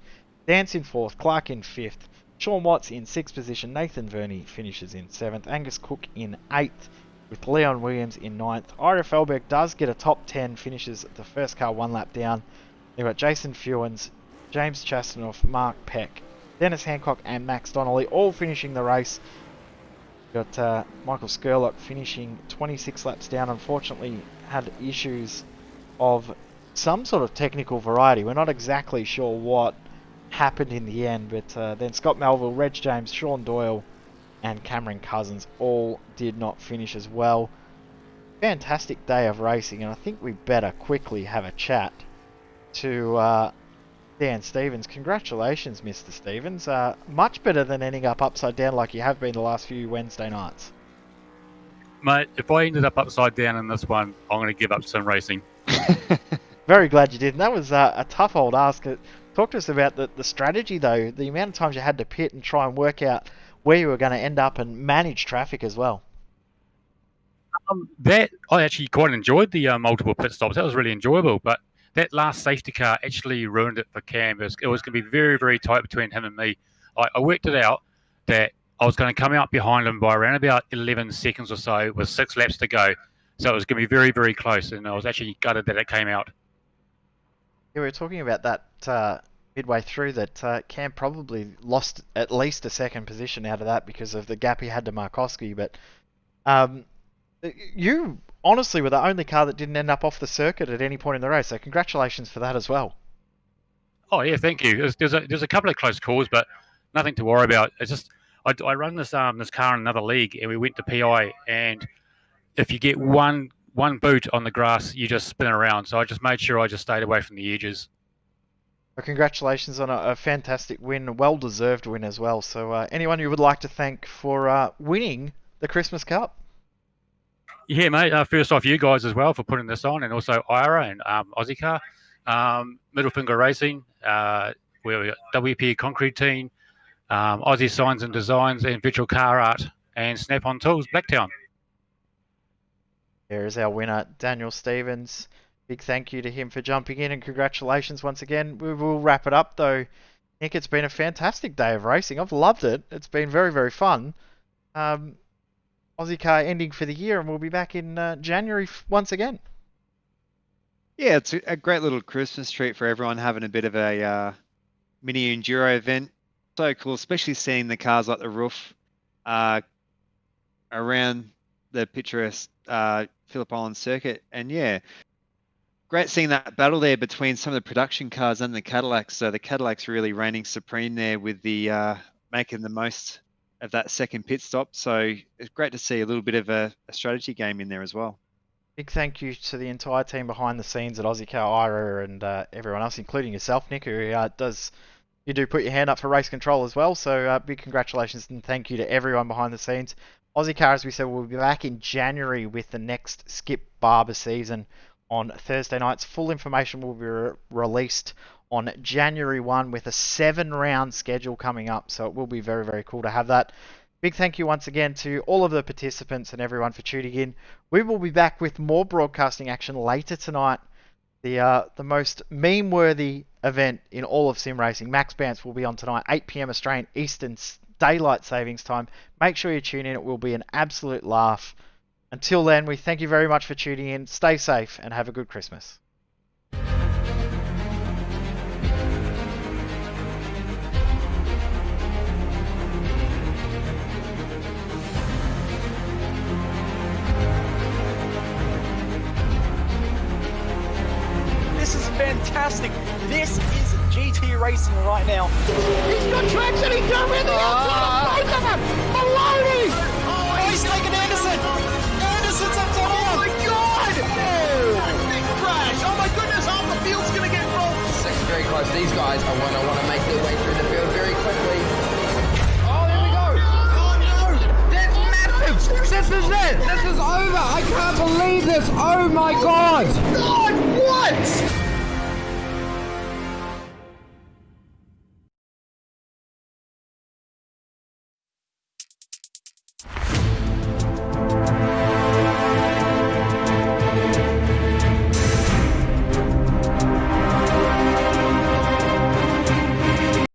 Dance in 4th, Clark in 5th, Shawn Watts in 6th position, Nathan Verney finishes in 7th, Angus Cooke in 8th, with Leon Williams in 9th. Ira FEHLBERG does get a top 10, finishes the first car 1 lap down. They've got Jason FEWINS, James CHASTEAUNEUF, Mark PECK, Dennis Hancock and Max Donnelly all finishing the race. Got Michael SCURLOCK finishing 26 laps down. Unfortunately had issues of some sort of technical variety. We're not exactly sure what happened in the end, but then Scott Melville, Reg James, Sean Doyle and Cameron Cousins all did not finish as well. Fantastic day of racing, and I think we better quickly have a chat to Dan Stevens. Congratulations, Mr. Stevens. Much better than ending up upside down like you have been the last few Wednesday nights. Mate, if I ended up upside down in this one, I'm going to give up sim racing. Very glad you did. And that was a tough old ask. Talk to us about the strategy, though, the amount of times you had to pit and try and work out where you were going to end up and manage traffic as well. That I actually quite enjoyed the multiple pit stops. That was really enjoyable, but that last safety car actually ruined it for Cam. It was going to be very, very tight between him and me. I worked it out that I was going to come out behind him by around about 11 seconds or so with 6 laps to go. So it was going to be very, very close, and I was actually gutted that it came out. Yeah, we were talking about that midway through, that Cam probably lost at least a second position out of that because of the gap he had to Markowski. But you honestly were the only car that didn't end up off the circuit at any point in the race, so congratulations for that as well. Oh yeah, thank you. There's a couple of close calls, but nothing to worry about. It's just I run this car in another league, and we went to PI, and if you get one boot on the grass, you just spin around. So I just made sure I just stayed away from the edges. Well, congratulations on a fantastic win, a well-deserved win as well. So anyone you would like to thank for winning the Christmas Cup? Yeah, mate. First off, you guys as well for putting this on, and also Ira and Ozicar, Middle Finger Racing, we're WP Concrete Team, Aussie Signs and Designs, and Virtual Car Art, and Snap-on Tools, Blacktown. There is our winner, Daniel Stevens. Big thank you to him for jumping in, and congratulations once again. We will wrap it up though. Nick, it's been a fantastic day of racing. I've loved it. It's been very, very fun. Aussie car ending for the year, and we'll be back in January once again. Yeah, it's a great little Christmas treat for everyone, having a bit of a mini enduro event. So cool, especially seeing the cars like the roof around the picturesque Phillip Island circuit. And yeah, great seeing that battle there between some of the production cars and the Cadillacs. So the Cadillac's really reigning supreme there with the making the most of that second pit stop. So it's great to see a little bit of a strategy game in there as well. Big thank you to the entire team behind the scenes at Ozicar, Ira, and everyone else, including yourself, Nick, who you do put your hand up for race control as well. So big congratulations and thank you to everyone behind the scenes. Ozicar, as we said, will be back in January with the next Skip Barber season on Thursday nights. Full information will be released on January 1 with a 7-round schedule coming up. So it will be very, very cool to have that. Big thank you once again to all of the participants and everyone for tuning in. We will be back with more broadcasting action later tonight. The most meme-worthy event in all of sim racing. Max Bounce will be on tonight, 8 PM Australian Eastern Daylight Savings Time. Make sure you tune in. It will be an absolute laugh. Until then, we thank you very much for tuning in. Stay safe and have a good Christmas. This is fantastic. This is GT racing right now. He's got traction. He's going with the outside of both of them. Maloney. Oh, he's taken Anderson. Anderson's up to Oh my God. Big crash. Oh my goodness. Half the field's going to get rolled. Second very close. These guys are want to make their way through the field very quickly. Oh, here we go. Oh no. That's massive. This is it. This is over. I can't believe this. Oh my God.